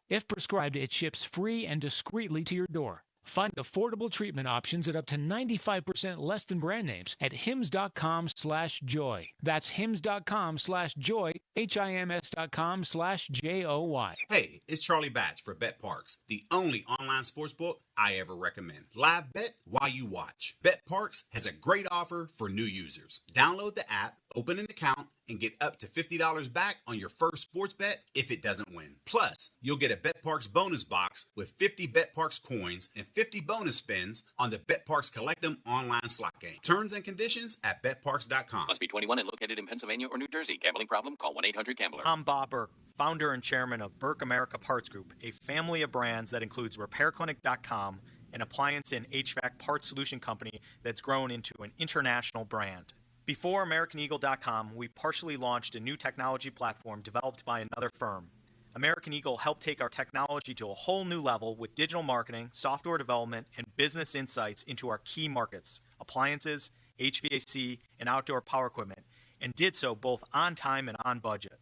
If prescribed, it ships free and discreetly to your door. Find affordable treatment options at up to 95% less than brand names at hims.com/joy. That's hims.com/joy, hims.com/JOY. Hey, it's Charlie Batch for Bet Parks, the only online sportsbook I ever recommend. Live bet while you watch. Bet Parks has a great offer for new users. Download the app, open an account, and get up to $50 back on your first sports bet if it doesn't win. Plus, you'll get a Bet Parks bonus box with 50 Bet Parks coins and 50 bonus spins on the Bet Parks Collectum online slot game. Terms and conditions at betparks.com. Must be 21 and located in Pennsylvania or New Jersey. Gambling problem? Call 1-800-GAMBLER. I'm Bob Burke, founder and chairman of Burke America Parts Group, a family of brands that includes RepairClinic.com, an appliance and HVAC parts solution company that's grown into an international brand. Before AmericanEagle.com, we partially launched a new technology platform developed by another firm. American Eagle helped take our technology to a whole new level with digital marketing, software development, and business insights into our key markets, appliances, HVAC, and outdoor power equipment, and did so both on time and on budget.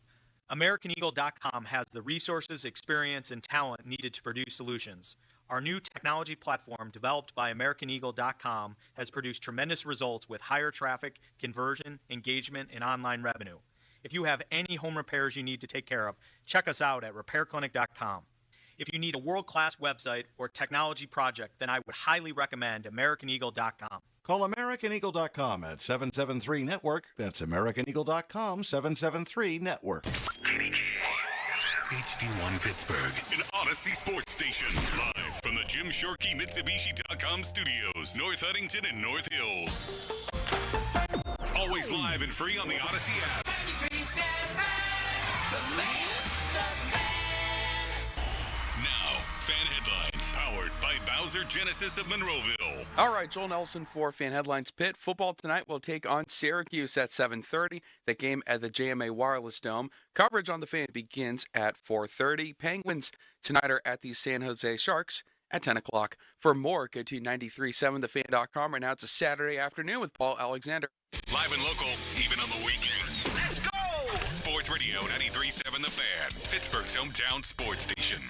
AmericanEagle.com has the resources, experience, and talent needed to produce solutions. Our new technology platform, developed by AmericanEagle.com, has produced tremendous results with higher traffic, conversion, engagement, and online revenue. If you have any home repairs you need to take care of, check us out at RepairClinic.com. If you need a world-class website or technology project, then I would highly recommend AmericanEagle.com. Call AmericanEagle.com at 773-NETWORK. That's AmericanEagle.com, 773-NETWORK. HD1 Pittsburgh, an Odyssey sports station. Live from the Jim Shorkey Mitsubishi.com studios, North Huntington and North Hills. Always live and free on the Odyssey app. Now, fan headlines powered by Bowser Genesis of Monroeville. All right, Joel Nelson for Fan Headlines. Pitt football tonight will take on Syracuse at 7:30. The game at the JMA Wireless Dome. Coverage on the Fan begins at 4:30. Penguins tonight are at the San Jose Sharks at 10 o'clock. For more, go to 937thefan.com. Right now it's a Saturday afternoon with Paul Alexander. Live and local, even on the weekends. Let's go! Sports Radio 93.7 The Fan, Pittsburgh's hometown sports station.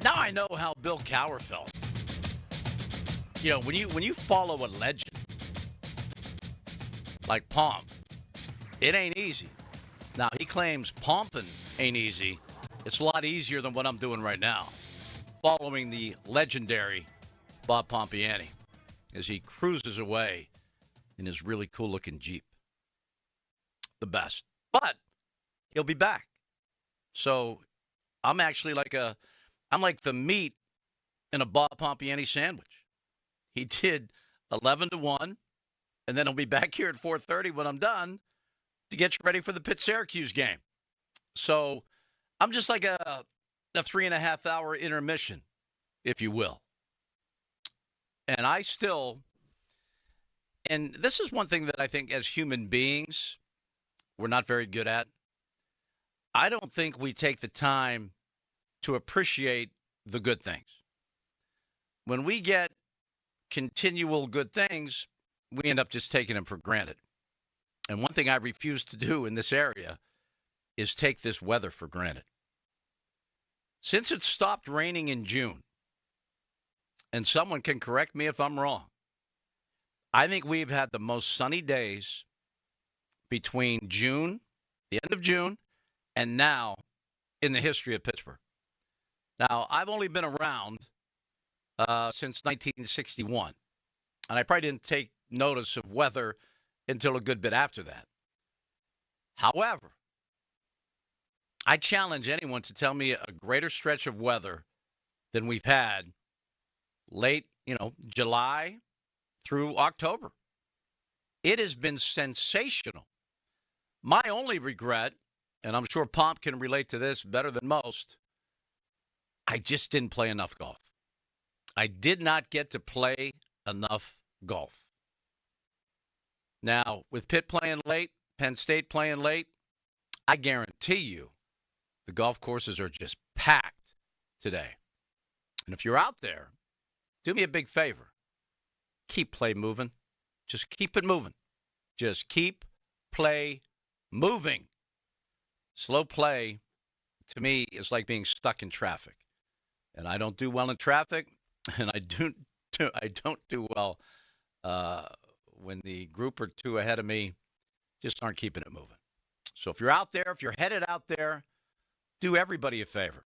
Now I know how Bill Cowher felt. You know, when you follow a legend like Pomp, it ain't easy. Now, he claims pumping ain't easy. It's a lot easier than what I'm doing right now, following the legendary Bob Pompiani as he cruises away in his really cool-looking Jeep. The best. But he'll be back. So I'm actually I'm like the meat in a Bob Pompiani sandwich. He did 11-1, and then he'll be back here at 4:30 when I'm done to get you ready for the Pitt-Syracuse game. So I'm just like a 3.5-hour intermission, if you will. And and this is one thing that I think as human beings, we're not very good at. I don't think we take the time to appreciate the good things. When we get continual good things, we end up just taking them for granted. And one thing I refuse to do in this area is take this weather for granted. Since it stopped raining in June, and someone can correct me if I'm wrong, I think we've had the most sunny days between June, the end of June, and now in the history of Pittsburgh. Now, I've only been around since 1961, and I probably didn't take notice of weather until a good bit after that. However, I challenge anyone to tell me a greater stretch of weather than we've had late, July through October. It has been sensational. My only regret, and I'm sure Pomp can relate to this better than most, I just didn't play enough golf. I did not get to play enough golf. Now, with Pitt playing late, Penn State playing late, I guarantee you the golf courses are just packed today. And if you're out there, do me a big favor. Keep play moving. Just keep it moving. Just keep play moving. Slow play, to me, is like being stuck in traffic. And I don't do well in traffic, and I don't do well when the group or two ahead of me just aren't keeping it moving. So if you're out there, if you're headed out there, do everybody a favor.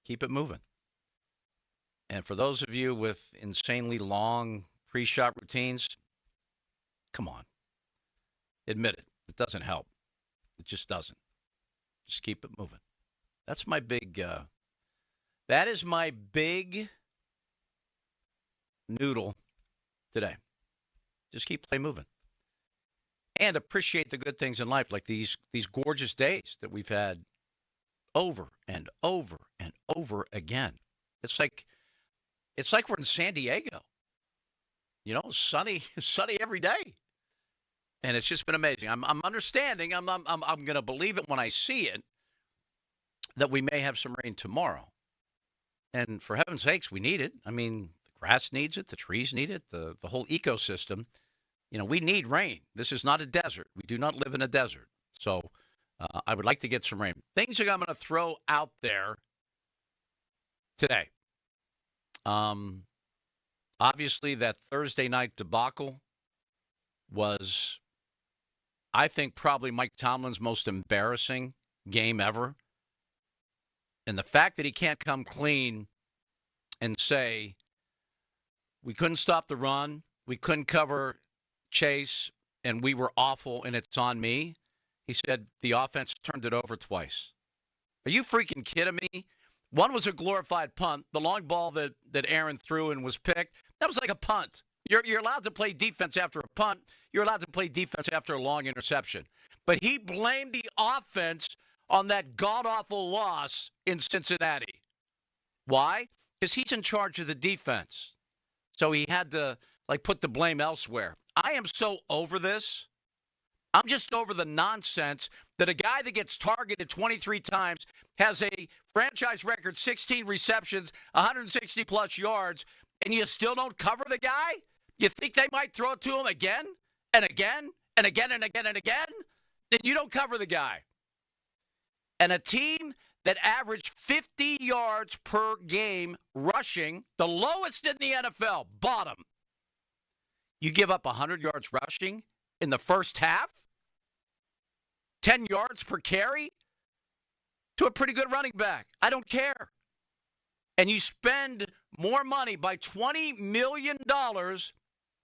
Keep it moving. And for those of you with insanely long pre-shot routines, come on. Admit it. It doesn't help. It just doesn't. Just keep it moving. That's my big, that is my big noodle today. Just keep play moving. And appreciate the good things in life, like these gorgeous days that we've had over and over and over again. It's like we're in San Diego. You know, sunny every day. And it's just been amazing. I'm understanding. I'm going to believe it when I see it that we may have some rain tomorrow. And for heaven's sakes, we need it. I mean, the grass needs it. The trees need it. The whole ecosystem. You know, we need rain. This is not a desert. We do not live in a desert. So I would like to get some rain. Things that I'm going to throw out there today. Obviously, that Thursday night debacle was, I think, probably Mike Tomlin's most embarrassing game ever. And the fact that he can't come clean and say, we couldn't stop the run, we couldn't cover Chase, and we were awful, and it's on me. He said the offense turned it over twice. Are you freaking kidding me? One was a glorified punt. The long ball that Aaron threw and was picked, that was like a punt. You're allowed to play defense after a punt. You're allowed to play defense after a long interception. But he blamed the offense on that god-awful loss in Cincinnati. Why? Because he's in charge of the defense. So he had to, put the blame elsewhere. I am so over this. I'm just over the nonsense that a guy that gets targeted 23 times has a franchise record 16 receptions, 160-plus yards, and you still don't cover the guy? You think they might throw it to him again and again and again and again and again? Then you don't cover the guy. And a team that averaged 50 yards per game rushing, the lowest in the NFL, bottom. You give up 100 yards rushing in the first half? 10 yards per carry to a pretty good running back. I don't care. And you spend more money by $20 million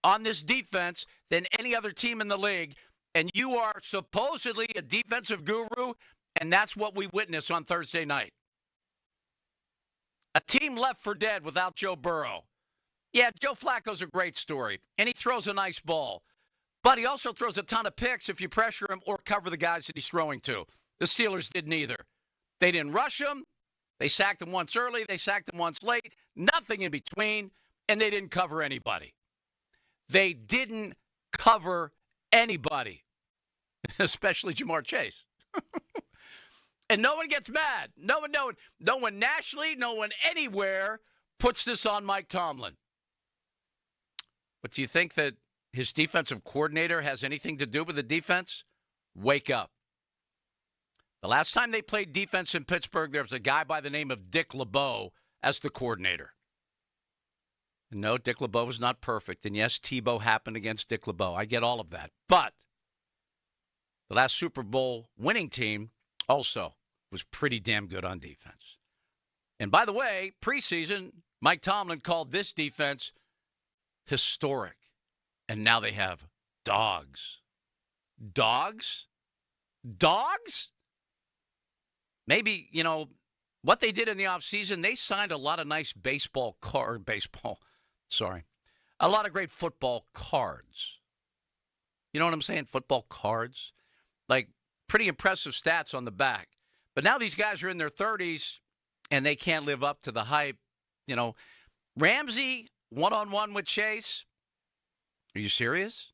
on this defense than any other team in the league, and you are supposedly a defensive guru, and that's what we witnessed on Thursday night. A team left for dead without Joe Burrow. Yeah, Joe Flacco's a great story, and he throws a nice ball. But he also throws a ton of picks if you pressure him or cover the guys that he's throwing to. The Steelers didn't either. They didn't rush him. They sacked him once early. They sacked him once late. Nothing in between, and they didn't cover anybody. They didn't cover anybody, especially Jamar Chase. And no one gets mad. No one nationally, no one anywhere puts this on Mike Tomlin. But do you think that his defensive coordinator has anything to do with the defense? Wake up. The last time they played defense in Pittsburgh, there was a guy by the name of Dick LeBeau as the coordinator. No, Dick LeBeau was not perfect. And yes, Tebow happened against Dick LeBeau. I get all of that. But the last Super Bowl winning team also was pretty damn good on defense. And by the way, preseason, Mike Tomlin called this defense historic. And now they have dogs. Dogs? Dogs? Maybe, what they did in the offseason, they signed a lot of nice a lot of great football cards. You know what I'm saying? Football cards. Like, pretty impressive stats on the back. But now these guys are in their 30s, and they can't live up to the hype. Ramsey, one-on-one with Chase. Are you serious?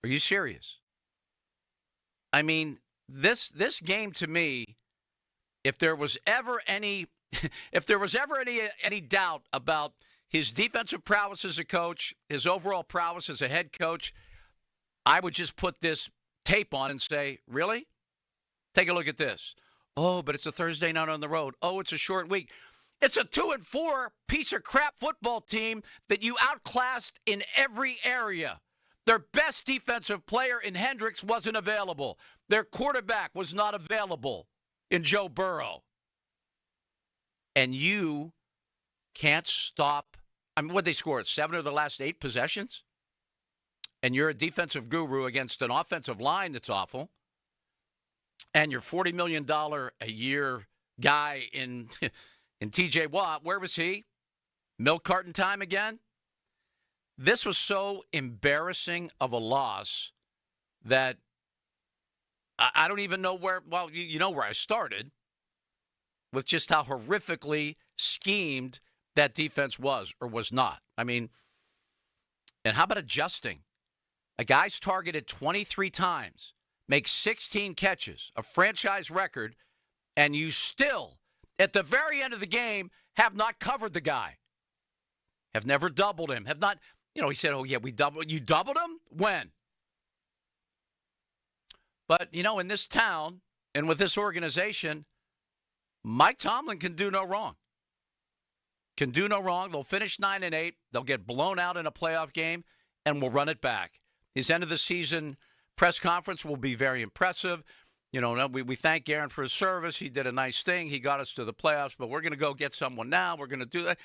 Are you serious? I mean, this game to me, if there was ever any doubt about his defensive prowess as a coach, his overall prowess as a head coach, I would just put this tape on and say, really? Take a look at this. Oh, but it's a Thursday night on the road. Oh, it's a short week. It's a 2-4 piece of crap football team that you outclassed in every area. Their best defensive player in Hendricks wasn't available. Their quarterback was not available in Joe Burrow. And you can't stop. I mean, what'd they score? 7 of the last 8 possessions? And you're a defensive guru against an offensive line that's awful. And your $40 million a year guy in T.J. Watt, where was he? Milk carton time again? This was so embarrassing of a loss that I don't even know where, well, you know where I started with just how horrifically schemed that defense was or was not. I mean, and how about adjusting? A guy's targeted 23 times, makes 16 catches, a franchise record, and you still, at the very end of the game, have not covered the guy. Have never doubled him. Have not, he said, oh, yeah, you doubled him? When? But, in this town and with this organization, Mike Tomlin can do no wrong. Can do no wrong. They'll finish 9-8. They'll get blown out in a playoff game, and we'll run it back. His end of the season press conference will be very impressive. We thank Aaron for his service. He did a nice thing. He got us to the playoffs, but we're going to go get someone now. We're going to do that.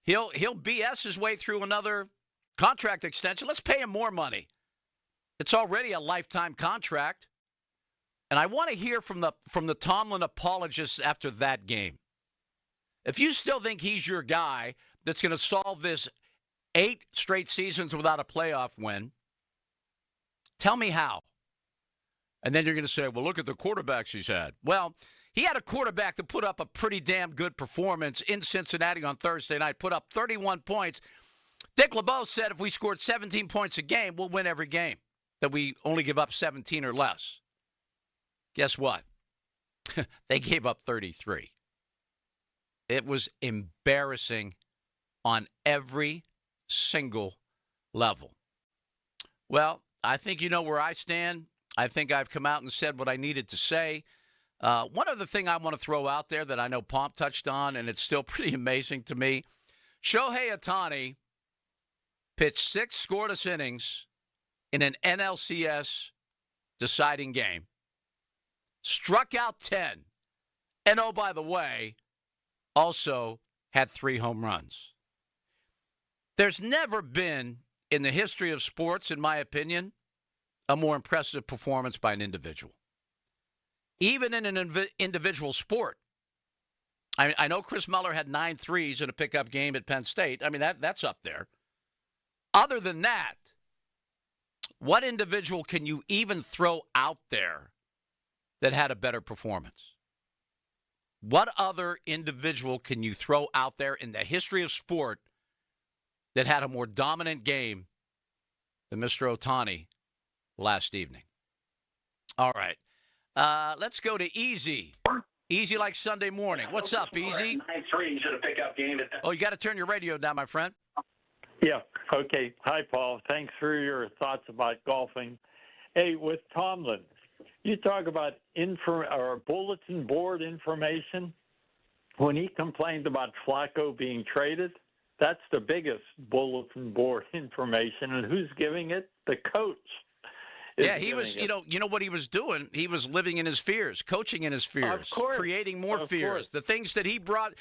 He'll BS his way through another contract extension. Let's pay him more money. It's already a lifetime contract. And I want to hear from the Tomlin apologists after that game. If you still think he's your guy that's going to solve this 8 straight seasons without a playoff win, tell me how. And then you're going to say, well, look at the quarterbacks he's had. Well, he had a quarterback that put up a pretty damn good performance in Cincinnati on Thursday night, put up 31 points. Dick LeBeau said if we scored 17 points a game, we'll win every game, that we only give up 17 or less. Guess what? They gave up 33. It was embarrassing on every single level. Well, I think you know where I stand. I think I've come out and said what I needed to say. One other thing I want to throw out there that I know Pomp touched on, and it's still pretty amazing to me. Shohei Ohtani pitched 6 scoreless innings in an NLCS deciding game. Struck out 10. And oh, by the way, also had 3 home runs. There's never been, in the history of sports, in my opinion, a more impressive performance by an individual. Even in an individual sport. I know Chris Muller had 9 threes in a pickup game at Penn State. I mean, that's up there. Other than that, what individual can you even throw out there that had a better performance? What other individual can you throw out there in the history of sport that had a more dominant game than Mr. Ohtani last evening? All right. Let's go to Easy. Easy like Sunday morning. What's up, Easy? 9-3 should have picked up game. Oh, you got to turn your radio down, my friend. Yeah. Okay. Hi, Paul. Thanks for your thoughts about golfing. Hey, with Tomlin, you talk about bulletin board information. When he complained about Flacco being traded, that's the biggest bulletin board information. And who's giving it? The coach. Yeah, he was, you know what he was doing? He was living in his fears, coaching in his fears, of course, creating more of fears. course. The things that he brought.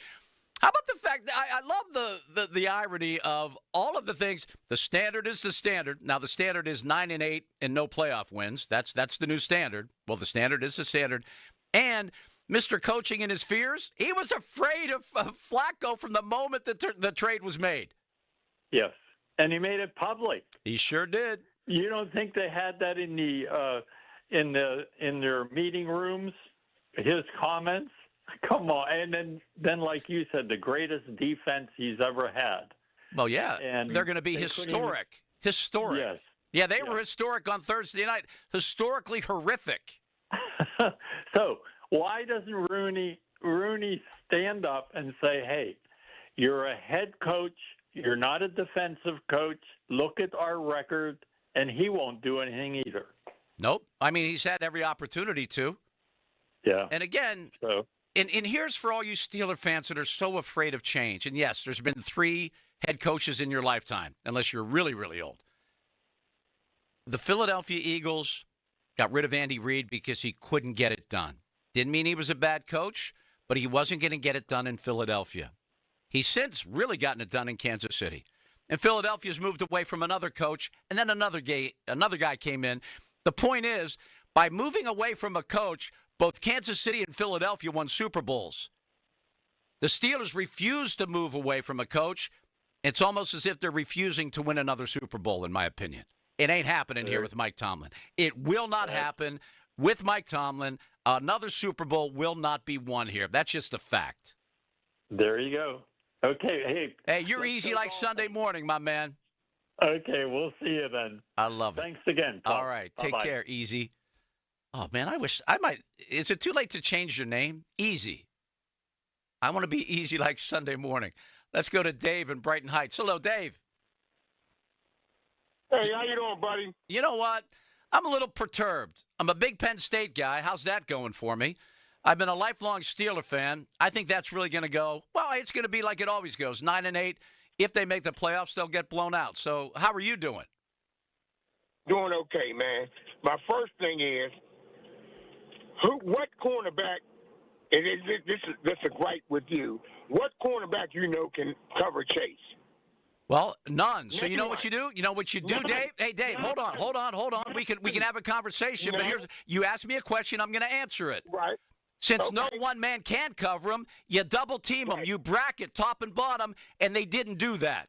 How about the fact that I love the irony of all of the things. The standard is the standard. Now, the standard is 9-8 and no playoff wins. That's the new standard. Well, the standard is the standard. And Mr. Coaching in his fears, he was afraid of Flacco from the moment that the trade was made. Yes, and he made it public. He sure did. You don't think they had that in their meeting rooms? His comments? Come on. And then like you said, the greatest defense he's ever had. Well, yeah. And they're going to be historic. Historic. Yes. Yeah, they were historic on Thursday night. Historically horrific. So why doesn't Rooney stand up and say, hey, you're a head coach. You're not a defensive coach. Look at our record. And he won't do anything either. Nope. I mean, he's had every opportunity to. Yeah. And again, and here's for all you Steeler fans that are so afraid of change. And yes, there's been 3 head coaches in your lifetime, unless you're really, really old. The Philadelphia Eagles got rid of Andy Reid because he couldn't get it done. Didn't mean he was a bad coach, but he wasn't going to get it done in Philadelphia. He's since really gotten it done in Kansas City. And Philadelphia's moved away from another coach, and then another guy came in. The point is, by moving away from a coach, both Kansas City and Philadelphia won Super Bowls. The Steelers refused to move away from a coach. It's almost as if they're refusing to win another Super Bowl, in my opinion. It ain't happening here with Mike Tomlin. It will not happen with Mike Tomlin. Another Super Bowl will not be won here. That's just a fact. There you go. Okay, hey, you're easy like Sunday morning, my man. Okay, we'll see you then. I love it. Thanks again, Paul. All right, Bye-bye. take care, Easy. Oh, man, I wish I might. Is it too late to change your name? Easy. I want to be easy like Sunday morning. Let's go to Dave in Brighton Heights. Hello, Dave. Hey, how you doing, buddy? You know what? I'm a little perturbed. I'm a big Penn State guy. How's that going for me? I've been a lifelong Steeler fan. I think that's really going to go, well, it's going to be like it always goes, 9-8. If they make the playoffs, they'll get blown out. So how are you doing? Doing okay, man. My first thing is, what cornerback, and this is a gripe with you, what cornerback you know can cover Chase? Well, none. So you know what you do? You know what you do, Dave? Hey, Dave, hold on. We can have a conversation. But you asked me a question. I'm going to answer it. Right. Since no one man can cover him, you double team him. You bracket top and bottom, and they didn't do that.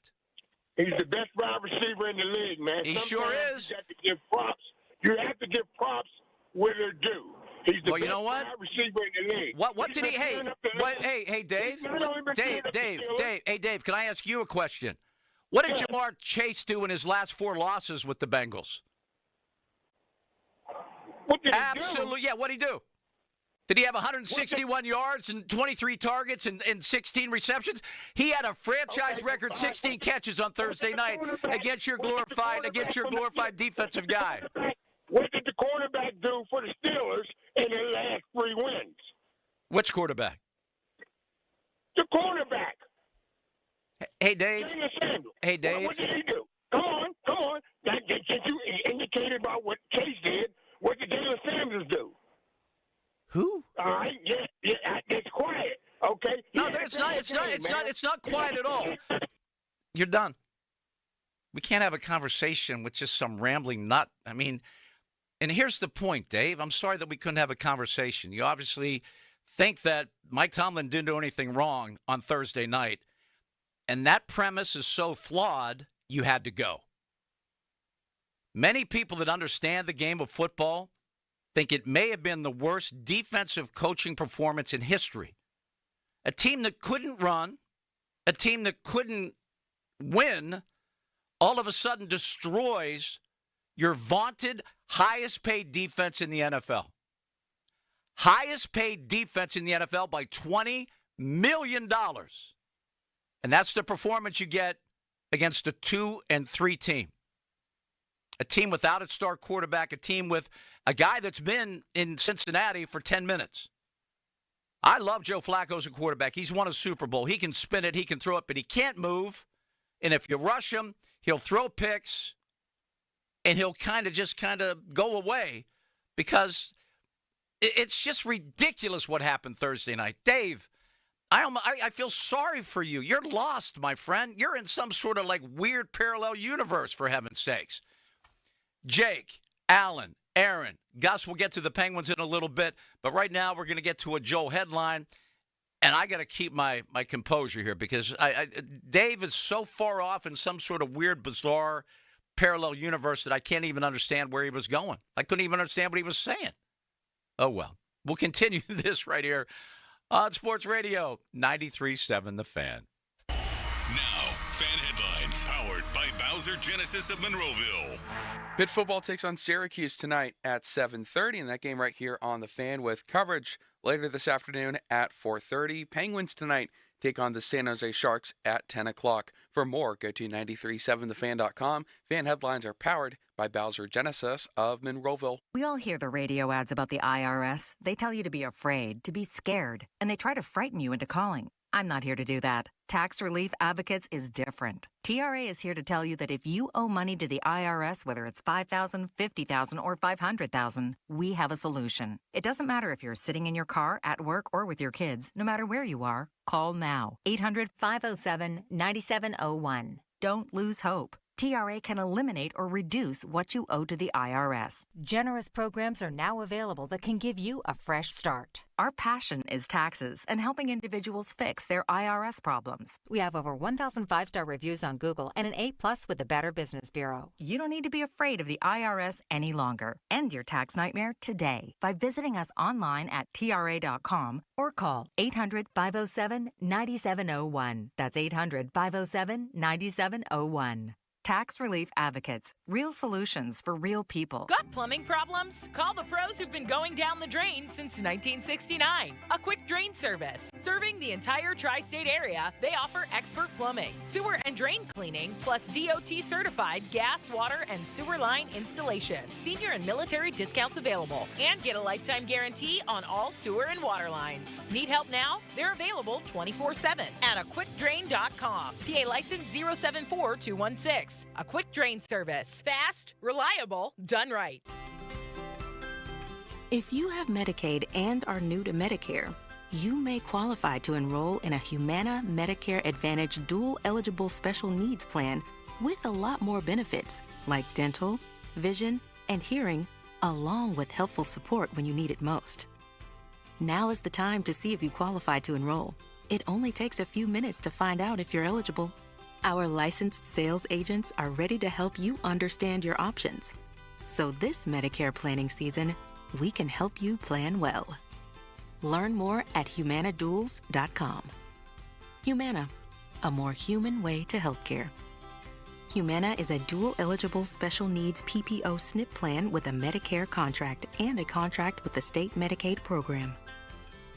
He's the best wide receiver in the league, man. He sure is. You have to give props. You have to give props where they're due. He's the well, you best know what? wide receiver in the league. What did he? Hey, Dave. Hey, Dave. Can I ask you a question? What did Jamar Chase do in his last 4 losses with the Bengals? What did he do? Absolutely, yeah. What did he do? Did he have 161 yards and 23 targets and 16 receptions? He had a franchise record 16 catches on Thursday night against your glorified defensive guy. What did the quarterback do for the Steelers in their last 3 wins? Which quarterback? The cornerback. Hey, Dave. Hey, Dave. What did he do? Come on. Since you indicated about what Chase did, what did Jalen Samuels do? Who? All right. Yeah, it's quiet. Okay. No, it's not quiet at all. You're done. We can't have a conversation with just some rambling nut. I mean, and here's the point, Dave. I'm sorry that we couldn't have a conversation. You obviously think that Mike Tomlin didn't do anything wrong on Thursday night. And that premise is so flawed, you had to go. Many people that understand the game of football think it may have been the worst defensive coaching performance in history. A team that couldn't run, a team that couldn't win, all of a sudden destroys your vaunted highest paid defense in the NFL. Highest paid defense in the NFL by $20 million. And that's the performance you get against a 2-3 team. A team without its star quarterback, a team with a guy that's been in Cincinnati for 10 minutes. I love Joe Flacco as a quarterback. He's won a Super Bowl. He can spin it, he can throw it, but he can't move. And if you rush him, he'll throw picks, and he'll kind of go away because it's just ridiculous what happened Thursday night. Dave, I feel sorry for you. You're lost, my friend. You're in some sort of like weird parallel universe, for heaven's sakes. Jake, Alan, Aaron, Gus, we'll get to the Penguins in a little bit, but right now we're going to get to a Joe headline, and I got to keep my composure here because Dave is so far off in some sort of weird, bizarre parallel universe that I can't even understand where he was going. I couldn't even understand what he was saying. Oh, well. We'll continue this right here on Sports Radio 93.7 The Fan. Now, Fan Headlines, powered by Bowser Genesis of Monroeville. Pitt football takes on Syracuse tonight at 7:30, and that game right here on The Fan with coverage later this afternoon at 4:30. Penguins tonight take on the San Jose Sharks at 10 o'clock. For more, go to 937thefan.com. Fan headlines are powered by Bowser Genesis of Monroeville. We all hear the radio ads about the IRS. They tell you to be afraid, to be scared, and they try to frighten you into calling. I'm not here to do that. Tax Relief Advocates is different. TRA is here to tell you that if you owe money to the IRS, whether it's $5,000, $50,000, or $500,000, we have a solution. It doesn't matter if you're sitting in your car, at work, or with your kids. No matter where you are, call now. 800-507-9701. Don't lose hope. TRA can eliminate or reduce what you owe to the IRS. Generous programs are now available that can give you a fresh start. Our passion is taxes and helping individuals fix their IRS problems. We have over 1,000 5-star reviews on Google and an A+ with the Better Business Bureau. You don't need to be afraid of the IRS any longer. End your tax nightmare today by visiting us online at TRA.com or call 800-507-9701. That's 800-507-9701. Tax Relief Advocates. Real solutions for real people. Got plumbing problems? Call the pros who've been going down the drain since 1969. A quick drain service. Serving the entire tri-state area, they offer expert plumbing, sewer and drain cleaning, plus DOT certified gas, water, and sewer line installation. Senior and military discounts available. And get a lifetime guarantee on all sewer and water lines. Need help now? They're available 24/7 at aquickdrain.com. PA license 074216. A quick drain service. Fast, reliable, done right. If you have Medicaid and are new to Medicare, you may qualify to enroll in a Humana Medicare Advantage dual eligible special needs plan with a lot more benefits like dental, vision, and hearing, along with helpful support when you need it most. Now is the time to see if you qualify to enroll. It only takes a few minutes to find out if you're eligible. Our licensed sales agents are ready to help you understand your options. So this Medicare planning season, we can help you plan well. Learn more at humanaduals.com. Humana, a more human way to healthcare. Humana is a dual-eligible special needs PPO SNP plan with a Medicare contract and a contract with the state Medicaid program.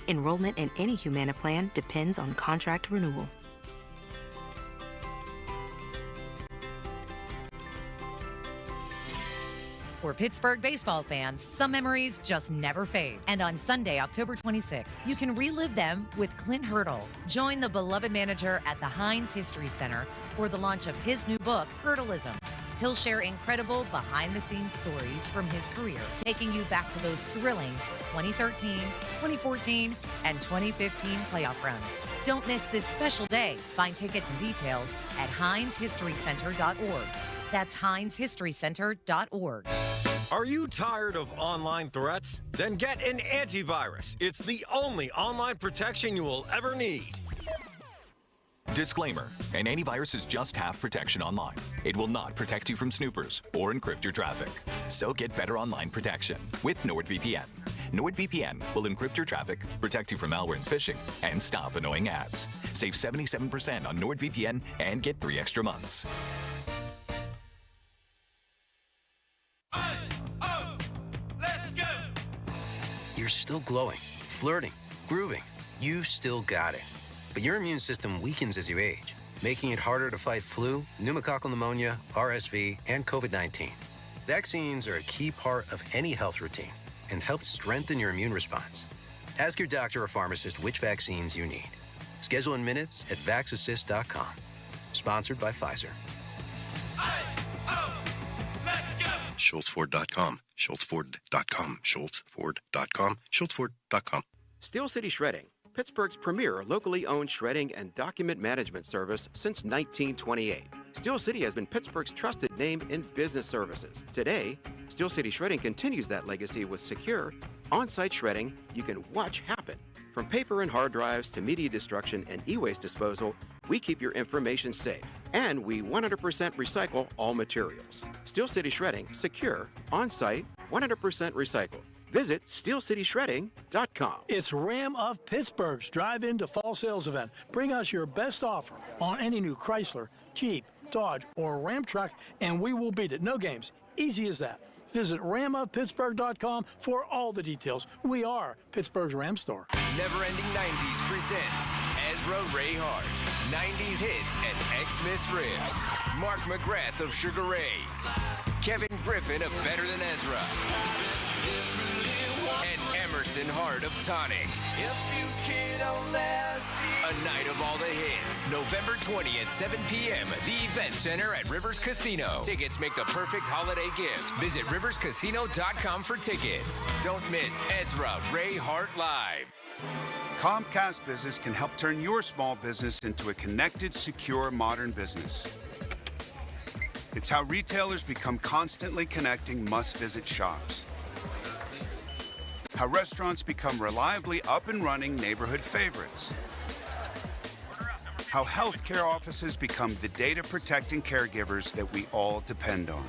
Enrollment in any Humana plan depends on contract renewal. For Pittsburgh baseball fans, some memories just never fade. And on Sunday, October 26th, you can relive them with Clint Hurdle. Join the beloved manager at the Heinz History Center for the launch of his new book, Hurdleisms. He'll share incredible behind-the-scenes stories from his career, taking you back to those thrilling 2013, 2014, and 2015 playoff runs. Don't miss this special day. Find tickets and details at HeinzHistoryCenter.org. That's HeinzHistoryCenter.org. Are you tired of online threats? Then get an antivirus. It's the only online protection you will ever need. Disclaimer, an antivirus is just half protection online. It will not protect you from snoopers or encrypt your traffic. So get better online protection with NordVPN. NordVPN will encrypt your traffic, protect you from malware and phishing, and stop annoying ads. Save 77% on NordVPN and get 3 extra months. You're still glowing, flirting, grooving. You still got it. But your immune system weakens as you age, making it harder to fight flu, pneumococcal pneumonia, RSV, and COVID-19. Vaccines are a key part of any health routine and help strengthen your immune response. Ask your doctor or pharmacist which vaccines you need. Schedule in minutes at VaxAssist.com. Sponsored by Pfizer. SchultzFord.com, SchultzFord.com, SchultzFord.com, SchultzFord.com. Steel City Shredding, Pittsburgh's premier locally owned shredding and document management service since 1928. Steel City has been Pittsburgh's trusted name in business services. Today, Steel City Shredding continues that legacy with secure, on-site shredding you can watch happen. From paper and hard drives to media destruction and e-waste disposal, we keep your information safe. And we 100% recycle all materials. Steel City Shredding, secure, on-site, 100% recycled. Visit SteelCityShredding.com. It's Ram of Pittsburgh's drive-in to fall sales event. Bring us your best offer on any new Chrysler, Jeep, Dodge, or Ram truck, and we will beat it. No games. Easy as that. Visit ramapittsburgh.com for all the details. We are Pittsburgh's Ram store. Never Ending 90s presents Ezra Ray Hart, 90s hits and Xmas riffs. Mark McGrath of Sugar Ray, Kevin Griffin of Better Than Ezra, and Emerson Hart of Tonic. A night of all the hits. November 20th, 7 p.m. The Event Center at Rivers Casino. Tickets make the perfect holiday gift. Visit riverscasino.com for tickets. Don't miss Ezra Ray Hart Live. Comcast Business can help turn your small business into a connected, secure, modern business. It's how retailers become constantly connecting must-visit shops. How restaurants become reliably up and running neighborhood favorites. How healthcare offices become the data-protecting caregivers that we all depend on.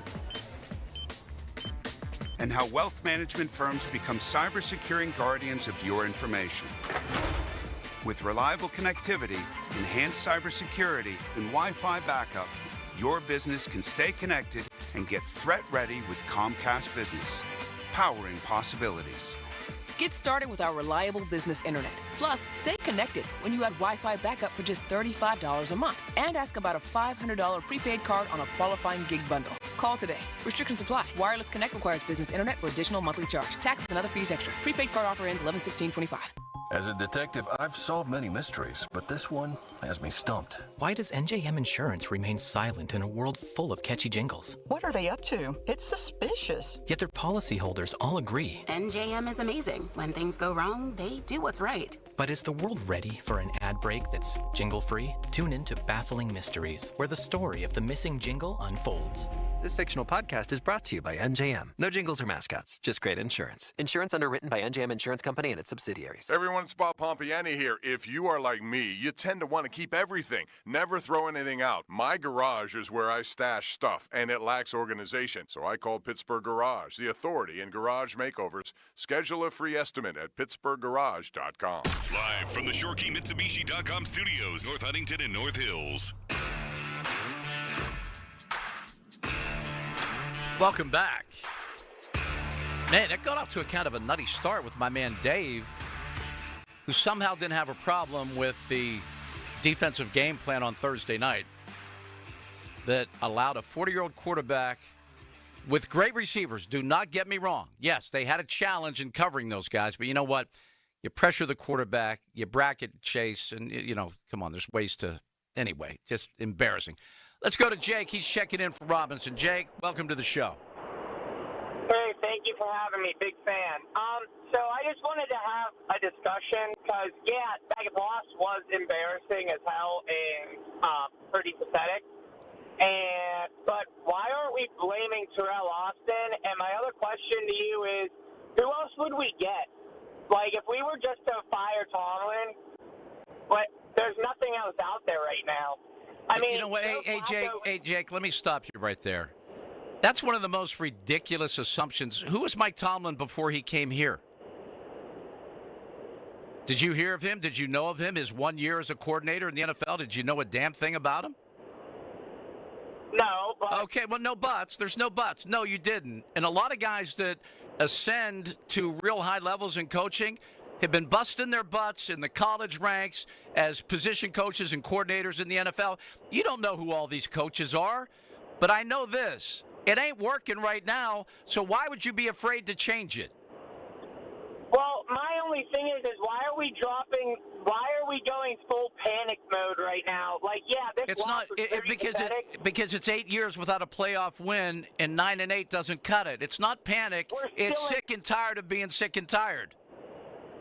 And how wealth management firms become cyber-securing guardians of your information. With reliable connectivity, enhanced cybersecurity, and Wi-Fi backup, your business can stay connected and get threat-ready with Comcast Business, powering possibilities. Get started with our reliable business internet. Plus, stay connected when you add Wi-Fi backup for just $35 a month. And ask about a $500 prepaid card on a qualifying gig bundle. Call today. Restrictions apply. Wireless Connect requires business internet for additional monthly charge. Taxes and other fees extra. Prepaid card offer ends 11/16/25. As a detective, I've solved many mysteries, but this one has me stumped. Why does NJM Insurance remain silent in a world full of catchy jingles? What are they up to? It's suspicious. Yet their policyholders all agree. NJM is amazing. When things go wrong, they do what's right. But is the world ready for an ad break that's jingle-free? Tune in to Baffling Mysteries, where the story of the missing jingle unfolds. This fictional podcast is brought to you by NJM. No jingles or mascots, just great insurance. Insurance underwritten by NJM Insurance Company and its subsidiaries. Everyone, it's Bob Pompiani here. If you are like me, you tend to want to keep everything, never throw anything out. My garage is where I stash stuff, and it lacks organization. So I called Pittsburgh Garage, the authority in garage makeovers. Schedule a free estimate at pittsburghgarage.com. Live from the ShoreKeyMitsubishi.com studios, North Huntington and North Hills. Welcome back. Man, it got off to a kind of a nutty start with my man Dave, who somehow didn't have a problem with the defensive game plan on Thursday night that allowed a 40-year-old quarterback with great receivers. Do not get me wrong. Yes, they had a challenge in covering those guys, but you know what? You pressure the quarterback, you bracket chase, and, you know, come on, there's ways to, anyway, just embarrassing. Let's go to Jake. He's checking in for Robinson. Jake, welcome to the show. Hey, thank you for having me. Big fan. So I just wanted to have a discussion because, yeah, that loss was embarrassing as hell and pretty pathetic. But why aren't we blaming Terrell Austin? And my other question to you is, who else would we get? Like, if we were just to fire Tomlin, but there's nothing else out there right now. I mean, you know what? Hey, Jake, let me stop you right there. That's one of the most ridiculous assumptions. Who was Mike Tomlin before he came here? Did you hear of him? Did you know of him? His 1 year as a coordinator in the NFL? Did you know a damn thing about him? No, but... Okay, well, no buts. There's no buts. No, you didn't. And a lot of guys that ascend to real high levels in coaching have been busting their butts in the college ranks as position coaches and coordinators in the NFL. You don't know who all these coaches are, but I know this. It ain't working right now, so why would you be afraid to change it? Well, my only thing is why are we going full panic mode right now? Like, yeah, this it's loss not was pretty pathetic. because it's 8 years without a playoff win, and 9-8 doesn't cut it. It's not panic. It's sick and tired of being sick and tired.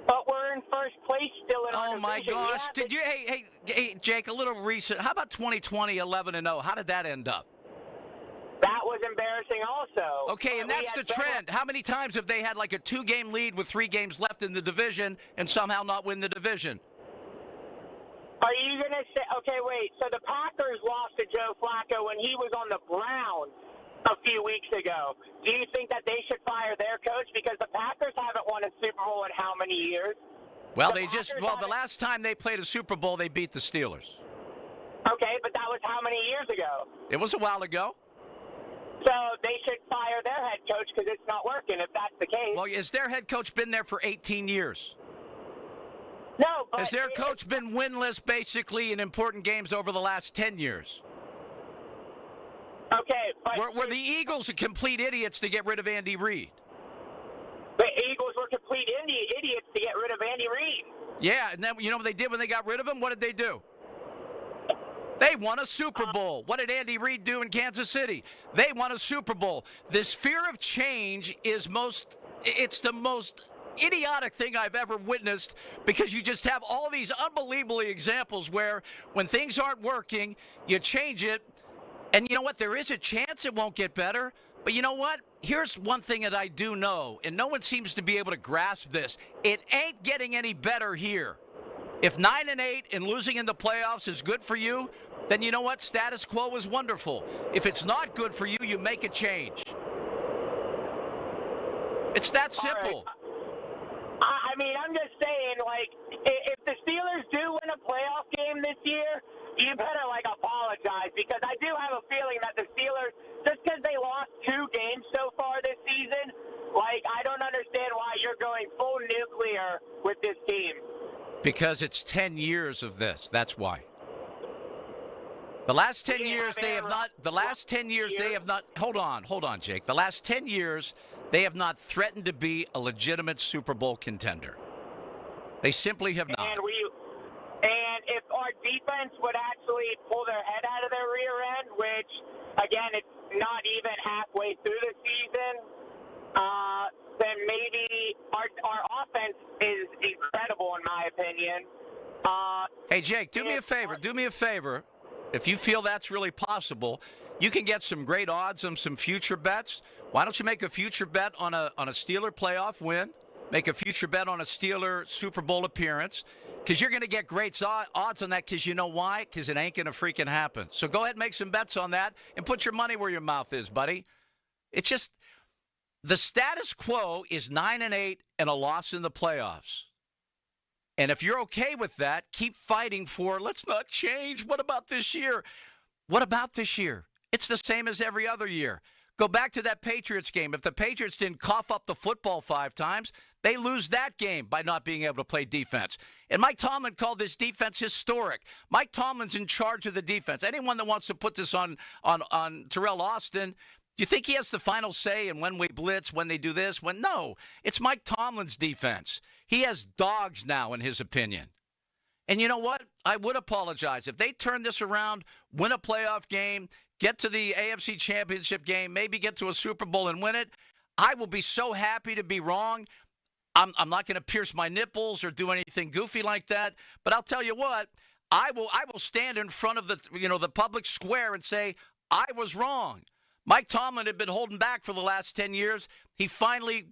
But we're in first place still in our Oh, my division. gosh. Yeah, Did you? Hey, Jake, a little recent. How about 2020, 11-0? How did that end up? That was embarrassing also. Okay, and that's the trend. How many times have they had like a 2-game lead with 3 games left in the division and somehow not win the division? Are you going to say, okay, wait, so the Packers lost to Joe Flacco when he was on the Browns a few weeks ago. Do you think that they should fire their coach? Because the Packers haven't won a Super Bowl in how many years? Well, the last time they played a Super Bowl, they beat the Steelers. Okay, but that was how many years ago? It was a while ago. So they should fire their head coach because it's not working if that's the case. Well, has their head coach been there for 18 years? No, but... Has their coach been winless basically in important games over the last 10 years? Okay, but... Were the Eagles complete idiots to get rid of Andy Reid? The Eagles were complete idiots to get rid of Andy Reid. Yeah, and then you know what they did when they got rid of him? What did they do? They won a Super Bowl. What did Andy Reid do in Kansas City? They won a Super Bowl. This fear of change is it's the most idiotic thing I've ever witnessed, because you just have all these unbelievable examples where when things aren't working, you change it, and you know what? There is a chance it won't get better, but you know what? Here's one thing that I do know, and no one seems to be able to grasp this. It ain't getting any better here. If 9-8 and losing in the playoffs is good for you, then you know what? Status quo is wonderful. If it's not good for you, you make a change. It's that simple. I mean, I'm just saying, like, if the Steelers do win a playoff game this year, you better, like, apologize, because I do have a feeling that the Steelers, just because they lost 2 games so far this season, like, I don't understand why you're going full nuclear with this team. Because it's 10 years of this. That's why. The last 10 years they have not. The last 10 years they have not. Hold on, Jake. The last 10 years they have not threatened to be a legitimate Super Bowl contender. They simply have not. And if our defense would actually pull their head out of their rear end, which again, it's not even halfway through the season, then maybe our offense is incredible in my opinion. Hey Jake, do me a favor. If you feel that's really possible, you can get some great odds on some future bets. Why don't you make a future bet on a Steeler playoff win? Make a future bet on a Steeler Super Bowl appearance, because you're going to get great odds on that, because you know why? Because it ain't going to freaking happen. So go ahead and make some bets on that and put your money where your mouth is, buddy. It's just the status quo is 9-8 and a loss in the playoffs. And if you're okay with that, keep fighting for, let's not change. What about this year? What about this year? It's the same as every other year. Go back to that Patriots game. If the Patriots didn't cough up the football 5 times, they lose that game by not being able to play defense. And Mike Tomlin called this defense historic. Mike Tomlin's in charge of the defense. Anyone that wants to put this on Terrell Austin, do you think he has the final say in when we blitz, when they do this? No, it's Mike Tomlin's defense. He has dogs now, in his opinion. And you know what? I would apologize. If they turn this around, win a playoff game, get to the AFC Championship game, maybe get to a Super Bowl and win it, I will be so happy to be wrong. I'm not going to pierce my nipples or do anything goofy like that. But I'll tell you what, I will stand in front of the public square and say, I was wrong. Mike Tomlin had been holding back for the last 10 years. He finally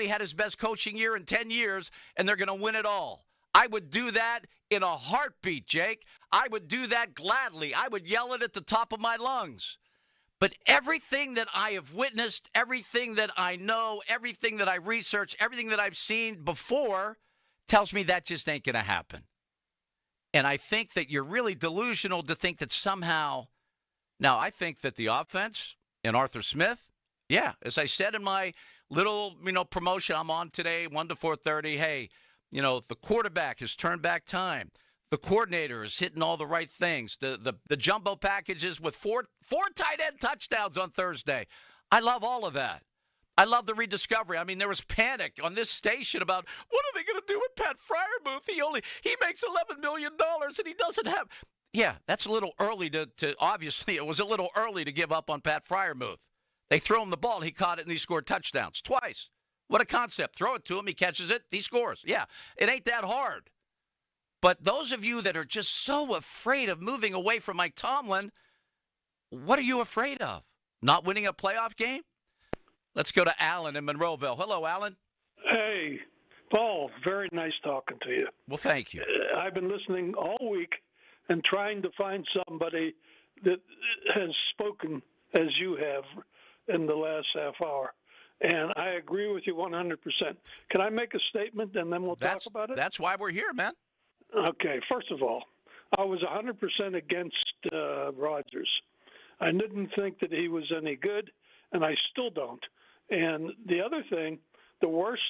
had his best coaching year in 10 years, and they're going to win it all. I would do that in a heartbeat, Jake. I would do that gladly. I would yell it at the top of my lungs. But everything that I have witnessed, everything that I know, everything that I research, everything that I've seen before tells me that just ain't going to happen. And I think that you're really delusional to think that somehow. Now, I think that the offense and Arthur Smith, yeah, as I said in my little, promotion I'm on today, 1 to 4:30, hey, the quarterback has turned back time. The coordinator is hitting all the right things. The jumbo packages with four tight end touchdowns on Thursday. I love all of that. I love the rediscovery. I mean, there was panic on this station about what are they going to do with Pat Freiermuth? He makes $11 million and he doesn't have. Yeah, that's a little early to obviously it was a little early to give up on Pat Freiermuth. They throw him the ball, he caught it, and he scored touchdowns twice. What a concept. Throw it to him, he catches it, he scores. Yeah, it ain't that hard. But those of you that are just so afraid of moving away from Mike Tomlin, what are you afraid of? Not winning a playoff game? Let's go to Alan in Monroeville. Hello, Alan. Hey, Paul, very nice talking to you. Well, thank you. I've been listening all week and trying to find somebody that has spoken as you have in the last half hour. And I agree with you 100%. Can I make a statement and then we'll talk about it? That's why we're here, man. Okay. First of all, I was 100% against Rodgers. I didn't think that he was any good. and I still don't. And the other thing, the worst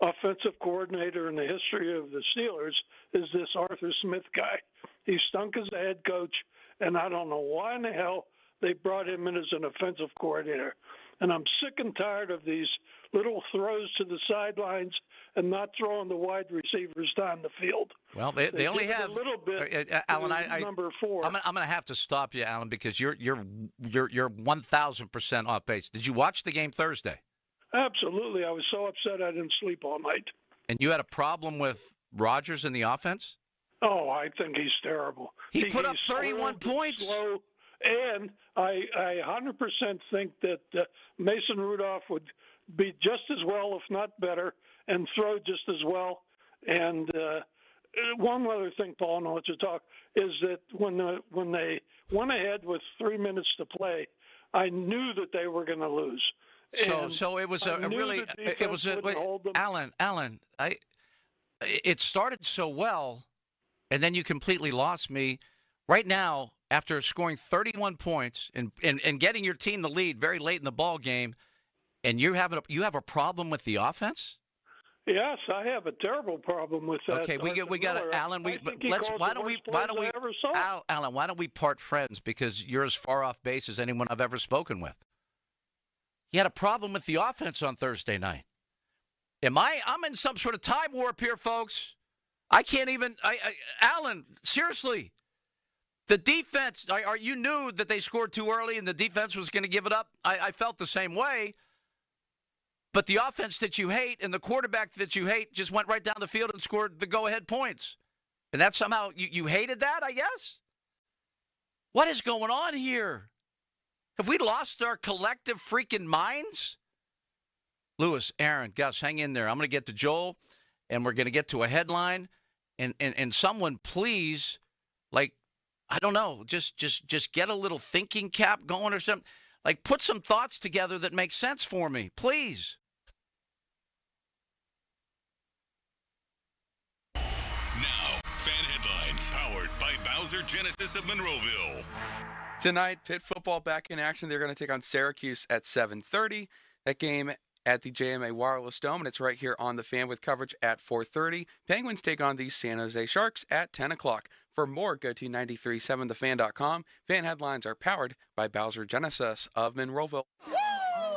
offensive coordinator in the history of the Steelers is this Arthur Smith guy. He stunk as a head coach, and I don't know why in the hell they brought him in as an offensive coordinator. And I'm sick and tired of these little throws to the sidelines and not throwing the wide receivers down the field. Well, they only have a little bit. Alan, number 4. I'm going to have to stop you, Alan, because you're 1,000% off base. Did you watch the game Thursday? Absolutely. I was so upset I didn't sleep all night. And you had a problem with Rodgers in the offense? Oh, I think he's terrible. He put up 31 points. Slow, and I 100% think that Mason Rudolph would be just as well, if not better, and throw just as well. And one other thing, Paul, and I'll let you talk, is that when they went ahead with 3 minutes to play, I knew that they were going to lose. So it was Alan. It started so well, and then you completely lost me. Right now, after scoring 31 points and getting your team the lead very late in the ball game, and you have a problem with the offense? Yes, I have a terrible problem with that. Okay, we got Alan. Why don't we part friends, because you're as far off base as anyone I've ever spoken with. He had a problem with the offense on Thursday night. I'm in some sort of time warp here, folks. I can't even. Alan, seriously, the defense. You knew that they scored too early and the defense was going to give it up. I felt the same way. But the offense that you hate and the quarterback that you hate just went right down the field and scored the go-ahead points. And that somehow you hated that, I guess? What is going on here? Have we lost our collective freaking minds? Lewis, Aaron, Gus, hang in there. I'm going to get to Joel, and we're going to get to a headline. And someone please, I don't know, just get a little thinking cap going or something. Put some thoughts together that make sense for me, please. Now, fan headlines powered by Bowser Genesis of Monroeville. Tonight, Pitt football back in action. They're going to take on Syracuse at 7:30. That game at the JMA Wireless Dome, and it's right here on the Fan with coverage at 4:30. Penguins take on the San Jose Sharks at 10 o'clock. For more, go to 937thefan.com. Fan headlines are powered by Bowser Genesis of Monroeville.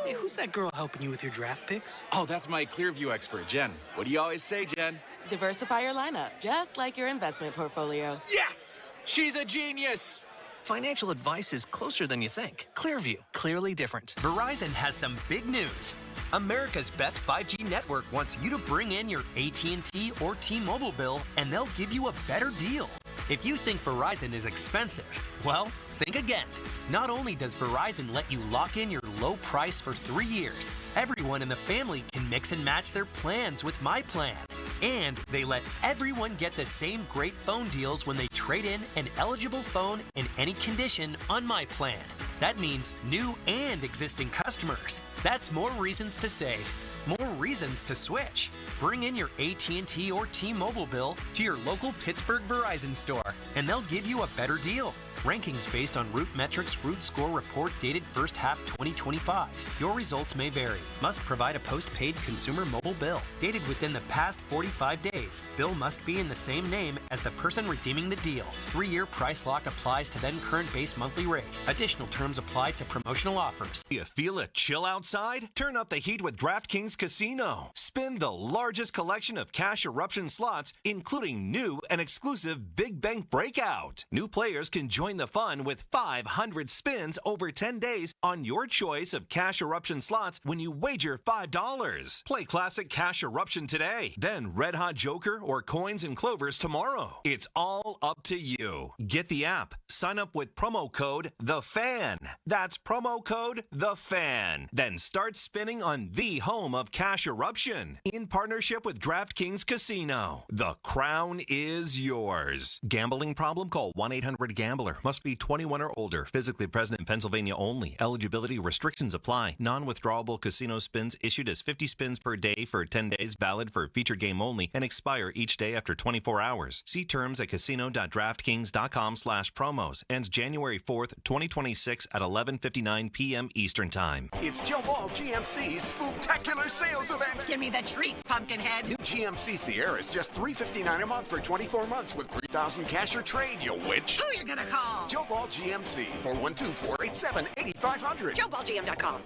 Hey, who's that girl helping you with your draft picks? Oh, that's my Clearview expert, Jen. What do you always say, Jen? Diversify your lineup, just like your investment portfolio. Yes! She's a genius! Financial advice is closer than you think. Clearview, clearly different. Verizon has some big news. America's best 5G network wants you to bring in your AT&T or T-Mobile bill, and they'll give you a better deal. If you think Verizon is expensive, well, think again. Not only does Verizon let you lock in your low price for 3 years, everyone in the family can mix and match their plans with My Plan. And they let everyone get the same great phone deals when they trade in an eligible phone in any condition on My Plan. That means new and existing customers. That's more reasons to save, more reasons to switch. Bring in your AT&T or T-Mobile bill to your local Pittsburgh Verizon store, and they'll give you a better deal. Rankings based on Root Metrics Root Score report dated first half 2025. Your results may vary. Must provide a postpaid consumer mobile bill dated within the past 45 days. Bill must be in the same name as the person redeeming the deal. 3-year price lock applies to then current base monthly rate. Additional terms apply to promotional offers. You feel a chill outside? Turn up the heat with DraftKings Casino. Spin the largest collection of cash eruption slots, including new and exclusive Big Bank Breakout. New players can join the fun with 500 spins over 10 days on your choice of cash eruption slots when you wager $5. Play classic cash eruption today, then red hot joker or coins and clovers tomorrow. It's all up to you. Get the app. Sign up with promo code THEFAN. That's promo code THEFAN. Then start spinning on the home of cash eruption in partnership with DraftKings Casino. The crown is yours. Gambling problem? Call 1-800-GAMBLER. Must be 21 or older. Physically present in Pennsylvania only. Eligibility restrictions apply. Non-withdrawable casino spins issued as 50 spins per day for 10 days, valid for featured game only, and expire each day after 24 hours. See terms at casino.draftkings.com/promos. Ends January 4th, 2026 at 11:59 p.m. Eastern Time. It's Joe Ball GMC's Spooktacular Sales Event. Give me the treats, Pumpkinhead. New GMC Sierra is just $359 a month for 24 months with $3,000 cash or trade, you witch. Who are you gonna call? Joe Ball GMC, 412-487-8500. JoeBallGM.com.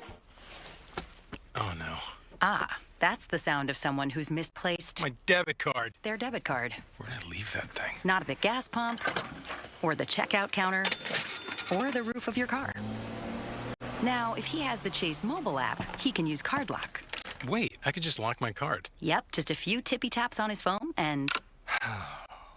Oh, no. Ah, that's the sound of someone who's misplaced My debit card. their debit card. Where'd I leave that thing? Not at the gas pump, or the checkout counter, or the roof of your car. Now, if he has the Chase mobile app, he can use Card Lock. Wait, I could just lock my card. Yep, just a few tippy taps on his phone, and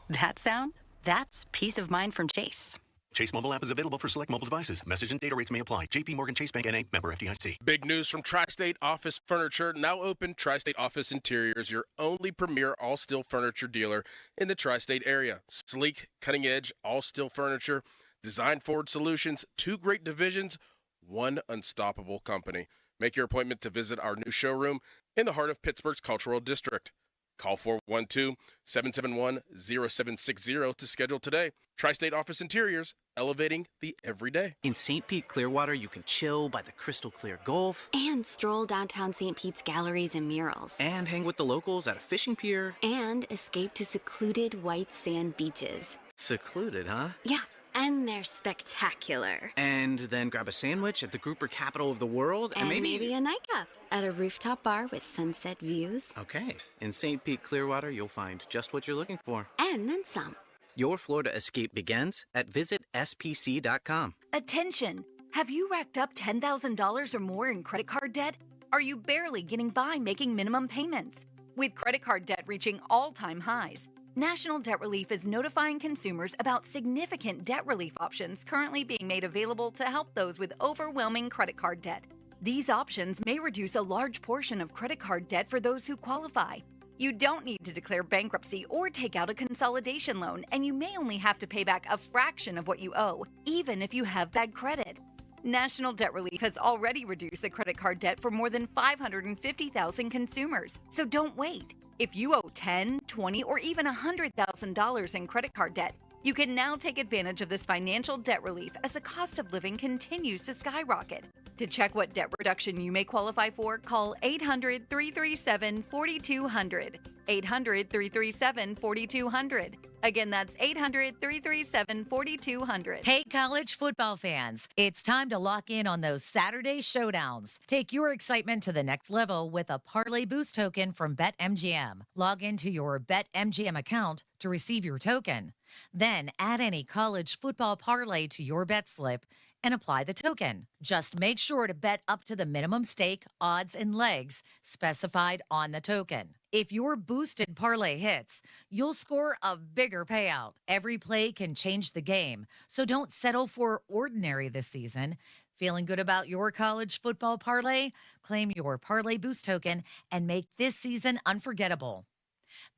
that sound? That's peace of mind from Chase. Chase mobile app is available for select mobile devices. Message and data rates may apply. JP Morgan Chase Bank N.A. member FDIC. Big news from Tri-State Office Furniture. Now open. Tri-State Office Interiors, your only premier all-steel furniture dealer in the Tri-State area. Sleek, cutting-edge, all-steel furniture. Design-forward solutions. 2 great divisions. 1 unstoppable company. Make your appointment to visit our new showroom in the heart of Pittsburgh's Cultural District. Call 412-771-0760 to schedule today. Tri-State Office Interiors, elevating the everyday. In St. Pete, Clearwater, you can chill by the crystal clear Gulf. And stroll downtown St. Pete's galleries and murals. And hang with the locals at a fishing pier. And escape to secluded white sand beaches. Secluded, huh? Yeah, and they're spectacular. And then grab a sandwich at the grouper capital of the world. And maybe a nightcap at a rooftop bar with sunset views. Okay. In St. Pete, Clearwater, you'll find just what you're looking for. And then some. Your Florida escape begins at visitspc.com. Attention! Have you racked up $10,000 or more in credit card debt? Are you barely getting by making minimum payments? With credit card debt reaching all-time highs, National Debt Relief is notifying consumers about significant debt relief options currently being made available to help those with overwhelming credit card debt. These options may reduce a large portion of credit card debt for those who qualify. You don't need to declare bankruptcy or take out a consolidation loan, and you may only have to pay back a fraction of what you owe, even if you have bad credit. National Debt Relief has already reduced the credit card debt for more than 550,000 consumers, so don't wait. If you owe $10,000, $20,000, or even $100,000 in credit card debt, you can now take advantage of this financial debt relief as the cost of living continues to skyrocket. To check what debt reduction you may qualify for, call 800-337-4200. 800-337-4200. Again, that's 800-337-4200. Hey, college football fans, it's time to lock in on those Saturday showdowns. Take your excitement to the next level with a Parlay Boost token from BetMGM. Log into your BetMGM account to receive your token. Then add any college football parlay to your bet slip and apply the token. Just make sure to bet up to the minimum stake, odds, and legs specified on the token. If your boosted parlay hits, you'll score a bigger payout. Every play can change the game, so don't settle for ordinary this season. Feeling good about your college football parlay? Claim your Parlay Boost token and make this season unforgettable.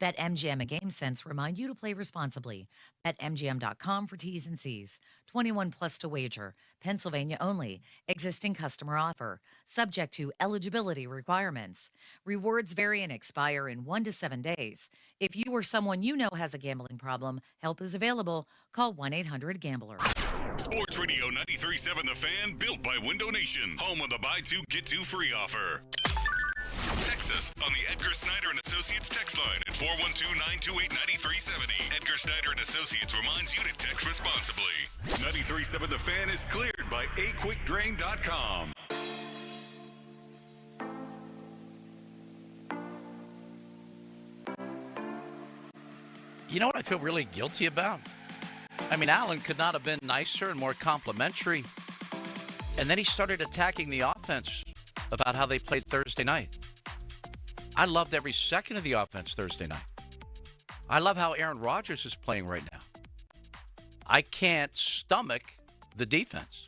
BetMGM and GameSense remind you to play responsibly. BetMGM.com for T's and C's. 21 plus to wager. Pennsylvania only. Existing customer offer. Subject to eligibility requirements. Rewards vary and expire in 1 to 7 days. If you or someone you know has a gambling problem, help is available. Call 1-800-GAMBLER. Sports Radio 93.7 The Fan, built by Window Nation. Home of the buy 2, get 2 free offer. Text us on the Edgar Snyder and Associates text line at 412-928-9370. Edgar Snyder and Associates reminds you to text responsibly. 93.7 The Fan is cleared by aquickdrain.com. You know what I feel really guilty about? I mean, Allen could not have been nicer and more complimentary. And then he started attacking the offense about how they played Thursday night. I loved every second of the offense Thursday night. I love how Aaron Rodgers is playing right now. I can't stomach the defense.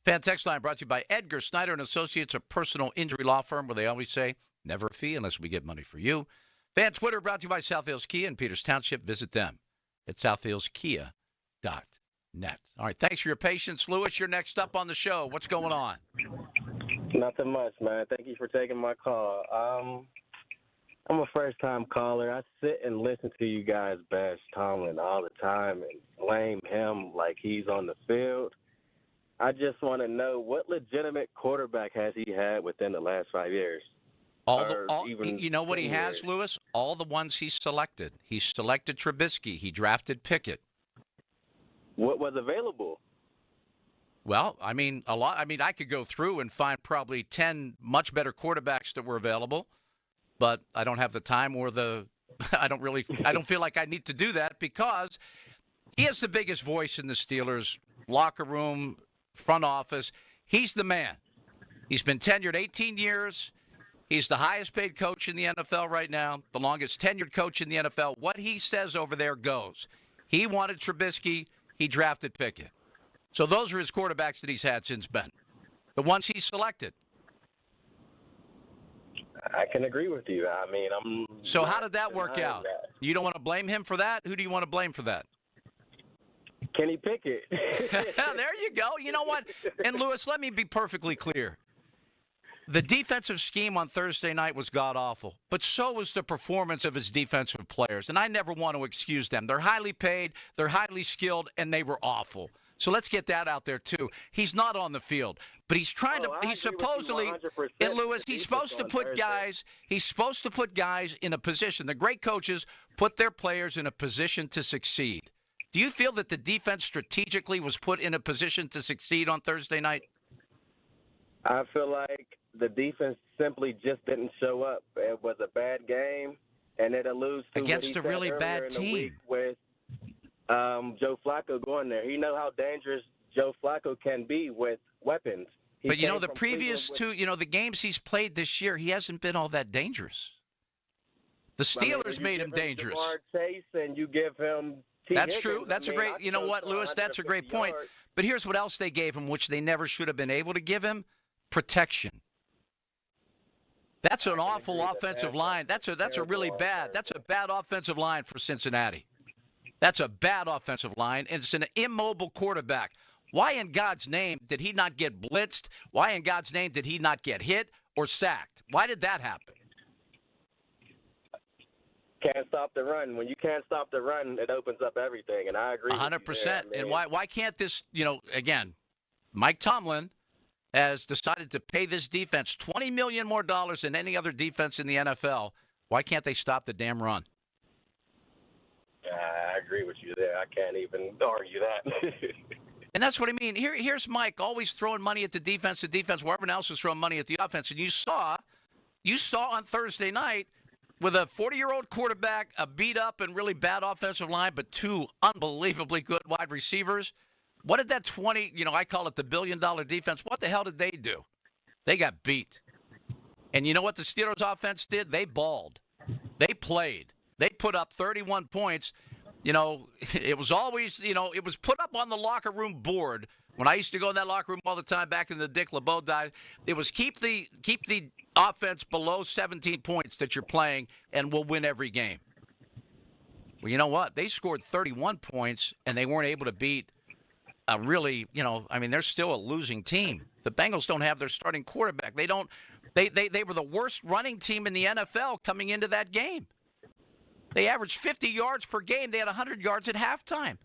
Fan text line brought to you by Edgar Snyder and Associates, a personal injury law firm where they always say, never a fee unless we get money for you. Fan Twitter brought to you by South Hills Kia in Peters Township. Visit them at southhillskia.com. net. All right, thanks for your patience. Lewis, you're next up on the show. What's going on? Nothing much, man. Thank you for taking my call. I'm a first-time caller. I sit and listen to you guys bash Tomlin all the time and blame him like he's on the field. I just want to know, what legitimate quarterback has he had within the last 5 years? You know what he has, Lewis? All the ones he selected. He selected Trubisky. He drafted Pickett. What was available? Well, I mean, a lot. I mean, I could go through and find probably 10 much better quarterbacks that were available, but I don't have the time or the I don't feel like I need to do that because he has the biggest voice in the Steelers locker room, front office. He's the man. He's been tenured 18 years. He's the highest paid coach in the NFL right now, the longest tenured coach in the NFL. What he says over there goes. He wanted Trubisky. He drafted Pickett. So those are his quarterbacks that he's had since Ben, the ones he selected. I can agree with you. I mean, So how did that work out? You don't want to blame him for that? Who do you want to blame for that? Kenny Pickett. There you go. You know what? And, Lewis, let me be perfectly clear. The defensive scheme on Thursday night was god-awful, but so was the performance of his defensive players, and I never want to excuse them. They're highly paid, they're highly skilled, and they were awful. So let's get that out there, too. He's not on the field, but he's trying to – he's supposedly – and, Lewis, he's supposed to put guys – he's supposed to put guys in a position. The great coaches put their players in a position to succeed. Do you feel that the defense strategically was put in a position to succeed on Thursday night? I feel like the defense simply just didn't show up. It was a bad game, and it alludes to against a really bad team with Joe Flacco going there. You know how dangerous Joe Flacco can be with weapons. But you know, the previous two, the games he's played this year, he hasn't been all that dangerous. The Steelers made him dangerous. Jamar Chase and you give him T. That's Higgins. true. That's a great. You know what, Lewis? That's a great point. But here's what else they gave him, which they never should have been able to give him: protection. That's an awful offensive line. That's a really bad. That's a bad offensive line for Cincinnati. That's a bad offensive line, and it's an immobile quarterback. Why in God's name did he not get blitzed? Why in God's name did he not get hit or sacked? Why did that happen? Can't stop the run. When you can't stop the run, it opens up everything, and I agree 100%. And why can't this, again, Mike Tomlin has decided to pay this defense $20 million more than any other defense in the NFL. Why can't they stop the damn run? I agree with you there. I can't even argue that. And that's what I mean. Here's Mike always throwing money at the defense, where everyone else is throwing money at the offense. And you saw on Thursday night, with a 40-year-old quarterback, a beat-up and really bad offensive line, but two unbelievably good wide receivers, what did that I call it the billion-dollar defense, what the hell did they do? They got beat. And you know what the Steelers' offense did? They balled. They played. They put up 31 points. It was always, it was put up on the locker room board. When I used to go in that locker room all the time back in the Dick LeBeau days, it was keep the offense below 17 points that you're playing, and we'll win every game. Well, you know what? They scored 31 points, and they weren't able to beat a really, they're still a losing team. The Bengals don't have their starting quarterback. They were the worst running team in the NFL coming into that game. They averaged 50 yards per game. They had 100 yards at halftime.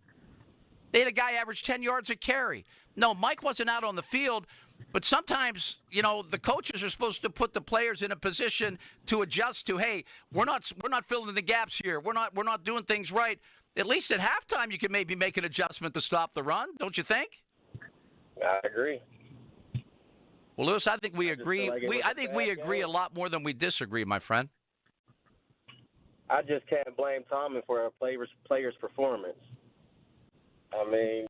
They had a guy average 10 yards a carry. No, Mike wasn't out on the field, but sometimes, the coaches are supposed to put the players in a position to adjust to, hey, we're not filling the gaps here. We're not doing things right. At least at halftime, you can maybe make an adjustment to stop the run, don't you think? I agree. Well, Lewis, I think we agree. I think we agree a lot more than we disagree, my friend. I just can't blame Tomlin for a player's performance.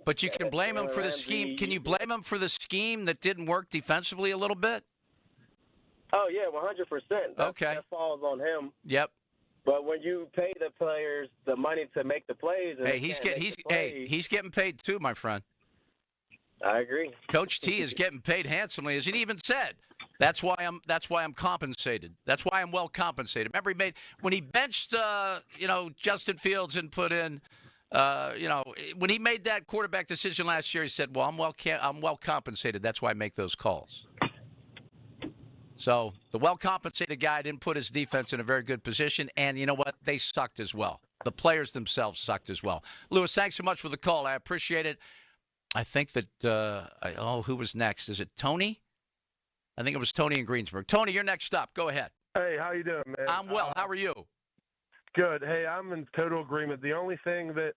But you can blame him for the scheme. Can you blame him for the scheme that didn't work defensively a little bit? Oh, yeah, 100%. Okay. That falls on him. Yep. But when you pay the players the money to make the plays, he's getting paid too, my friend. I agree. Coach T is getting paid handsomely, as he even said. That's why I'm compensated. That's why I'm well compensated. Remember, when he benched Justin Fields and put in When he made that quarterback decision last year, he said, "Well, I'm well compensated. That's why I make those calls." So the well-compensated guy didn't put his defense in a very good position, and you know what? They sucked as well. The players themselves sucked as well. Lewis, thanks so much for the call. I appreciate it. I think that who was next? Is it Tony? I think it was Tony in Greensburg. Tony, you're next up. Go ahead. Hey, how you doing, man? I'm well. How are you? Good. Hey, I'm in total agreement. The only thing that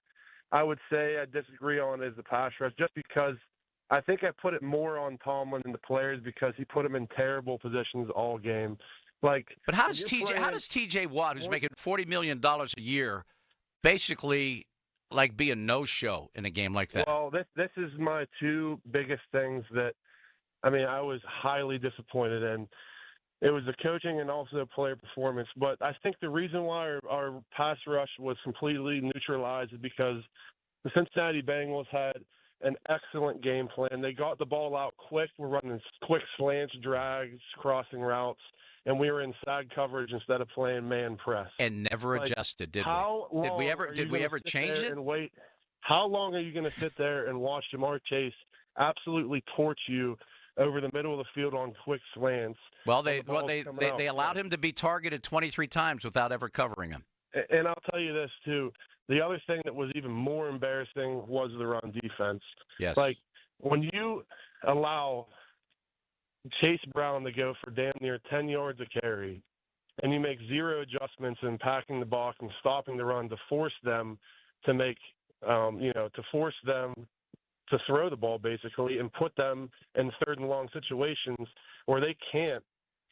I would say I disagree on is the pass rush, just because I think I put it more on Tomlin than the players because he put them in terrible positions all game. But how does TJ Watt, who's making $40 million a year, basically be a no-show in a game like that? Well, this is my two biggest things that I was highly disappointed in. It was the coaching and also player performance. But I think the reason why our pass rush was completely neutralized is because the Cincinnati Bengals had an excellent game plan. They got the ball out quick. We're running quick slants, drags, crossing routes, and we were in side coverage instead of playing man press. And never adjusted, did we? Did we ever change it? And wait, how long are you going to sit there and watch Jamar Chase absolutely torch you over the middle of the field on quick slants? Well, they allowed him to be targeted 23 times without ever covering him. And I'll tell you this too. The other thing that was even more embarrassing was the run defense. Yes. When you allow Chase Brown to go for damn near 10 yards a carry, and you make zero adjustments in packing the box and stopping the run to force them to make, to force them to throw the ball basically and put them in third and long situations where they can't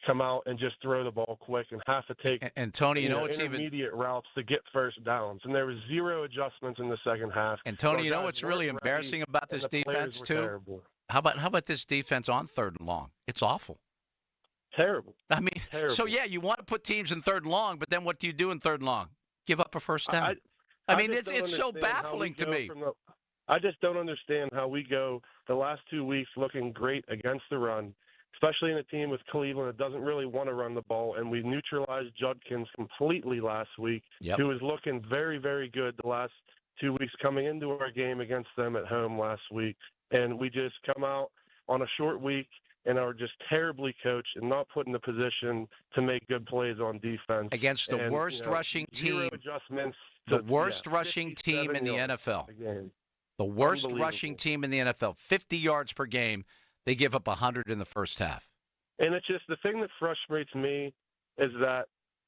come out and just throw the ball quick and have to take and Tony, what's intermediate routes to get first downs. And there was zero adjustments in the second half. And Tony, what's really embarrassing about this defense too? Terrible. How about this defense on third and long? It's awful. Terrible. Terrible. So yeah, you want to put teams in third and long, but then what do you do in third and long? Give up a first down. It's so baffling to me. I just don't understand how we go the last 2 weeks looking great against the run, especially in a team with Cleveland that doesn't really want to run the ball. And we neutralized Judkins completely last week, who was looking very, very good the last 2 weeks coming into our game against them at home last week. And we just come out on a short week and are just terribly coached and not put in the position to make good plays on defense. Against the worst rushing team. Adjustments. The worst rushing team in the NFL. The worst rushing team in the NFL. 50 yards per game. They give up 100 in the first half. And it's just the thing that frustrates me is that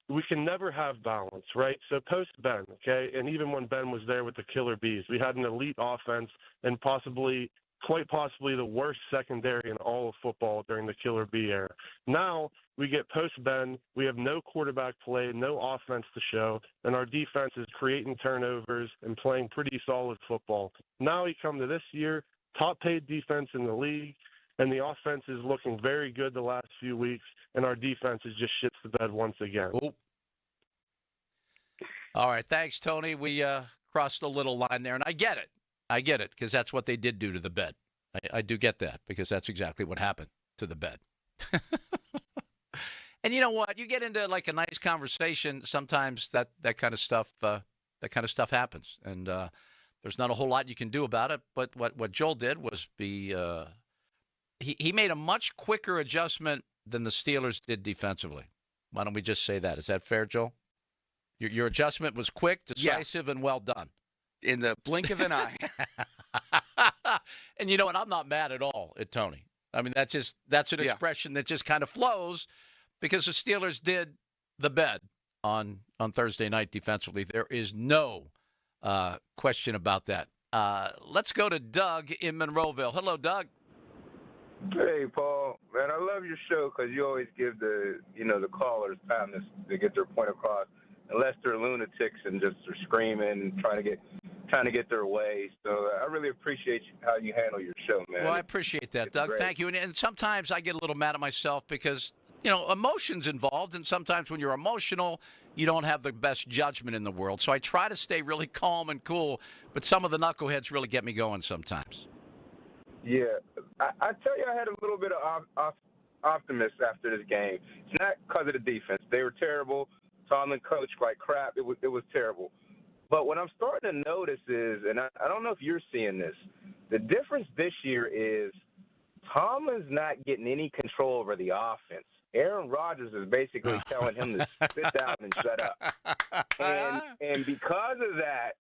we can never have balance, right? So post Ben, okay, and even when Ben was there with the Killer Bees, we had an elite offense and quite possibly the worst secondary in all of football during the Killer Bee era. Now we get post Ben, we have no quarterback play, no offense to show, and our defense is creating turnovers and playing pretty solid football. Now we come to this year, top paid defense in the league, and the offense is looking very good the last few weeks, and our defense is just shits the bed once again. Ooh. All right, thanks, Tony. We crossed a little line there, and I get it, because that's what they did do to the bed. I do get that, because that's exactly what happened to the bed. And you know what? You get into like a nice conversation, sometimes that kind of stuff happens, and there's not a whole lot you can do about it. But what Joel did was he made a much quicker adjustment than the Steelers did defensively. Why don't we just say that? Is that fair, Joel? Your adjustment was quick, decisive, and well done. In the blink of an eye. And you know what? I'm not mad at all at Tony. I mean, that's an expression that just kind of flows because the Steelers did the bed on Thursday night defensively. There is no question about that. Let's go to Doug in Monroeville. Hello, Doug. Hey, Paul. Man, I love your show because you always give the callers time to get their point across. Unless they're lunatics and just are screaming and trying to get their way. So I really appreciate how you handle your show, man. Well, I appreciate that, Doug. Great. Thank you. And sometimes I get a little mad at myself because, emotion's involved. And sometimes when you're emotional, you don't have the best judgment in the world. So I try to stay really calm and cool. But some of the knuckleheads really get me going sometimes. Yeah. I tell you, I had a little bit of optimism after this game. It's not because of the defense. They were terrible. Tomlin coached like crap. It was terrible. But what I'm starting to notice is, and I don't know if you're seeing this, the difference this year is Tomlin's not getting any control over the offense. Aaron Rodgers is basically telling him to sit down and shut up. And because of that,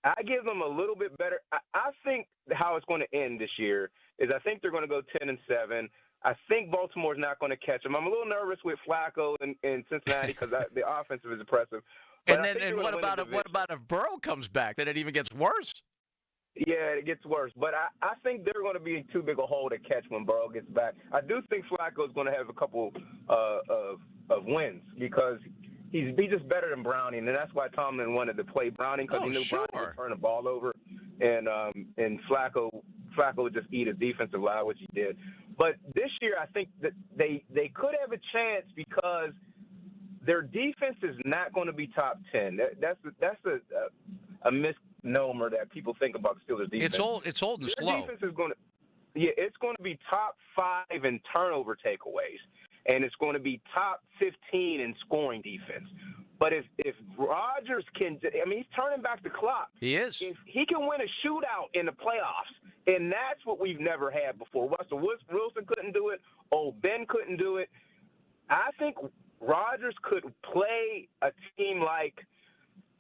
I give them a little bit better. I think how it's going to end this year is I think they're going to go 10-7. I think Baltimore's not going to catch them. I'm a little nervous with Flacco in Cincinnati because the offensive is impressive. And what about if Burrow comes back? Then it even gets worse. Yeah, it gets worse. But I think they're going to be too big a hole to catch when Burrow gets back. I do think Flacco is going to have a couple of wins because he's just better than Browning, and that's why Tomlin wanted to play Browning because he knew Browning would turn the ball over, and Flacco would just eat his defensive line, which he did. But this year, I think that they could have a chance because their defense is not going to be top 10. That's a misnomer that people think about Steelers defense. It's old and their slow. Defense is it's going to be top 5 in turnover takeaways, and it's going to be top 15 in scoring defense. But if Rodgers can, he's turning back the clock. He is. If he can win a shootout in the playoffs, and that's what we've never had before. Russell Wilson couldn't do it. Old Ben couldn't do it. I think Rodgers could play a team like,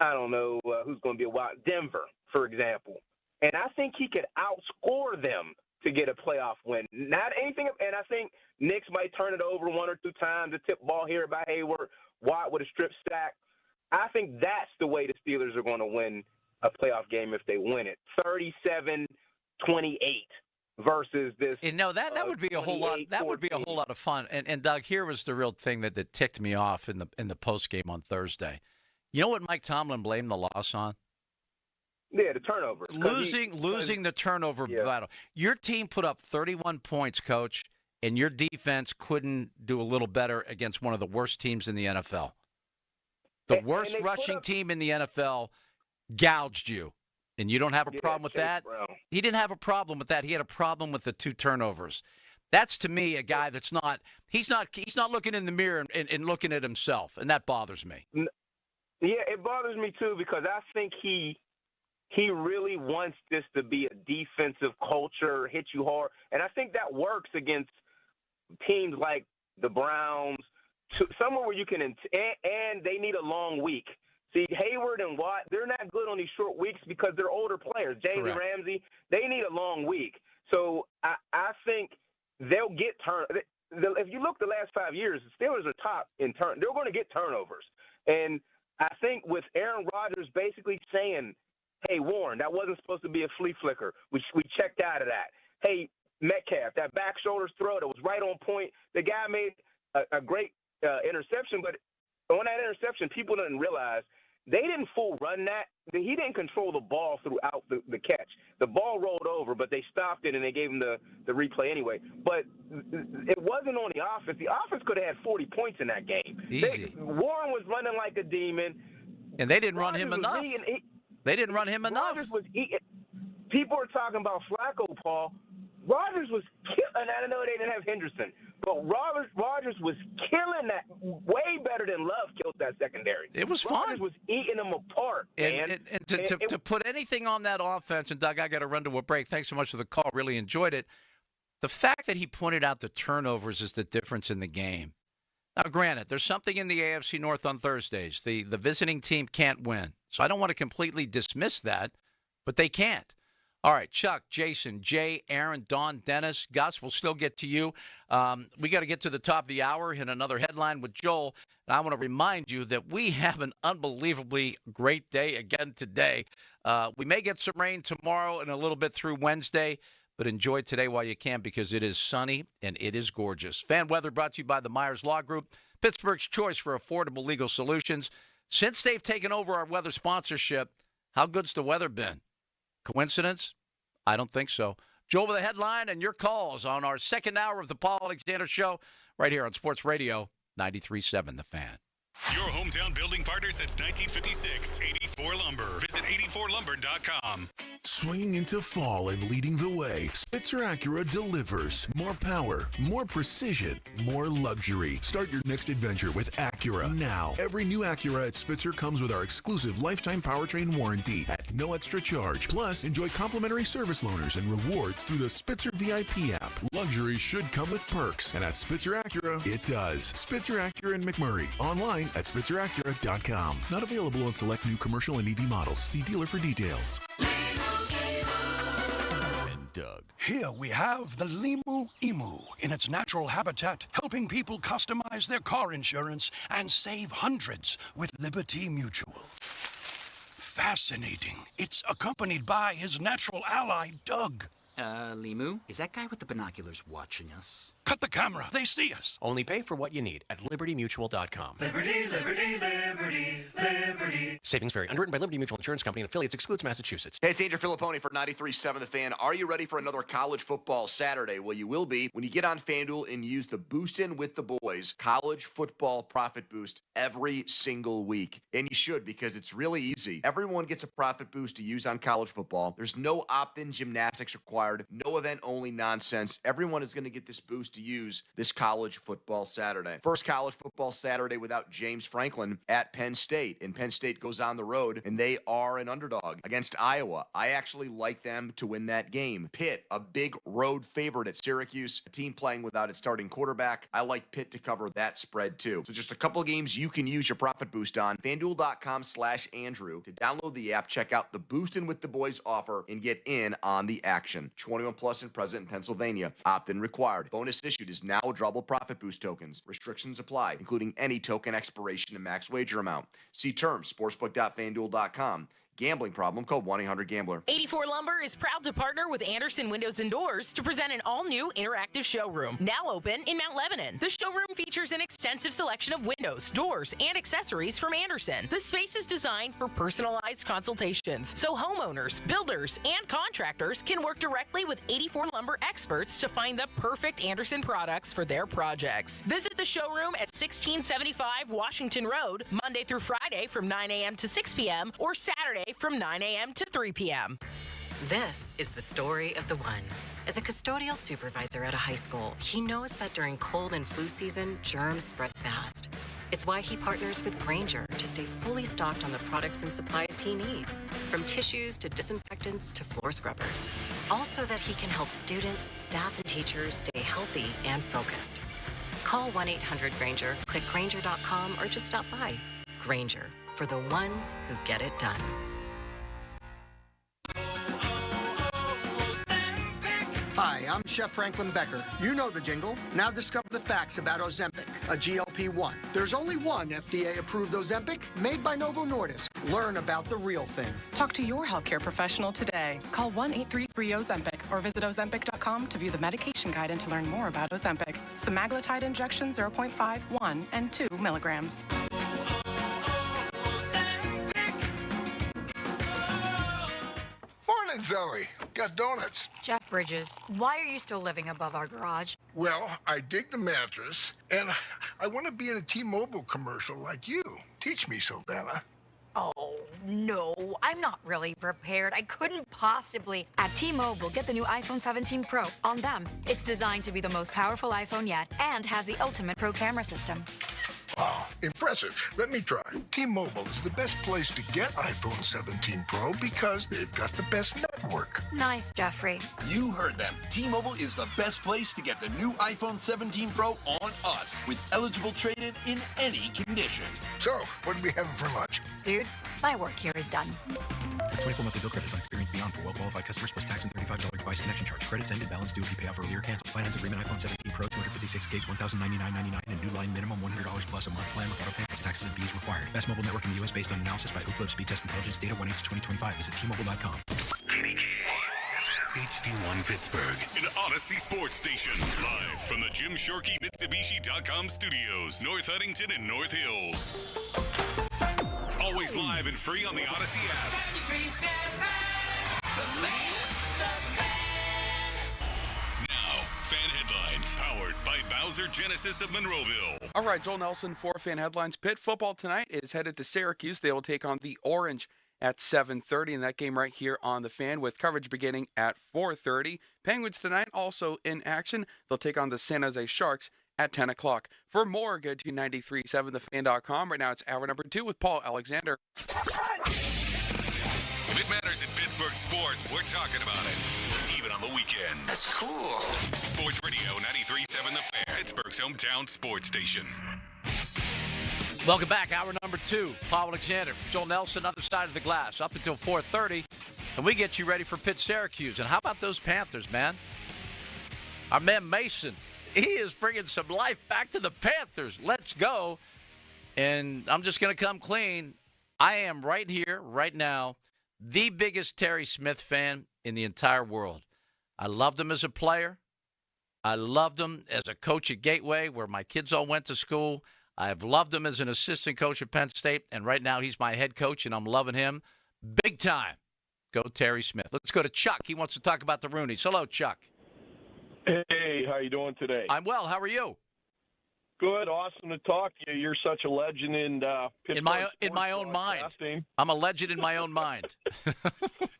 I don't know who's going to be a wild, Denver, for example. And I think he could outscore them to get a playoff win. Not anything, and I think Knicks might turn it over 1 or 2 times, a tip ball here by Hayward, Watt with a strip sack. I think that's the way the Steelers are going to win a playoff game if they win it. 37-28 versus this. And no, that would be a whole lot. That would be a whole lot of fun. And Doug, here was the real thing that ticked me off in the post game on Thursday. You know what Mike Tomlin blamed the loss on? Yeah, the turnover. Losing the turnover battle. Your team put up 31 points, Coach, and your defense couldn't do a little better against one of the worst teams in the NFL. The worst rushing team in the NFL gouged you, and you don't have a problem with that. He didn't have a problem with that. He had a problem with the 2 turnovers. That's, to me, a guy that's not – he's not looking in the mirror and looking at himself, and that bothers me. Yeah, it bothers me, too, because I think he really wants this to be a defensive culture, hit you hard. And I think that works against teams like the Browns, somewhere where you can – and they need a long week. See, Hayward and Watt, they're not good on these short weeks because they're older players. James and Ramsey, they need a long week. So I think they'll get if you look the last 5 years, the Steelers are top in turn. They're going to get turnovers. And I think with Aaron Rodgers basically saying, hey, Warren, that wasn't supposed to be a flea flicker. We checked out of that. Hey, Metcalf, that back shoulder throw that was right on point. The guy made a great interception, but on that interception, people didn't realize they didn't full run that. He didn't control the ball throughout the catch. The ball rolled over, but they stopped it, and they gave him the replay anyway. But it wasn't on the offense. The offense could have had 40 points in that game. Easy. Warren was running like a demon. And they didn't run him enough. They didn't run him enough. Rodgers was eating. People are talking about Flacco, Paul. Rodgers was killing. I know they didn't have Henderson, but Rodgers was killing that way better than Love killed that secondary. It was fun. Rodgers was eating them apart, man. And to put anything on that offense, and Doug, I got to run to a break. Thanks so much for the call. Really enjoyed it. The fact that he pointed out the turnovers is the difference in the game. Now, granted, there's something in the AFC North on Thursdays. The visiting team can't win. So I don't want to completely dismiss that, but they can't. All right, Chuck, Jason, Jay, Aaron, Don, Dennis, Gus, we'll still get to you. We got to get to the top of the hour, hit another headline with Joel. And I want to remind you that we have an unbelievably great day again today. We may get some rain tomorrow and a little bit through Wednesday, but enjoy today while you can because it is sunny and it is gorgeous. Fan weather brought to you by the Myers Law Group, Pittsburgh's choice for affordable legal solutions. Since they've taken over our weather sponsorship, how good's the weather been? Coincidence? I don't think so. Joel with the headline and your calls on our second hour of the Paul Alexander Show right here on Sports Radio 93.7 The Fan. Your hometown building partner since 1956, 84 Lumber. Visit 84lumber.com. Swinging into fall and leading the way, Spitzer Acura delivers more power, more precision, more luxury. Start your next adventure with Acura now. Every new Acura at Spitzer comes with our exclusive lifetime powertrain warranty at no extra charge. Plus, enjoy complimentary service loaners and rewards through the Spitzer VIP app. Luxury should come with perks, and at Spitzer Acura, it does. Spitzer Acura in McMurray. Online at SpitzerAcura.com. Not available on select new commercial and EV models. See dealer for details. Doug. Here we have the Limu Emu in its natural habitat, helping people customize their car insurance and save hundreds with Liberty Mutual. Fascinating. It's accompanied by his natural ally, Doug. Limu, is that guy with the binoculars watching us? Cut the camera. They see us. Only pay for what you need at libertymutual.com. Liberty, liberty, liberty, liberty. Savings vary. Underwritten by Liberty Mutual Insurance Company and affiliates. Excludes Massachusetts. Hey, it's Andrew Filipponi for 93.7 The Fan. Are you ready for another college football Saturday? Well, you will be when you get on FanDuel and use the Boost In with the Boys college football profit boost every single week. And you should, because it's really easy. Everyone gets a profit boost to use on college football. There's no opt-in gymnastics required. No event-only nonsense. Everyone is going to get this boost to use this college football Saturday. First college football Saturday without James Franklin at Penn State. And Penn State goes on the road, and they are an underdog against Iowa. I actually like them to win that game. Pitt, a big road favorite at Syracuse, a team playing without its starting quarterback. I like Pitt to cover that spread too. So just a couple of games you can use your profit boost on. FanDuel.com/Andrew. To download the app, check out the Boost In with the Boys offer and get in on the action. 21 plus and present in Pennsylvania. Opt-in required. Bonus issued is now withdrawable profit boost tokens. Restrictions apply, including any token expiration and max wager amount. See terms, sportsbook.fanduel.com. Gambling problem, call 1-800-GAMBLER. 84 Lumber is proud to partner with Anderson Windows and Doors to present an all-new interactive showroom, now open in Mount Lebanon. The showroom features an extensive selection of windows, doors, and accessories from Anderson. The space is designed for personalized consultations, so homeowners, builders, and contractors can work directly with 84 Lumber experts to find the perfect Anderson products for their projects. Visit the showroom at 1675 Washington Road, Monday through Friday from 9 a.m. to 6 p.m. or Saturday from 9 a.m. to 3 p.m. This is the story of the one. As a custodial supervisor at a high school, he knows that during cold and flu season, germs spread fast. It's why he partners with Grainger to stay fully stocked on the products and supplies he needs, from tissues to disinfectants to floor scrubbers. All so that he can help students, staff, and teachers stay healthy and focused. Call 1-800-GRAINGER, click Grainger.com, or just stop by. Grainger, for the ones who get it done. Hi, I'm Chef Franklin Becker. You know the jingle. Now discover the facts about Ozempic, a GLP-1. There's only one FDA-approved Ozempic made by Novo Nordisk. Learn about the real thing. Talk to your healthcare professional today. Call 1-833-OZEMPIC or visit Ozempic.com to view the medication guide and to learn more about Ozempic. Semaglutide injection 0.5, 1, and 2 milligrams. Morning, Zoe. Got donuts. Jeff Bridges, why are you still living above our garage? Well, I dig the mattress, and I want to be in a T-Mobile commercial like you. Teach me, Sylvana. Oh, no, I'm not really prepared. I couldn't possibly. At T-Mobile, get the new iPhone 17 Pro on them. It's designed to be the most powerful iPhone yet and has the ultimate pro camera system. Wow, impressive. Let me try. T-Mobile is the best place to get iPhone 17 Pro because they've got the best network. Nice, Jeffrey. You heard them. T-Mobile is the best place to get the new iPhone 17 Pro on us with eligible trade-in in any condition. So, what are we having for lunch? Dude, my work here is done. 24 monthly bill credits on experience beyond for well-qualified customers plus tax and $35 device connection charge. Credits ended, balance due if you pay off earlier. Cancel. Finance agreement iPhone 17 Pro, 256 gigs, $1,099.99, and new line minimum $100 plus a month plan with auto pay plus taxes and fees required. Best mobile network in the U.S. based on analysis by Ookla Speed Test Intelligence data 1H2025. Visit T-Mobile.com. HD1 Pittsburgh, an Odyssey sports station. Live from the Jim Shorkey Mitsubishi.com studios, North Huntington and North Hills. Always live and free on the Odyssey app. Now, Fan Headlines, powered by Bowser Genesis of Monroeville. All right, Joel Nelson for Fan Headlines. Pitt football tonight is headed to Syracuse. They will take on the Orange at 7:30, and that game right here on the Fan with coverage beginning at 4:30. Penguins tonight also in action. They'll take on the San Jose Sharks at 10 o'clock. For more, go to 937thefan.com. Right now it's hour number 2 with Paul Alexander. If it matters in Pittsburgh sports, we're talking about it. Even on the weekend. That's cool. Sports Radio 93.7 The Fan, Pittsburgh's hometown sports station. Welcome back. Hour number 2. Paul Alexander, Joel Nelson, other side of the glass, up until 4:30. And we get you ready for Pitt Syracuse. And how about those Panthers, man? Our man Mason, he is bringing some life back to the Panthers. Let's go. And I'm just going to come clean. I am right here, right now, the biggest Terry Smith fan in the entire world. I loved him as a player. I loved him as a coach at Gateway, where my kids all went to school. I've loved him as an assistant coach at Penn State, and right now he's my head coach, and I'm loving him big time. Go Terry Smith. Let's go to Chuck. He wants to talk about the Rooneys. Hello, Chuck. Hey, how you doing today? I'm well. How are you? Good. Awesome to talk to you. You're such a legend in my own mind. I'm a legend in my own mind.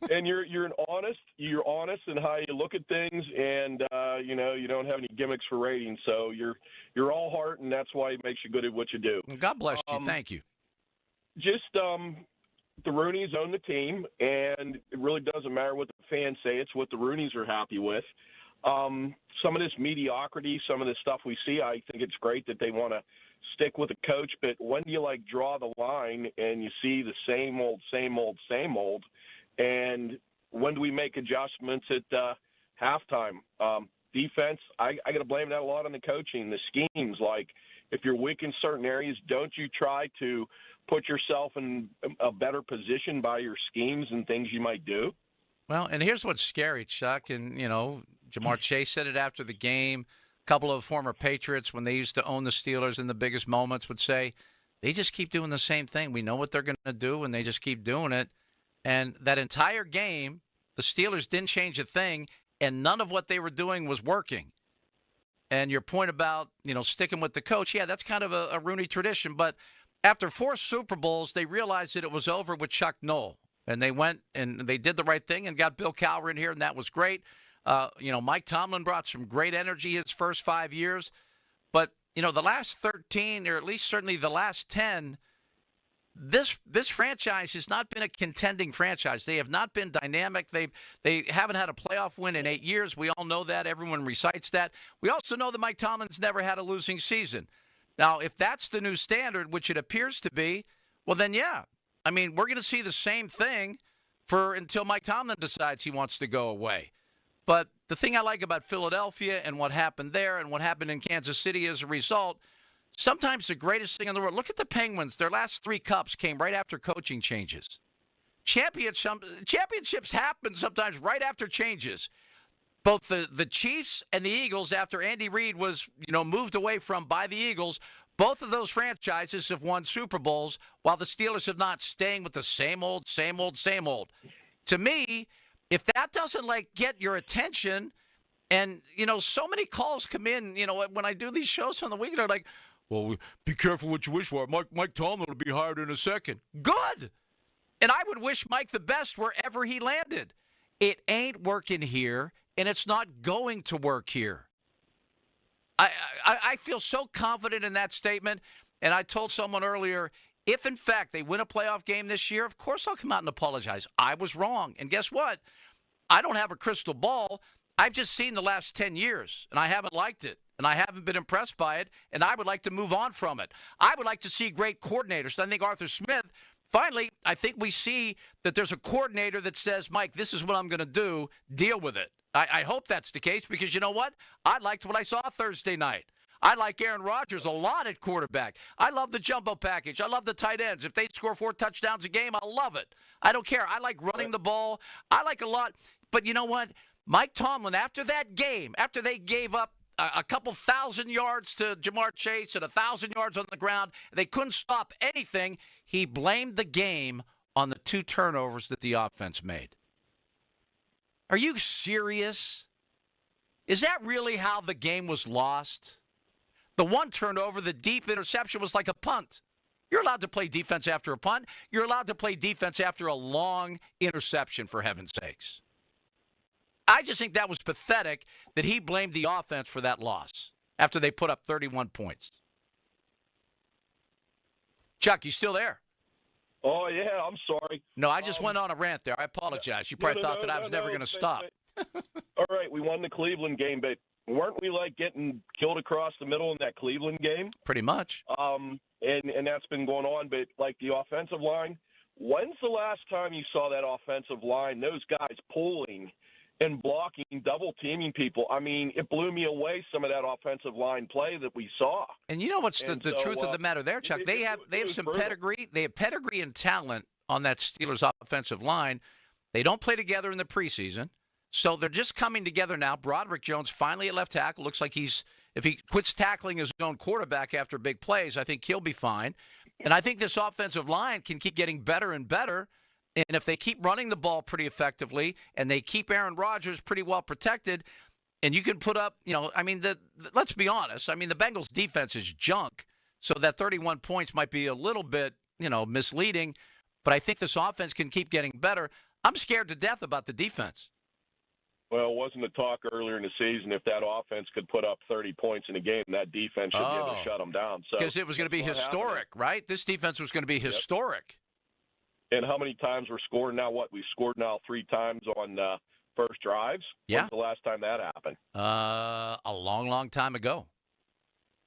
And you're honest in how you look at things, and you don't have any gimmicks for ratings. So you're all heart, and that's why it makes you good at what you do. God bless you. Thank you. Just the Rooneys own the team, and it really doesn't matter what the fans say. It's what the Rooneys are happy with. Some of this mediocrity, some of this stuff we see, I think it's great that they want to stick with a coach, but when do you draw the line and you see the same old, and when do we make adjustments at halftime? Defense, I got to blame that a lot on the coaching, the schemes. If you're weak in certain areas, don't you try to put yourself in a better position by your schemes and things you might do? Well, and here's what's scary, Chuck, and, Jamar Chase said it after the game. A couple of former Patriots, when they used to own the Steelers in the biggest moments, would say, they just keep doing the same thing. We know what they're going to do, and they just keep doing it. And that entire game, the Steelers didn't change a thing, and none of what they were doing was working. And your point about, sticking with the coach, yeah, that's kind of a Rooney tradition. But after 4 Super Bowls, they realized that it was over with Chuck Noll. And they went and they did the right thing and got Bill Cowher in here, and that was great. Mike Tomlin brought some great energy his first 5 years. But, the last 13, or at least certainly the last 10, this franchise has not been a contending franchise. They have not been dynamic. They haven't had a playoff win in 8 years. We all know that. Everyone recites that. We also know that Mike Tomlin's never had a losing season. Now, if that's the new standard, which it appears to be, well, then, yeah. I mean, we're going to see the same thing until Mike Tomlin decides he wants to go away. But the thing I like about Philadelphia and what happened there and what happened in Kansas City as a result, sometimes the greatest thing in the world. Look at the Penguins. Their last 3 cups came right after coaching changes. Championships happen sometimes right after changes. Both the Chiefs and the Eagles, after Andy Reid was moved away from by the Eagles, both of those franchises have won Super Bowls, while the Steelers have not, staying with the same old. To me, if that doesn't get your attention, and so many calls come in, when I do these shows on the weekend, they're like, well, be careful what you wish for. Mike Tomlin will be hired in a second. Good. And I would wish Mike the best wherever he landed. It ain't working here, and it's not going to work here. I feel so confident in that statement, and I told someone earlier, if in fact they win a playoff game this year, of course I'll come out and apologize. I was wrong. And guess what? I don't have a crystal ball. I've just seen the last 10 years, and I haven't liked it, and I haven't been impressed by it, and I would like to move on from it. I would like to see great coordinators. I think Arthur Smith, finally, I think we see that there's a coordinator that says, Mike, this is what I'm going to do. Deal with it. I hope that's the case, because you know what? I liked what I saw Thursday night. I like Aaron Rodgers a lot at quarterback. I love the jumbo package. I love the tight ends. If they score 4 touchdowns a game, I'll love it. I don't care. I like running the ball. I like a lot. But you know what? Mike Tomlin, after that game, after they gave up a couple 1,000 yards to Jamar Chase and 1,000 yards on the ground, they couldn't stop anything, he blamed the game on the 2 turnovers that the offense made. Are you serious? Is that really how the game was lost? The 1 turnover, the deep interception, was like a punt. You're allowed to play defense after a punt. You're allowed to play defense after a long interception, for heaven's sakes. I just think that was pathetic that he blamed the offense for that loss after they put up 31 points. Chuck, you still there? Oh, yeah, I'm sorry. No, I just went on a rant there. I apologize. You probably thought that I was never going to stop. All right, we won the Cleveland game, but weren't we like getting killed across the middle in that Cleveland game? Pretty much. And that's been going on, but like the offensive line, when's the last time you saw that offensive line, those guys pulling and blocking, double teaming people? I mean, it blew me away, some of that offensive line play that we saw. And you know what's the truth of the matter there, Chuck? They have some pedigree. They have pedigree and talent on that Steelers offensive line. They don't play together in the preseason, so they're just coming together now. Broderick Jones finally at left tackle. Looks like if he quits tackling his own quarterback after big plays, I think he'll be fine. And I think this offensive line can keep getting better and better. And if they keep running the ball pretty effectively and they keep Aaron Rodgers pretty well protected, and you can put up, let's be honest. I mean, the Bengals defense is junk. So that 31 points might be a little bit, misleading. But I think this offense can keep getting better. I'm scared to death about the defense. Well, wasn't the talk earlier in the season if that offense could put up 30 points in a game, that defense should be able to shut them down. Because it was going to be historic, right? This defense was going to be historic. And how many times we're scoring now? We've scored now 3 times on first drives? Yeah. When's the last time that happened? A long, long time ago.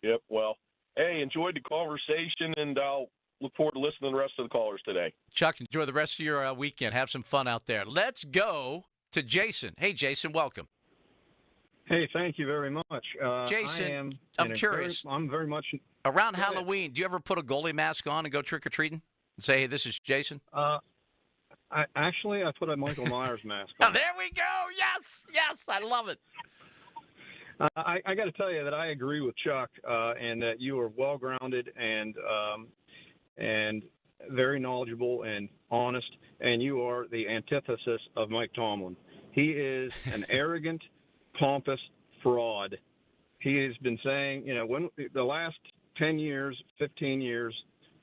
Yep. Well, hey, enjoyed the conversation, and I'll look forward to listening to the rest of the callers today. Chuck, enjoy the rest of your weekend. Have some fun out there. Let's go to Jason. Hey, Jason, welcome. Hey, thank you very much. Jason, I'm curious. I'm very much around Halloween. Do you ever put a goalie mask on and go trick or treating and say, "Hey, this is Jason"? I put a Michael Myers mask on. Oh, there we go. Yes, I love it. I got to tell you that I agree with Chuck, and that you are well grounded and very knowledgeable and honest, and you are the antithesis of Mike Tomlin. He is an arrogant, pompous fraud. He has been saying, when the last 10 years, 15 years,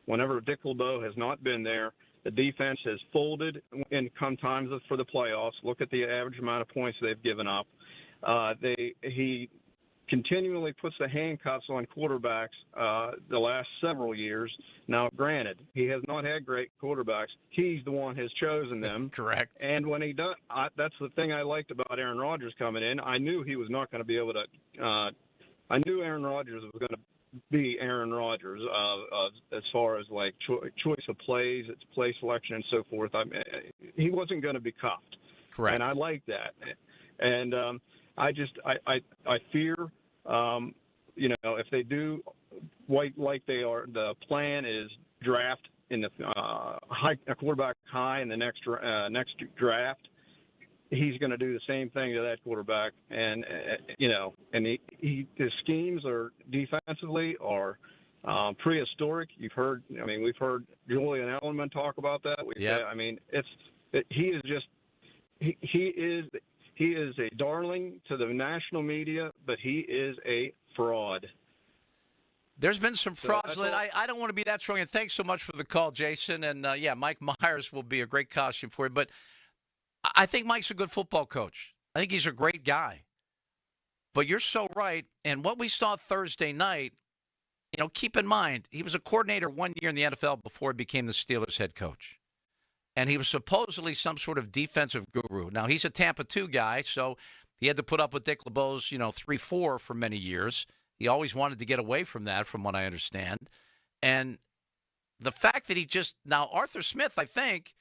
whenever Dick LeBeau has not been there, the defense has folded in come times for the playoffs. Look at the average amount of points they've given up. He continually puts the handcuffs on quarterbacks the last several years. Now, granted, he has not had great quarterbacks. He's the one who has chosen them. Correct. And when he does, that's the thing I liked about Aaron Rodgers coming in. I knew he was not going to be able to I knew Aaron Rodgers was going to be Aaron Rodgers as far as like choice of plays, its play selection, and so forth. He wasn't going to be cuffed. Correct. And I like that. And I fear, if they do like they are, the plan is draft in the a quarterback high in the next draft. He's going to do the same thing to that quarterback, and his schemes are defensively are prehistoric. We've heard Julian Edelman talk about that. He is a darling to the national media, but he is a fraud. There's been some fraudulent. I don't want to be that strong. And thanks so much for the call, Jason. And, Mike Myers will be a great costume for you. But I think Mike's a good football coach. I think he's a great guy. But you're so right. And what we saw Thursday night, keep in mind, he was a coordinator 1 year in the NFL before he became the Steelers head coach. And he was supposedly some sort of defensive guru. Now, he's a Tampa 2 guy, so he had to put up with Dick LeBeau's, 3-4 for many years. He always wanted to get away from that, from what I understand. And the fact that now Arthur Smith, I think,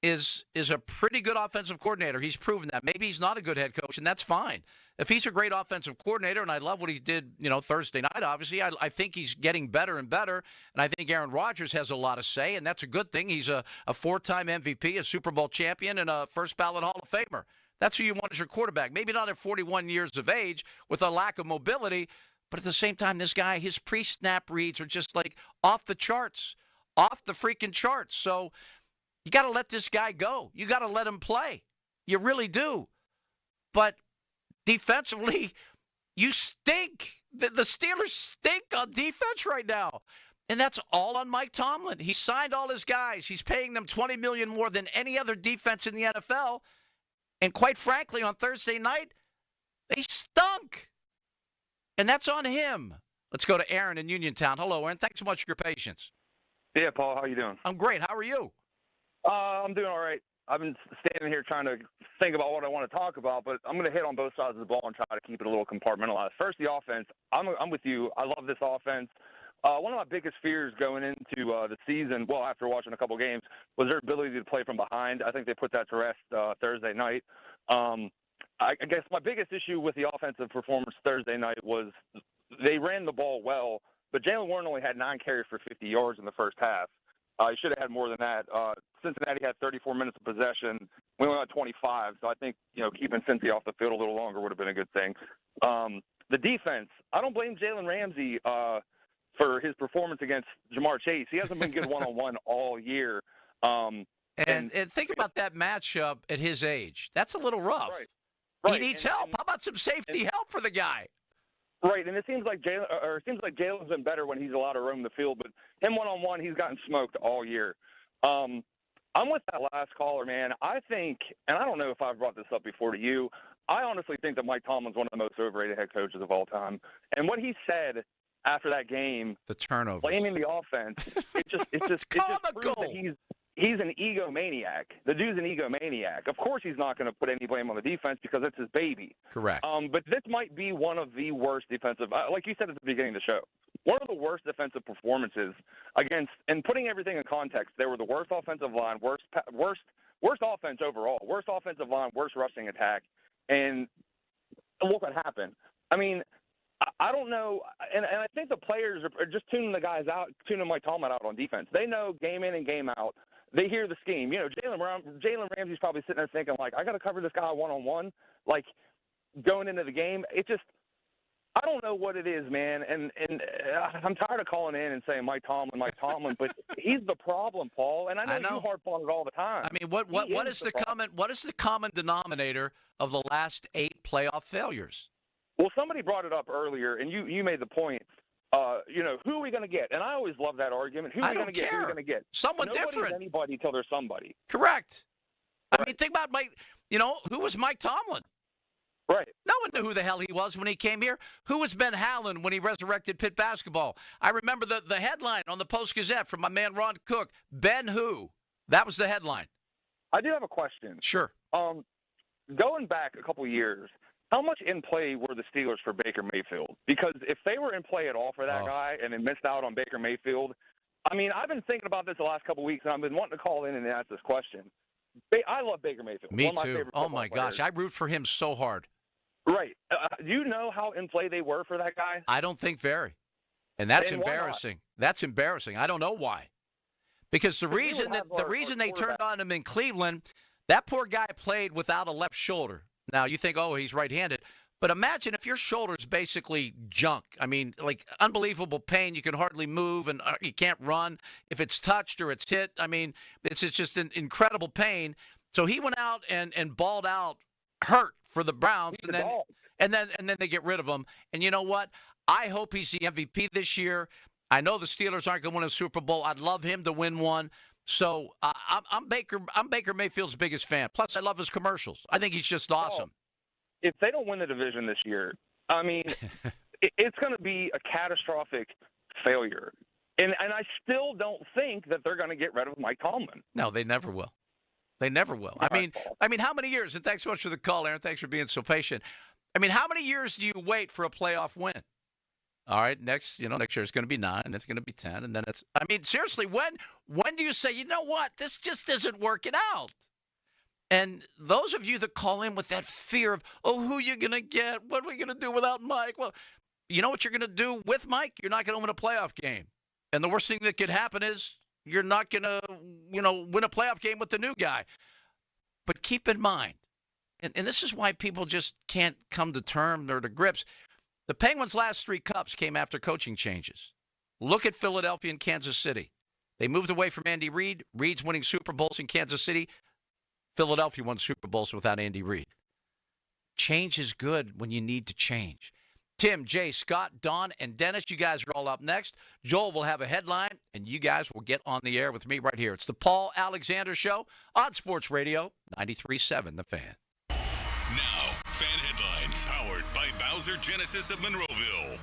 is a pretty good offensive coordinator. He's proven that. Maybe he's not a good head coach, and that's fine. If he's a great offensive coordinator, and I love what he did, Thursday night, obviously, I think he's getting better and better, and I think Aaron Rodgers has a lot to say, and that's a good thing. He's a 4-time MVP, a Super Bowl champion, and a first-ballot Hall of Famer. That's who you want as your quarterback. Maybe not at 41 years of age with a lack of mobility, but at the same time, this guy, his pre-snap reads are just like off the charts, off the freaking charts. So you got to let this guy go. You got to let him play. You really do. But defensively, you stink. The Steelers stink on defense right now. And that's all on Mike Tomlin. He signed all his guys. He's paying them $20 million more than any other defense in the NFL. And quite frankly, on Thursday night, they stunk. And that's on him. Let's go to Aaron in Uniontown. Hello, Aaron. Thanks so much for your patience. Yeah, Paul, how you doing? I'm great. How are you? I'm doing all right. I've been standing here trying to think about what I want to talk about, but I'm going to hit on both sides of the ball and try to keep it a little compartmentalized. First, the offense. I'm with you. I love this offense. One of my biggest fears going into the season, well, after watching a couple games, was their ability to play from behind. I think they put that to rest Thursday night. I guess my biggest issue with the offensive performance Thursday night was they ran the ball well, but Jaylen Warren only had 9 carries for 50 yards in the first half. He should have had more than that. Cincinnati had 34 minutes of possession. We only had 25, so I think keeping Cincy off the field a little longer would have been a good thing. The defense, I don't blame Jalen Ramsey for his performance against Jamar Chase. He hasn't been good one-on-one all year. And think about that matchup at his age. That's a little rough. Right. He needs help. How about some safety help for the guy? Right, and it seems like Jalen's been better when he's allowed to roam the field, but him one-on-one, he's gotten smoked all year. I'm with that last caller, man. I think, and I don't know if I've brought this up before to you, I honestly think that Mike Tomlin's one of the most overrated head coaches of all time. And what he said after that game, the turnovers, blaming the offense, it just proves that he's an egomaniac. The dude's an egomaniac. Of course he's not going to put any blame on the defense because it's his baby. Correct. But this might be one of the worst defensive, like you said at the beginning of the show, one of the worst defensive performances against, and putting everything in context, they were the worst offensive line, worst offense overall, worst offensive line, worst rushing attack, and look what happened. I mean, I don't know, and I think the players are just tuning the guys out, tuning Mike Tomlin out on defense. They know game in and game out. They hear the scheme. Jalen Ramsey's probably sitting there thinking, like, I got to cover this guy one-on-one, like, going into the game. It just – I don't know what it is, man, and I'm tired of calling in and saying Mike Tomlin, but he's the problem, Paul, and I know you harp on it all the time. I mean, what is the common denominator of the last 8 playoff failures? Well, somebody brought it up earlier, and you made the point. Who are we going to get? And I always love that argument. Who are we going to get? Who are we going to get? Someone Nobody's different. Anybody till there's somebody. Correct. I mean, think about Mike. Who was Mike Tomlin? Right. No one knew who the hell he was when he came here. Who was Ben Howland when he resurrected Pitt basketball? I remember the headline on the Post-Gazette from my man Ron Cook. Ben who? That was the headline. I do have a question. Sure. Going back a couple years, how much in play were the Steelers for Baker Mayfield? Because if they were in play at all for that guy and they missed out on Baker Mayfield, I mean, I've been thinking about this the last couple of weeks, and I've been wanting to call in and ask this question. I love Baker Mayfield. Me one of my too. favorite Oh, my players. gosh. I root for him so hard. Right. Do you know how in play they were for that guy? I don't think very. And that's And why not? embarrassing. That's embarrassing. I don't know why. Because the reason they turned on him in Cleveland, that poor guy played without a left shoulder. Now, you think, oh, he's right-handed. But imagine if your shoulder's basically junk. I mean, like unbelievable pain. You can hardly move and you can't run. If it's touched or it's hit, I mean, it's just an incredible pain. So he went out and balled out hurt for the Browns, and then they get rid of him. And you know what? I hope he's the MVP this year. I know the Steelers aren't going to win a Super Bowl. I'd love him to win one. So I'm Baker Mayfield's biggest fan. Plus, I love his commercials. I think he's just awesome. If they don't win the division this year, I mean, it's going to be a catastrophic failure. And I still don't think that they're going to get rid of Mike Tomlin. No, they never will. They never will. I mean, how many years? And thanks so much for the call, Aaron. Thanks for being so patient. I mean, how many years do you wait for a playoff win? All right, next year it's going to be 9, and it's going to be 10, and then it's. I mean, seriously, when do you say, you know what, this just isn't working out? And those of you that call in with that fear of, who are you going to get? What are we going to do without Mike? Well, you know what you're going to do with Mike? You're not going to win a playoff game, and the worst thing that could happen is you're not going to, win a playoff game with the new guy. But keep in mind, and this is why people just can't come to terms or to grips, the Penguins' last 3 cups came after coaching changes. Look at Philadelphia and Kansas City. They moved away from Andy Reid. Reid's winning Super Bowls in Kansas City. Philadelphia won Super Bowls without Andy Reid. Change is good when you need to change. Tim, Jay, Scott, Don, and Dennis, you guys are all up next. Joel will have a headline, and you guys will get on the air with me right here. It's the Paul Alexander Show on Sports Radio 93.7 The Fan. Now, fan headlines powered by Bowser Genesis of Monroeville.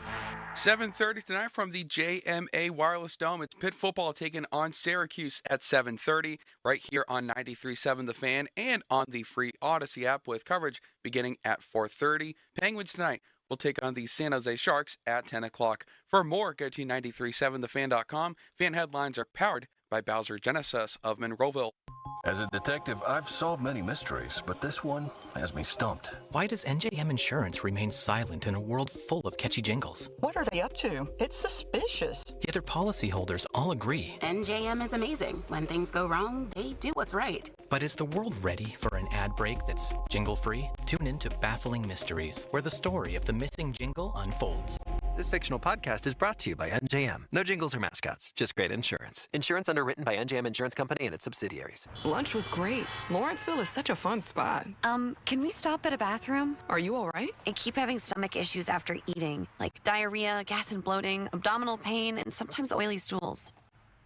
7:30 tonight from the JMA Wireless Dome. It's Pitt football taking on Syracuse at 7:30 right here on 93.7 The Fan and on the free Odyssey app with coverage beginning at 4:30. Penguins tonight will take on the San Jose Sharks at 10 o'clock. For more, go to 937thefan.com. Fan headlines are powered by Bowser Genesis of Monroeville. As a detective, I've solved many mysteries, but this one has me stumped. Why does NJM Insurance remain silent in a world full of catchy jingles? What are they up to? It's suspicious. Yet their policyholders all agree. NJM is amazing. When things go wrong, they do what's right. But is the world ready for an ad break that's jingle-free? Tune in to Baffling Mysteries, where the story of the missing jingle unfolds. This fictional podcast is brought to you by NJM. No jingles or mascots, just great insurance. Insurance underwritten by NJM Insurance Company and its subsidiaries. Lunch was great. Lawrenceville is such a fun spot. Can we stop at a bathroom? Are you all right? I keep having stomach issues after eating, like diarrhea, gas and bloating, abdominal pain, and sometimes oily stools.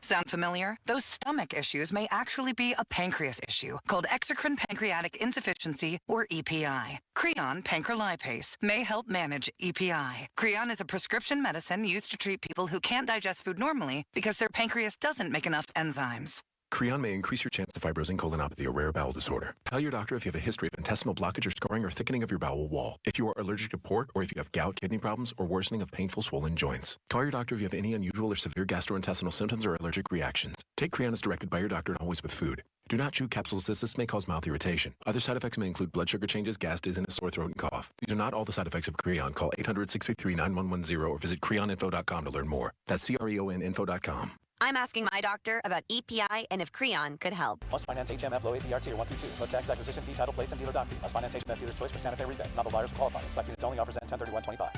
Sound familiar? Those stomach issues may actually be a pancreas issue called exocrine pancreatic insufficiency, or EPI. Creon pancrelipase may help manage EPI. Creon is a prescription medicine used to treat people who can't digest food normally because their pancreas doesn't make enough enzymes. Creon may increase your chance of fibrosing colonopathy, a rare bowel disorder. Tell your doctor if you have a history of intestinal blockage or scarring or thickening of your bowel wall. If you are allergic to pork, or if you have gout, kidney problems, or worsening of painful swollen joints. Call your doctor if you have any unusual or severe gastrointestinal symptoms or allergic reactions. Take Creon as directed by your doctor and always with food. Do not chew capsules as this may cause mouth irritation. Other side effects may include blood sugar changes, gas, dizziness, sore throat, and cough. These are not all the side effects of Creon. Call 800-653-9110 or visit creoninfo.com to learn more. That's CREONinfo.com. I'm asking my doctor about EPI and if Creon could help. Must finance HMF low APR tier 122. Plus tax acquisition fee, title plates, and dealer doc fee. Must finance HMF dealer's choice for Santa Fe rebate. Not all buyers will qualify. Select units only. Offers end 10/31/25.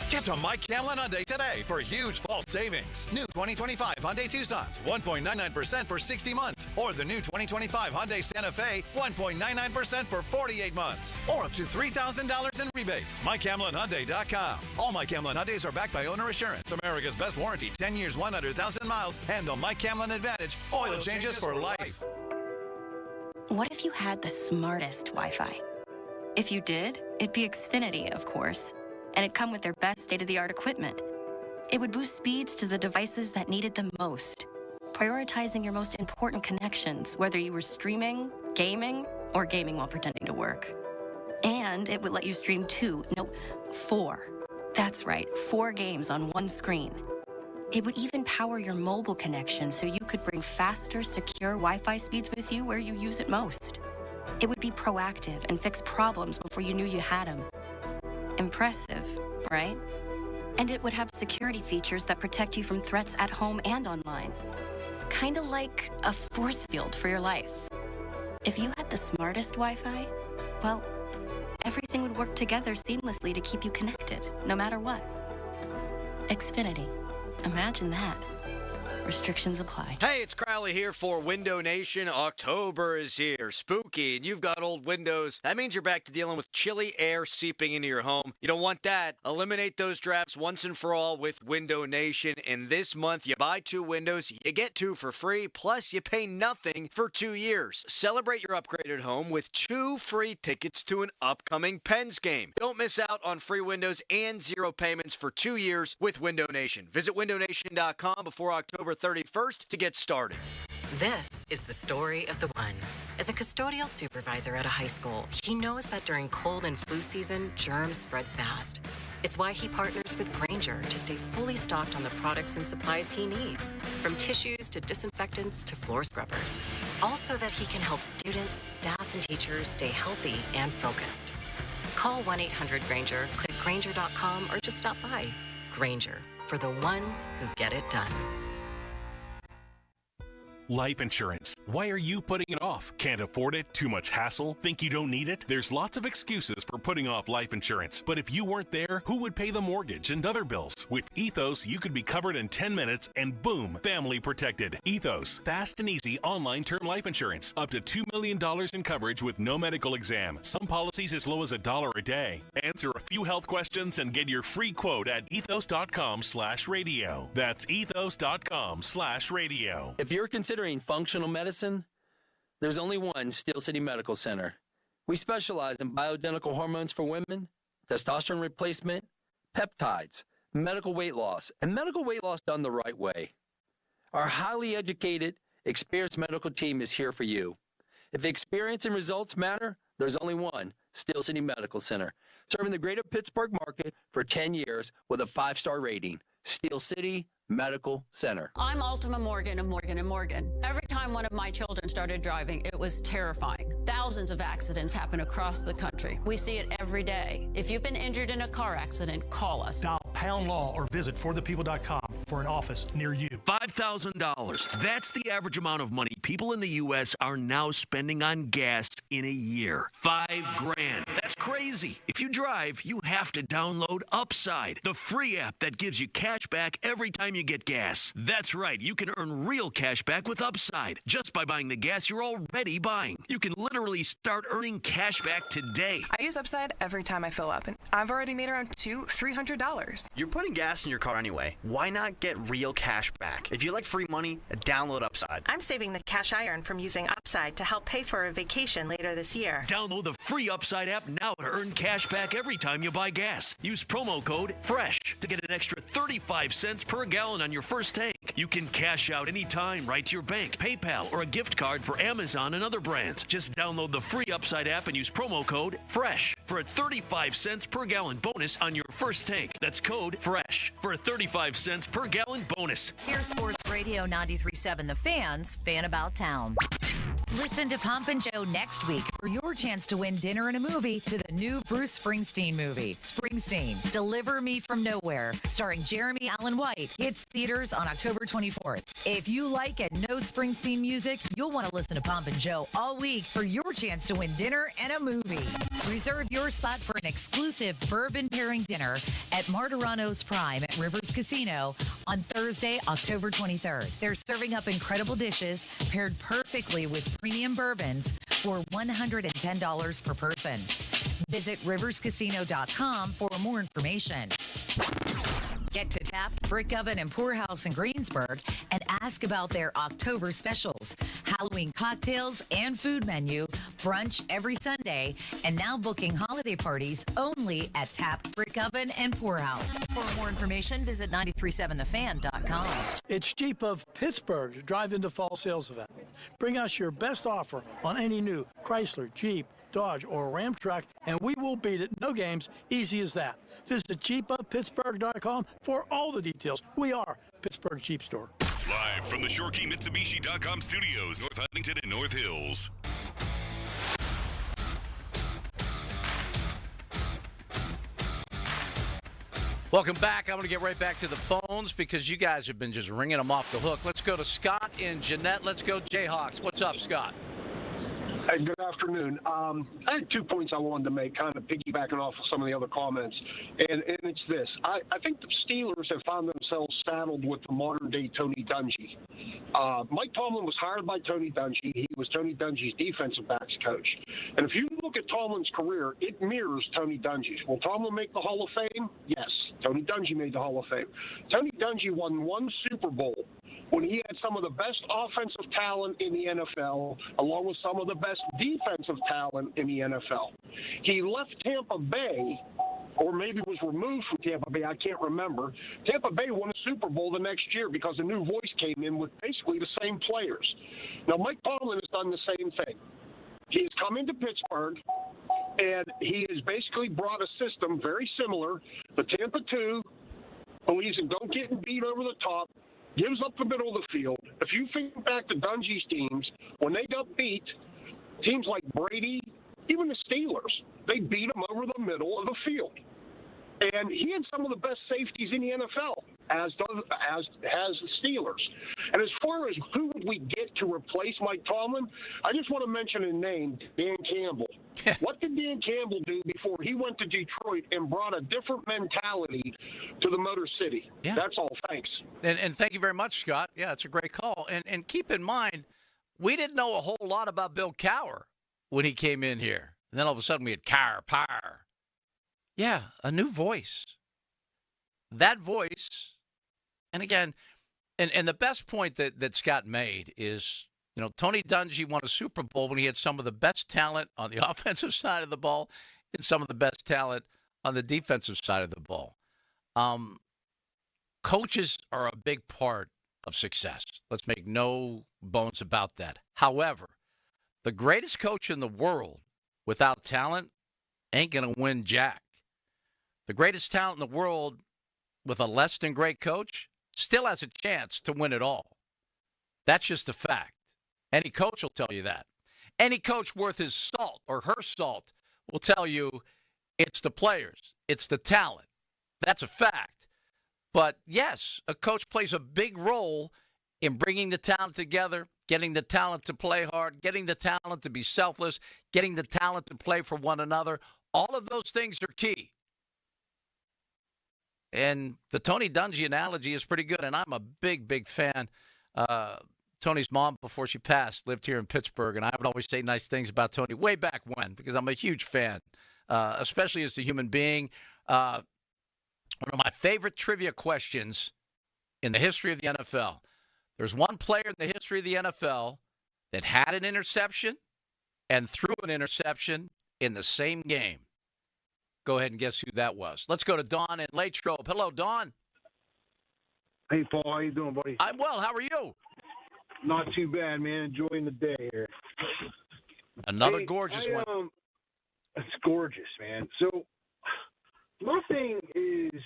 Get to Mike Camlin Hyundai today for huge fall savings. New 2025 Hyundai Tucson's 1.99% for 60 months. Or the new 2025 Hyundai Santa Fe 1.99% for 48 months. Or up to $3,000 in rebates. MikeCamlinHyundai.com. All Mike Camlin Hyundais are backed by owner assurance. America's best warranty, 10 years, 100,000 miles. And the Mike Camlin Advantage. Oil changes for life. What if you had the smartest Wi-Fi? If you did, it'd be Xfinity, of course. And it'd come with their best state-of-the-art equipment. It would boost speeds to the devices that needed them most, prioritizing your most important connections, whether you were streaming, gaming, or gaming while pretending to work. And it would let you stream 4. That's right, 4 games on one screen. It would even power your mobile connection so you could bring faster, secure Wi-Fi speeds with you where you use it most. It would be proactive and fix problems before you knew you had them. Impressive, right? And it would have security features that protect you from threats at home and online. Kind of like a force field for your life. If you had the smartest Wi-Fi, well, everything would work together seamlessly to keep you connected, no matter what. Xfinity. Imagine that. Restrictions apply. Hey, it's Crowley here for Window Nation. October is here. Spooky, and you've got old windows. That means you're back to dealing with chilly air seeping into your home. You don't want that. Eliminate those drafts once and for all with Window Nation. And this month, you buy 2 windows, you get 2 for free, plus you pay nothing for 2 years. Celebrate your upgraded home with 2 free tickets to an upcoming Pens game. Don't miss out on free windows and 0 payments for 2 years with Window Nation. Visit windownation.com before October 31st to get started. This is the story of the one. As a custodial supervisor at a high school, he knows that during cold and flu season, germs spread fast. It's why he partners with Grainger to stay fully stocked on the products and supplies he needs, from tissues to disinfectants to floor scrubbers. All so that he can help students, staff, and teachers stay healthy and focused. Call 1-800-GRAINGER, click Grainger.com, or just stop by. Grainger, for the ones who get it done. Life insurance. Why are you putting it off? Can't afford it? Too much hassle? Think you don't need it? There's lots of excuses for putting off life insurance. But if you weren't there, who would pay the mortgage and other bills? With Ethos, you could be covered in 10 minutes and boom, family protected. Ethos, fast and easy online term life insurance. Up to $2 million in coverage with no medical exam. Some policies as low as $1 a day. Answer a few health questions and get your free quote at ethos.com/radio. That's ethos.com/radio. If you're considering functional medicine, there's only one Steel City Medical Center. We specialize in bioidentical hormones for women, testosterone replacement, peptides, medical weight loss, and medical weight loss done the right way. Our highly educated, experienced medical team is here for you. If experience and results matter, there's only one Steel City Medical Center, serving the greater Pittsburgh market for 10 years with a 5-star rating. Steel City Medical Center. I'm Ultima Morgan of Morgan & Morgan. Every time one of my children started driving, it was terrifying. Thousands of accidents happen across the country. We see it every day. If you've been injured in a car accident, call us. Dial pound law or visit forthepeople.com for an office near you. $5,000. That's the average amount of money people in the U.S. are now spending on gas in a year. $5,000. That's crazy. If you drive, you have to download Upside, the free app that gives you cash back every time you get gas. That's right. You can earn real cash back with Upside just by buying the gas you're already buying. You can literally start earning cash back today. I use Upside every time I fill up, and I've already made around $300. You're putting gas in your car anyway. Why not get real cash back? If you like free money, download Upside. I'm saving the cash I earn from using Upside to help pay for a vacation later this year. Download the free Upside app now to earn cash back every time you buy gas. Use promo code FRESH to get an extra 35 cents per gallon on your first tank. You can cash out anytime right to your bank, PayPal, or a gift card for Amazon and other brands. Just download the free Upside app and use promo code FRESH for a 35 cents per gallon bonus on your first tank. That's code FRESH for a 35 cents per gallon bonus. Here's Sports Radio 93.7 The Fans, Fan About Town. Listen to Pump and Joe next week for your chance to win dinner and a movie to the new Bruce Springsteen movie, Springsteen, Deliver Me From Nowhere, starring Jeremy Allen White. Hits theaters on October 24th. If you like and know Springsteen music, you'll want to listen to Pump and Joe all week for your chance to win dinner and a movie. Reserve your spot for an exclusive bourbon pairing dinner at Martirano's Prime at Rivers Casino on Thursday, October 23rd. They're serving up incredible dishes paired perfectly with premium bourbons for $110 per person. Visit riverscasino.com for more information. Get to Tap, Brick Oven, and Pour House in Greensburg and ask about their October specials, Halloween cocktails and food menu, brunch every Sunday, and now booking holiday parties only at Tap, Brick Oven, and Pour House. For more information, visit 937thefan.com. It's Jeep of Pittsburgh's drive-into fall sales event. Bring us your best offer on any new Chrysler, Jeep, Dodge, or Ram truck, and we will beat it. No games, easy as that. Visit JeepUpPittsburgh.com for all the details. We are Pittsburgh Jeep Store. Live from the ShoreKeyMitsubishi.com studios, North Huntington and North Hills. Welcome back. I'm going to get right back to the phones because you guys have been just ringing them off the hook. Let's go to Scott in Jeanette. Let's go Jayhawks. What's up, Scott? Hey, good afternoon. I had 2 points I wanted to make, kind of piggybacking off of some of the other comments, and it's this. I think the Steelers have found themselves saddled with the modern-day Tony Dungy. Mike Tomlin was hired by Tony Dungy. He was Tony Dungy's defensive backs coach. And if you look at Tomlin's career, it mirrors Tony Dungy's. Will Tomlin make the Hall of Fame? Yes. Tony Dungy made the Hall of Fame. Tony Dungy won one Super Bowl when he had some of the best offensive talent in the NFL, along with some of the best defensive talent in the NFL. He left Tampa Bay, or maybe was removed from Tampa Bay, I can't remember. Tampa Bay won a Super Bowl the next year because a new voice came in with basically the same players. Now, Mike Tomlin has done the same thing. He's come into Pittsburgh, and he has basically brought a system very similar. The Tampa 2 believes in don't get beat over the top, gives up the middle of the field. If you think back to Dungy's teams, when they got beat, teams like Brady, even the Steelers, they beat them over the middle of the field. And he had some of the best safeties in the NFL, as has the Steelers. And as far as who would we get to replace Mike Tomlin, I just want to mention a name, Dan Campbell. What did Dan Campbell do before he went to Detroit and brought a different mentality to the Motor City? Yeah. That's all. Thanks. And thank you very much, Scott. Yeah, it's a great call. And keep in mind, we didn't know a whole lot about Bill Cowher when he came in here. And then all of a sudden we had Cowher, Power. Yeah, a new voice. That voice, and again, and the best point that Scott made is, Tony Dungy won a Super Bowl when he had some of the best talent on the offensive side of the ball and some of the best talent on the defensive side of the ball. Coaches are a big part of success. Let's make no bones about that. However, the greatest coach in the world without talent ain't going to win jack. The greatest talent in the world with a less than great coach still has a chance to win it all. That's just a fact. Any coach will tell you that. Any coach worth his salt or her salt will tell you it's the players, it's the talent. That's a fact. But yes, a coach plays a big role in bringing the talent together, getting the talent to play hard, getting the talent to be selfless, getting the talent to play for one another. All of those things are key. And the Tony Dungy analogy is pretty good, and I'm a big, big fan. Tony's mom, before she passed, lived here in Pittsburgh, and I would always say nice things about Tony way back when because I'm a huge fan, especially as a human being. One of my favorite trivia questions in the history of the NFL. There's one player in the history of the NFL that had an interception and threw an interception in the same game. Go ahead and guess who that was. Let's go to Don in Latrobe. Hello, Don. Hey, Paul. How you doing, buddy? I'm well. How are you? Not too bad, man. Enjoying the day here. Another gorgeous one. It's gorgeous, man. So my thing is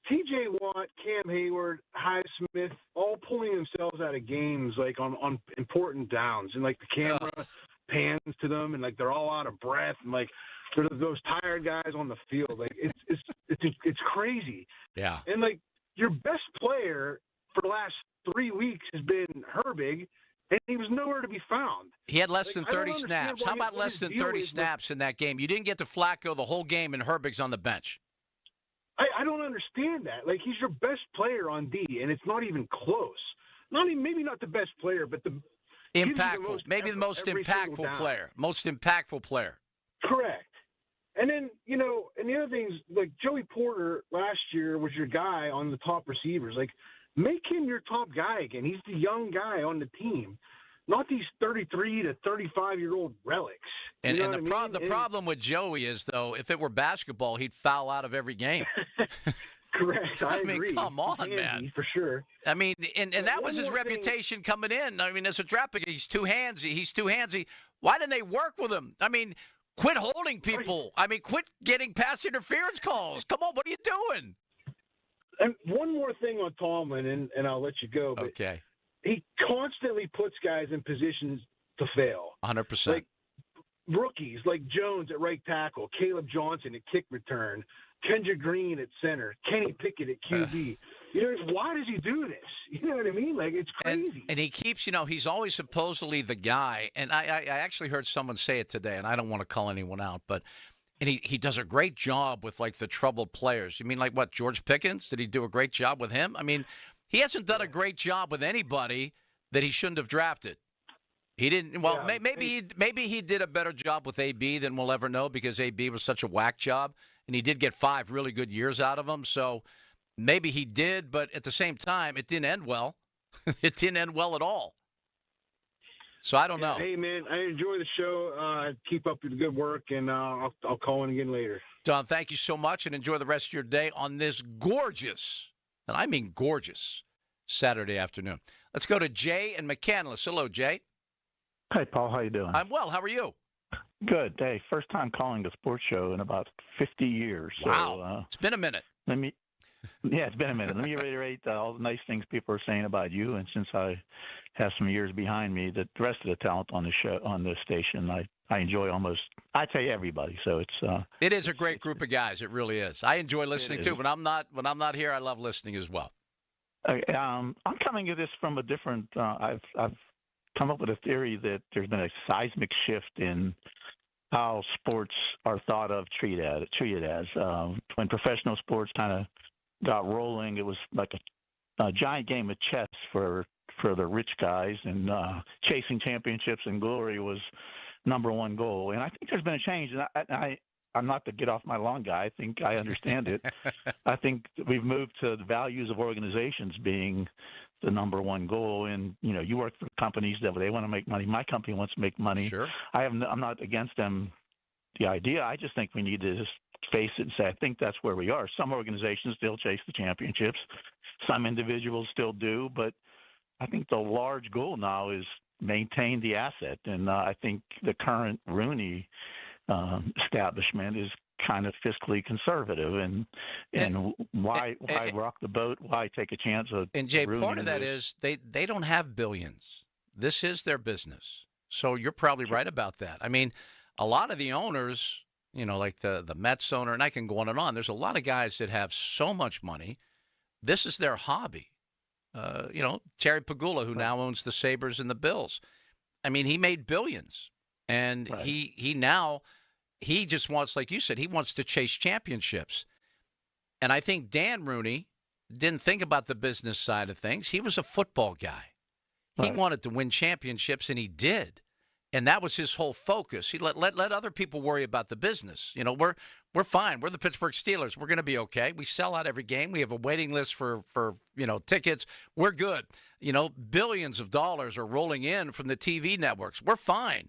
T.J. Watt, Cam Hayward, Highsmith, all pulling themselves out of games like on important downs, and like the camera pans to them, and like they're all out of breath, and like they're those tired guys on the field. Like it's crazy. Yeah. And like your best player for the last 3 weeks has been Herbig, and he was nowhere to be found. He had less than 30 snaps. How about less than 30 snaps in that game? You didn't get to Flacco the whole game, and Herbig's on the bench. I don't understand that. Like, he's your best player on D, and it's not even close. Maybe not the best player, but the impactful. Maybe the most impactful player. Most impactful player. Correct. And then, and the other things, like Joey Porter last year was your guy on the top receivers. Like, make him your top guy again. He's the young guy on the team, not these 33 to 35-year-old relics. And the problem with Joey is, though, if it were basketball, he'd foul out of every game. Correct. I agree. Mean, come on, man. For sure. I mean, and that was his reputation coming in. I mean, as a draft pick, he's too handsy. Why didn't they work with him? I mean, quit holding people. I mean, quit getting pass interference calls. Come on, what are you doing? And one more thing on Tomlin, and I'll let you go. But okay. He constantly puts guys in positions to fail. 100%. Like rookies like Jones at right tackle, Caleb Johnson at kick return, Kendra Green at center, Kenny Pickett at QB. Why does he do this? You know what I mean? Like, it's crazy. And he keeps, he's always supposedly the guy. And I actually heard someone say it today, and I don't want to call anyone out, but he does a great job with, like, the troubled players. You mean, like, what, George Pickens? Did he do a great job with him? I mean, he hasn't done a great job with anybody that he shouldn't have drafted. He didn't. Well, maybe he did a better job with AB than we'll ever know because AB was such a whack job, and he did get 5 really good years out of him. So maybe he did, but at the same time, it didn't end well. It didn't end well at all. So I don't know. Hey, man, I enjoy the show. Keep up with the good work, and I'll call in again later. Don, thank you so much, and enjoy the rest of your day on this gorgeous, and I mean gorgeous, Saturday afternoon. Let's go to Jay and McCandless. Hello, Jay. Hi, Paul. How you doing? I'm well. How are you? Good. Hey, first time calling the sports show in about 50 years. Wow. So, it's been a minute. It's been a minute. Let me reiterate all the nice things people are saying about you. And since I have some years behind me, the rest of the talent on the show, on the station, I enjoy almost, I'd say everybody. So it is a great group of guys. It really is. I enjoy listening too. When I'm not here, I love listening as well. I'm coming at this from a different. I've come up with a theory that there's been a seismic shift in how sports are thought of, treated as. When professional sports kind of got rolling, it was like a giant game of chess for the rich guys, and chasing championships and glory was number one goal. And I think there's been a change, and I'm not to get off my lawn guy. I think I understand it. I think we've moved to the values of organizations being the number one goal. And, you work for companies that they want to make money. My company wants to make money. Sure. I'm not against them, the idea. I just think we need to just face it and say, I think that's where we are. Some organizations still chase the championships. Some individuals still do. But I think the large goal now is maintain the asset. And I think the current Rooney establishment is kind of fiscally conservative, and why rock the boat? Why take a chance? And Jay, part of that is they don't have billions. This is their business, so you're probably right about that. I mean, a lot of the owners, like the Mets owner, and I can go on and on. There's a lot of guys that have so much money. This is their hobby. Terry Pagula, who now owns the Sabres and the Bills. I mean, he made billions. And right. he just wants, like you said, he wants to chase championships. And I think Dan Rooney didn't think about the business side of things. He was a football guy. Right. He wanted to win championships, and he did. And that was his whole focus. He let other people worry about the business. We're fine. We're the Pittsburgh Steelers. We're going to be okay. We sell out every game. We have a waiting list for tickets. We're good. Billions of dollars are rolling in from the TV networks. We're fine.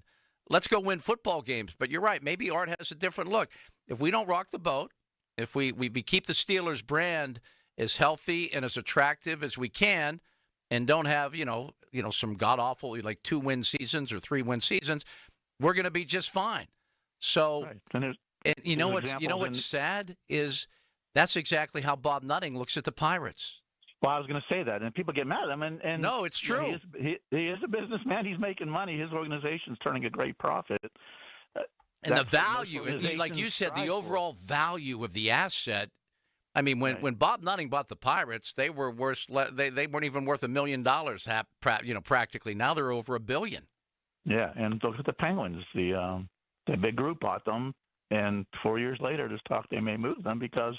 Let's go win football games. But you're right. Maybe Art has a different look. If we don't rock the boat, if we keep the Steelers brand as healthy and as attractive as we can, and don't have some god awful like 2-win seasons or 3-win seasons, we're going to be just fine. So, right. and you know what's sad is that's exactly how Bob Nutting looks at the Pirates. Well, I was going to say that, and people get mad at him. And no, it's true. He is a businessman. He's making money. His organization's turning a great profit. And the value, like you said, the overall value of the asset. I mean, when Bob Nutting bought the Pirates, they were worth. They weren't even worth $1 million. Practically. Now they're over $1 billion. Yeah, and look at the Penguins. The big group bought them, and 4 years later, there's talk they may move them because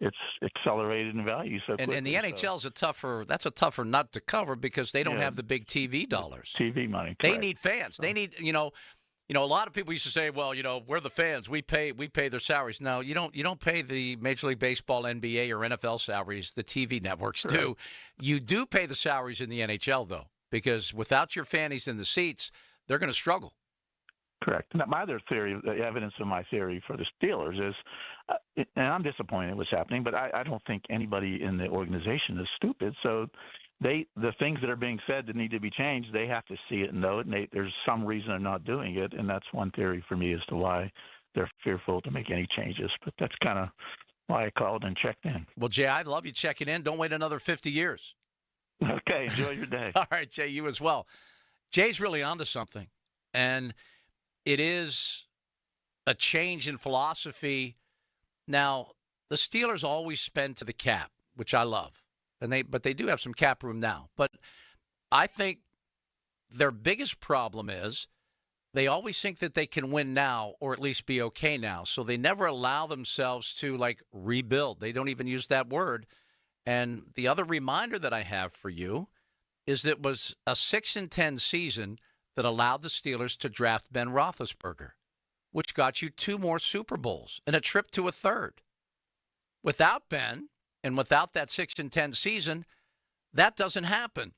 it's accelerated in value so quickly. And the NHL's a tougher nut to cover because they don't have the big TV dollars. TV money. They need fans. They need, a lot of people used to say, well, we're the fans. We pay their salaries. No, you don't pay the Major League Baseball, NBA, or NFL salaries. The TV networks do. You do pay the salaries in the NHL, though, because without your fannies in the seats, they're going to struggle. Correct. Now, my other theory, the evidence of my theory for the Steelers is, and I'm disappointed what's happening, but I don't think anybody in the organization is stupid. So the things that are being said that need to be changed, they have to see it and know it, and there's some reason they're not doing it, and that's one theory for me as to why they're fearful to make any changes. But that's kind of why I called and checked in. Well, Jay, I love you checking in. Don't wait another 50 years. Okay, enjoy your day. All right, Jay, you as well. Jay's really onto something, and it is a change in philosophy. Now, the Steelers always spend to the cap, which I love, but they do have some cap room now. But I think their biggest problem is they always think that they can win now or at least be okay now. So they never allow themselves to, rebuild. They don't even use that word. And the other reminder that I have for you is that it was a 6-10 season that allowed the Steelers to draft Ben Roethlisberger, which got you 2 more Super Bowls and a trip to a third. Without Ben and without that 6-10 season, that doesn't happen.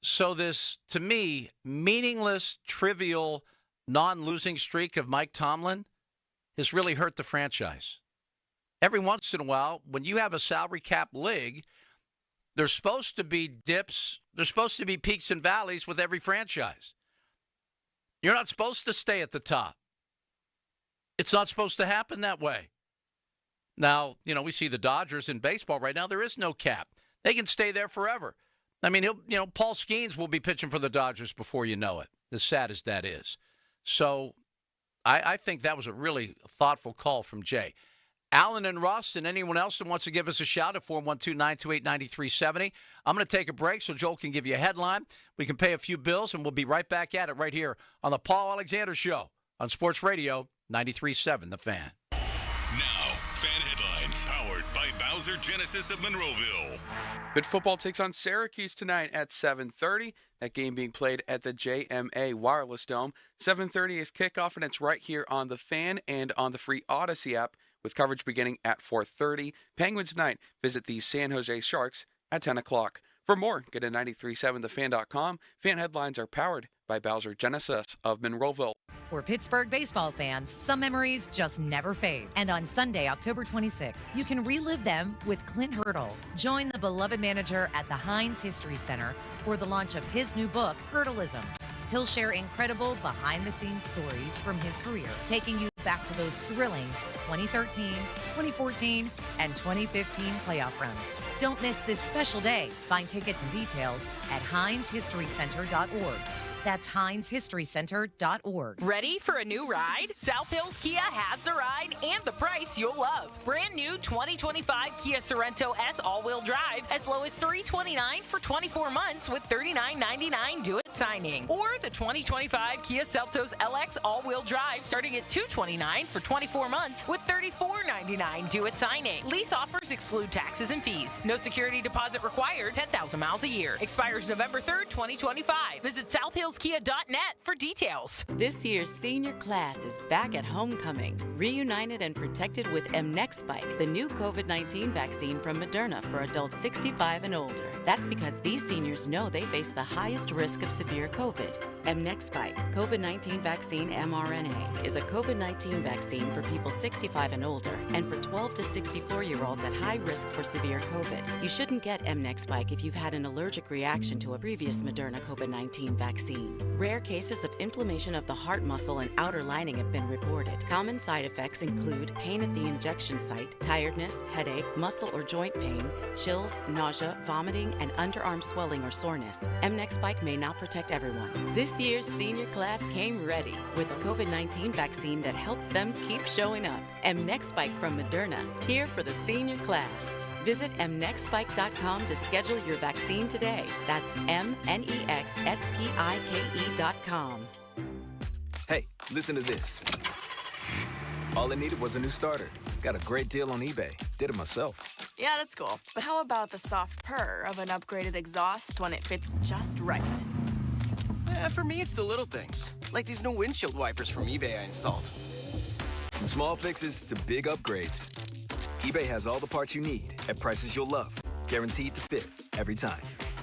So this, to me, meaningless, trivial, non-losing streak of Mike Tomlin has really hurt the franchise. Every once in a while, when you have a salary cap league, there's supposed to be dips, there's supposed to be peaks and valleys with every franchise. You're not supposed to stay at the top. It's not supposed to happen that way. Now, we see the Dodgers in baseball right now. There is no cap. They can stay there forever. I mean, Paul Skeens will be pitching for the Dodgers before you know it, as sad as that is. So I think that was a really thoughtful call from Jay. Alan and Russ and anyone else that wants to give us a shout at 412-928-9370. I'm going to take a break so Joel can give you a headline. We can pay a few bills, and we'll be right back at it right here on the Paul Alexander Show on Sports Radio 93.7 The Fan. Now, fan headlines powered by Bowser Genesis of Monroeville. Good football takes on Syracuse tonight at 7:30. That game being played at the JMA Wireless Dome. 7:30 is kickoff, and it's right here on the Fan and on the free Odyssey app, with coverage beginning at 4:30. Penguins night visit the San Jose Sharks at 10 o'clock. For more, go to 937thefan.com. Fan headlines are powered by Bowser Genesis of Monroeville. For Pittsburgh baseball fans, some memories just never fade. And on Sunday, October 26th, you can relive them with Clint Hurdle. Join the beloved manager at the Heinz History Center for the launch of his new book, Hurdleisms. He'll share incredible behind-the-scenes stories from his career, taking you back to those thrilling 2013, 2014, and 2015 playoff runs. Don't miss this special day. Find tickets and details at HeinzHistoryCenter.org. That's HeinzHistoryCenter.org. Ready for a new ride? South Hills Kia has the ride and the price you'll love. Brand new 2025 Kia Sorento S all-wheel drive as low as $329 for 24 months with $39.99 due at signing. Or the 2025 Kia Seltos LX all-wheel drive starting at $229 for 24 months with $34.99 due at signing. Lease offers exclude taxes and fees. No security deposit required. 10,000 miles a year. Expires November 3rd, 2025. Visit SouthHillsKia.net for details. This year's senior class is back at homecoming, reunited and protected with mNEXSpike, the new COVID-19 vaccine from Moderna for adults 65 and older. That's because these seniors know they face the highest risk of severe COVID. mNEXSpike, COVID-19 vaccine mRNA, is a COVID-19 vaccine for people 65 and older and for 12 to 64-year-olds at high risk for severe COVID. You shouldn't get mNEXSpike if you've had an allergic reaction to a previous Moderna COVID-19 vaccine. Rare cases of inflammation of the heart muscle and outer lining have been reported. Common side effects include pain at the injection site, tiredness, headache, muscle or joint pain, chills, nausea, vomiting, and underarm swelling or soreness. mNEXSpike may not protect everyone. This year's senior class came ready with a COVID-19 vaccine that helps them keep showing up. mNEXSpike from Moderna, here for the senior class. Visit mnexspike.com to schedule your vaccine today. That's mnexspike.com. Hey, listen to this. All I needed was a new starter. Got a great deal on eBay. Did it myself. Yeah, that's cool. But how about the soft purr of an upgraded exhaust when it fits just right? For me, it's the little things, like these new windshield wipers from eBay I installed. From small fixes to big upgrades, eBay has all the parts you need at prices you'll love. Guaranteed to fit every time.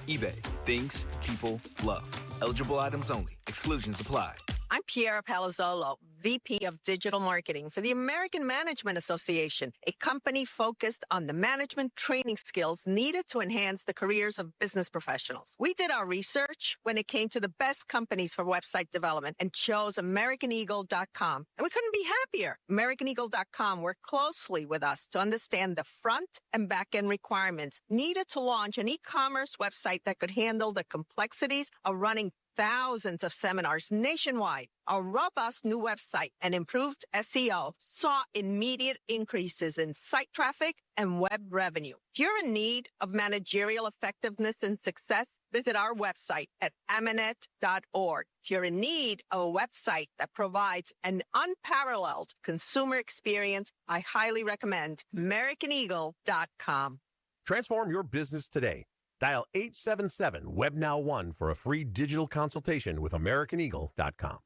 eBay. Things people love. Eligible items only. Exclusions apply. I'm Piera Palazzolo, VP of Digital Marketing for the American Management Association, a company focused on the management training skills needed to enhance the careers of business professionals. We did our research when it came to the best companies for website development and chose AmericanEagle.com. And we couldn't be happier. AmericanEagle.com worked closely with us to understand the front and back end requirements needed to launch an e-commerce website that could handle the complexities of running thousands of seminars nationwide. Our robust new website and improved SEO saw immediate increases in site traffic and web revenue. If you're in need of managerial effectiveness and success, visit our website at amanet.org. If you're in need of a website that provides an unparalleled consumer experience, I highly recommend AmericanEagle.com. Transform your business today. Dial 877-WEB-NOW1 for a free digital consultation with AmericanEagle.com.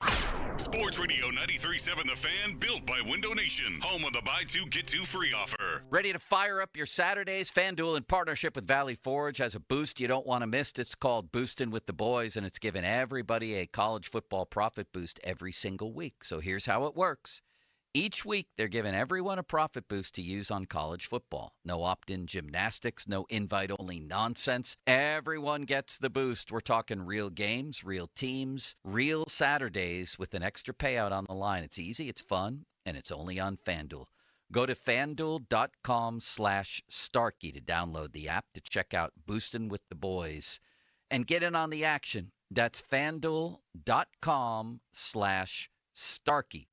Sports Radio 93.7 The Fan, built by Window Nation. Home of the buy two, get two free offer. Ready to fire up your Saturdays? FanDuel, in partnership with Valley Forge, has a boost you don't want to miss. It's called Boostin' with the Boys, and it's giving everybody a college football profit boost every single week. So here's how it works. Each week, they're giving everyone a profit boost to use on college football. No opt-in gymnastics, no invite-only nonsense. Everyone gets the boost. We're talking real games, real teams, real Saturdays with an extra payout on the line. It's easy, it's fun, and it's only on FanDuel. Go to FanDuel.com/Starkey to download the app to check out Boostin' with the Boys and get in on the action. That's FanDuel.com/Starkey.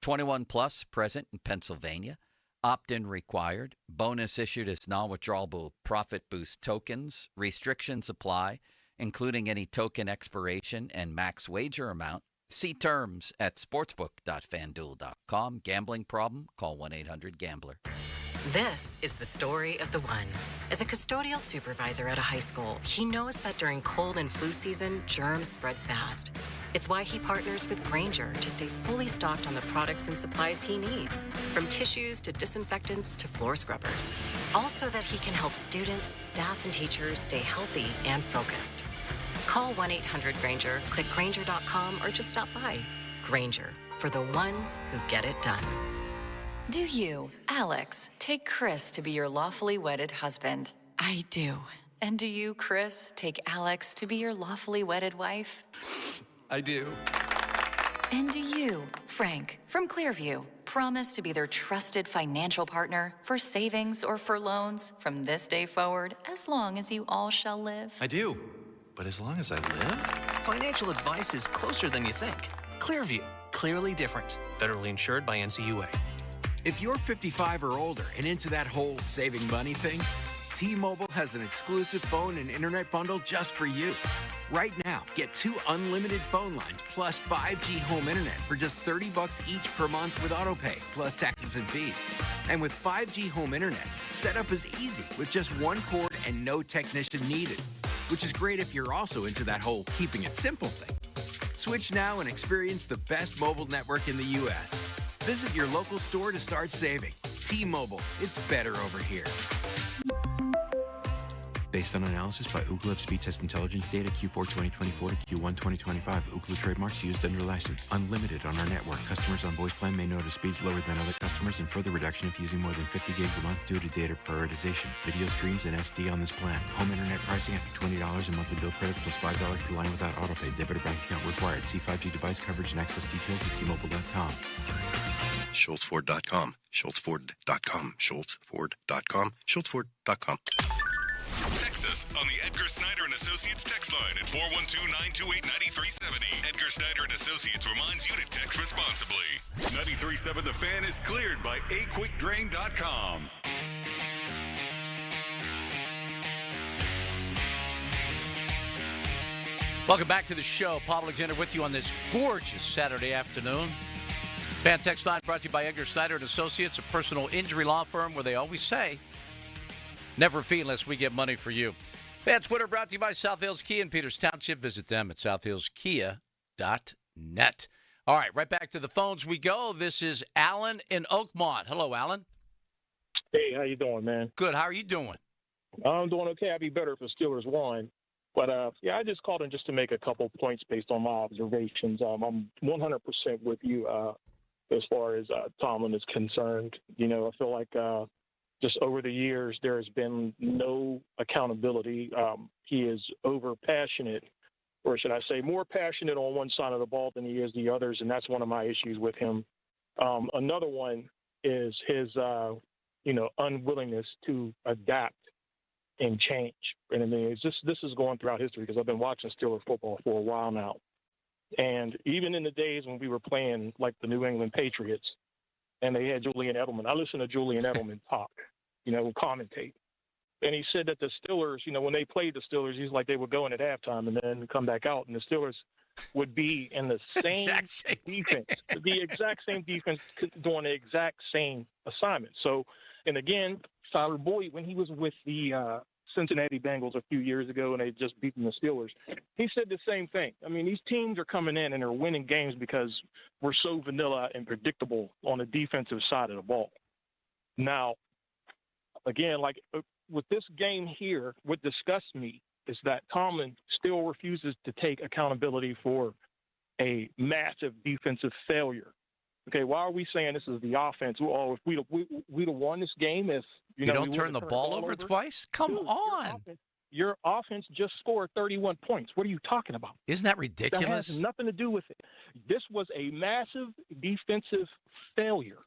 21 plus, present in Pennsylvania. Opt-in required. Bonus issued as non-withdrawable profit boost tokens. Restrictions apply, including any token expiration and max wager amount. See terms at sportsbook.fanduel.com. Gambling problem? Call 1-800-GAMBLER. This is the story of the one. As a custodial supervisor at a high school, he knows that during cold and flu season, germs spread fast. It's why he partners with Grainger to stay fully stocked on the products and supplies he needs, from tissues to disinfectants to floor scrubbers. All so that he can help students, staff, and teachers stay healthy and focused. Call 1-800-GRAINGER, click Grainger.com, or just stop by. Grainger, for the ones who get it done. Do you, Alex, take Chris to be your lawfully wedded husband? I do. And do you, Chris, take Alex to be your lawfully wedded wife? I do. And do you, Frank, from Clearview, promise to be their trusted financial partner for savings or for loans from this day forward, as long as you all shall live? I do. But as long as I live? Financial advice is closer than you think. Clearview, clearly different. Federally insured by NCUA. If you're 55 or older and into that whole saving money thing, T-Mobile has an exclusive phone and internet bundle just for you. Right now, get 2 unlimited phone lines plus 5G home internet for just $30 each per month with AutoPay, plus taxes and fees. And with 5G home internet, setup is easy with just 1 cord and no technician needed, which is great if you're also into that whole keeping it simple thing. Switch now and experience the best mobile network in the U.S. Visit your local store to start saving. T-Mobile, it's better over here. Based on analysis by Ookla of Speed Test Intelligence data Q4 2024 to Q1 2025, Ookla trademarks used under license. Unlimited on our network. Customers on voice plan may notice speeds lower than other customers and further reduction if using more than 50 gigs a month due to data prioritization. Video streams and SD on this plan. Home internet pricing after $20 a monthly bill credit plus $5 per line without autopay. Debit or bank account required. See 5G device coverage and access details at T-Mobile.com. SchultzFord.com. SchultzFord.com. SchultzFord.com. SchultzFord.com. Text us on the Edgar Snyder and Associates text line at 412-928-9370. Edgar Snyder and Associates reminds you to text responsibly. 93.7 The Fan is cleared by aquickdrain.com. Welcome back to the show. Paul Alexander with you on this gorgeous Saturday afternoon. Fan text line brought to you by Edgar Snyder and Associates, a personal injury law firm where they always say, never fee unless we get money for you. Fan Twitter brought to you by South Hills Kia in Peters Township. Visit them at southhillskia.net. All right, right back to the phones we go. This is Alan in Oakmont. Hello, Alan. Hey, how you doing, man? Good. How are you doing? I'm doing okay. I'd be better if the Steelers won. But, I just called in just to make a couple points based on my observations. I'm 100% with you as far as Tomlin is concerned. You know, I feel like just over the years, there has been no accountability. He is over-passionate, or should I say more passionate on one side of the ball than he is the others, and that's one of my issues with him. Another one is his, unwillingness to adapt and change. And I mean, this is going throughout history because I've been watching Steelers football for a while now. And even in the days when we were playing like the New England Patriots and they had Julian Edelman, I listened to Julian Edelman talk, commentate. And he said that the Steelers, when they played the Steelers, he's like they would go in at halftime and then come back out and the Steelers would be in the same defense, the exact same defense doing the exact same assignment. So, and again, Tyler Boyd, when he was with the Cincinnati Bengals a few years ago and they just beaten the Steelers, he said the same thing. I mean, these teams are coming in and they're winning games because we're so vanilla and predictable on the defensive side of the ball. Now, again, like with this game here, what disgusts me is that Tomlin still refuses to take accountability for a massive defensive failure. Okay, why are we saying this is the offense? Well, if we'd have won this game if you don't turn the ball over twice? Come on. Your offense just scored 31 points. What are you talking about? Isn't that ridiculous? That has nothing to do with it. This was a massive defensive failure.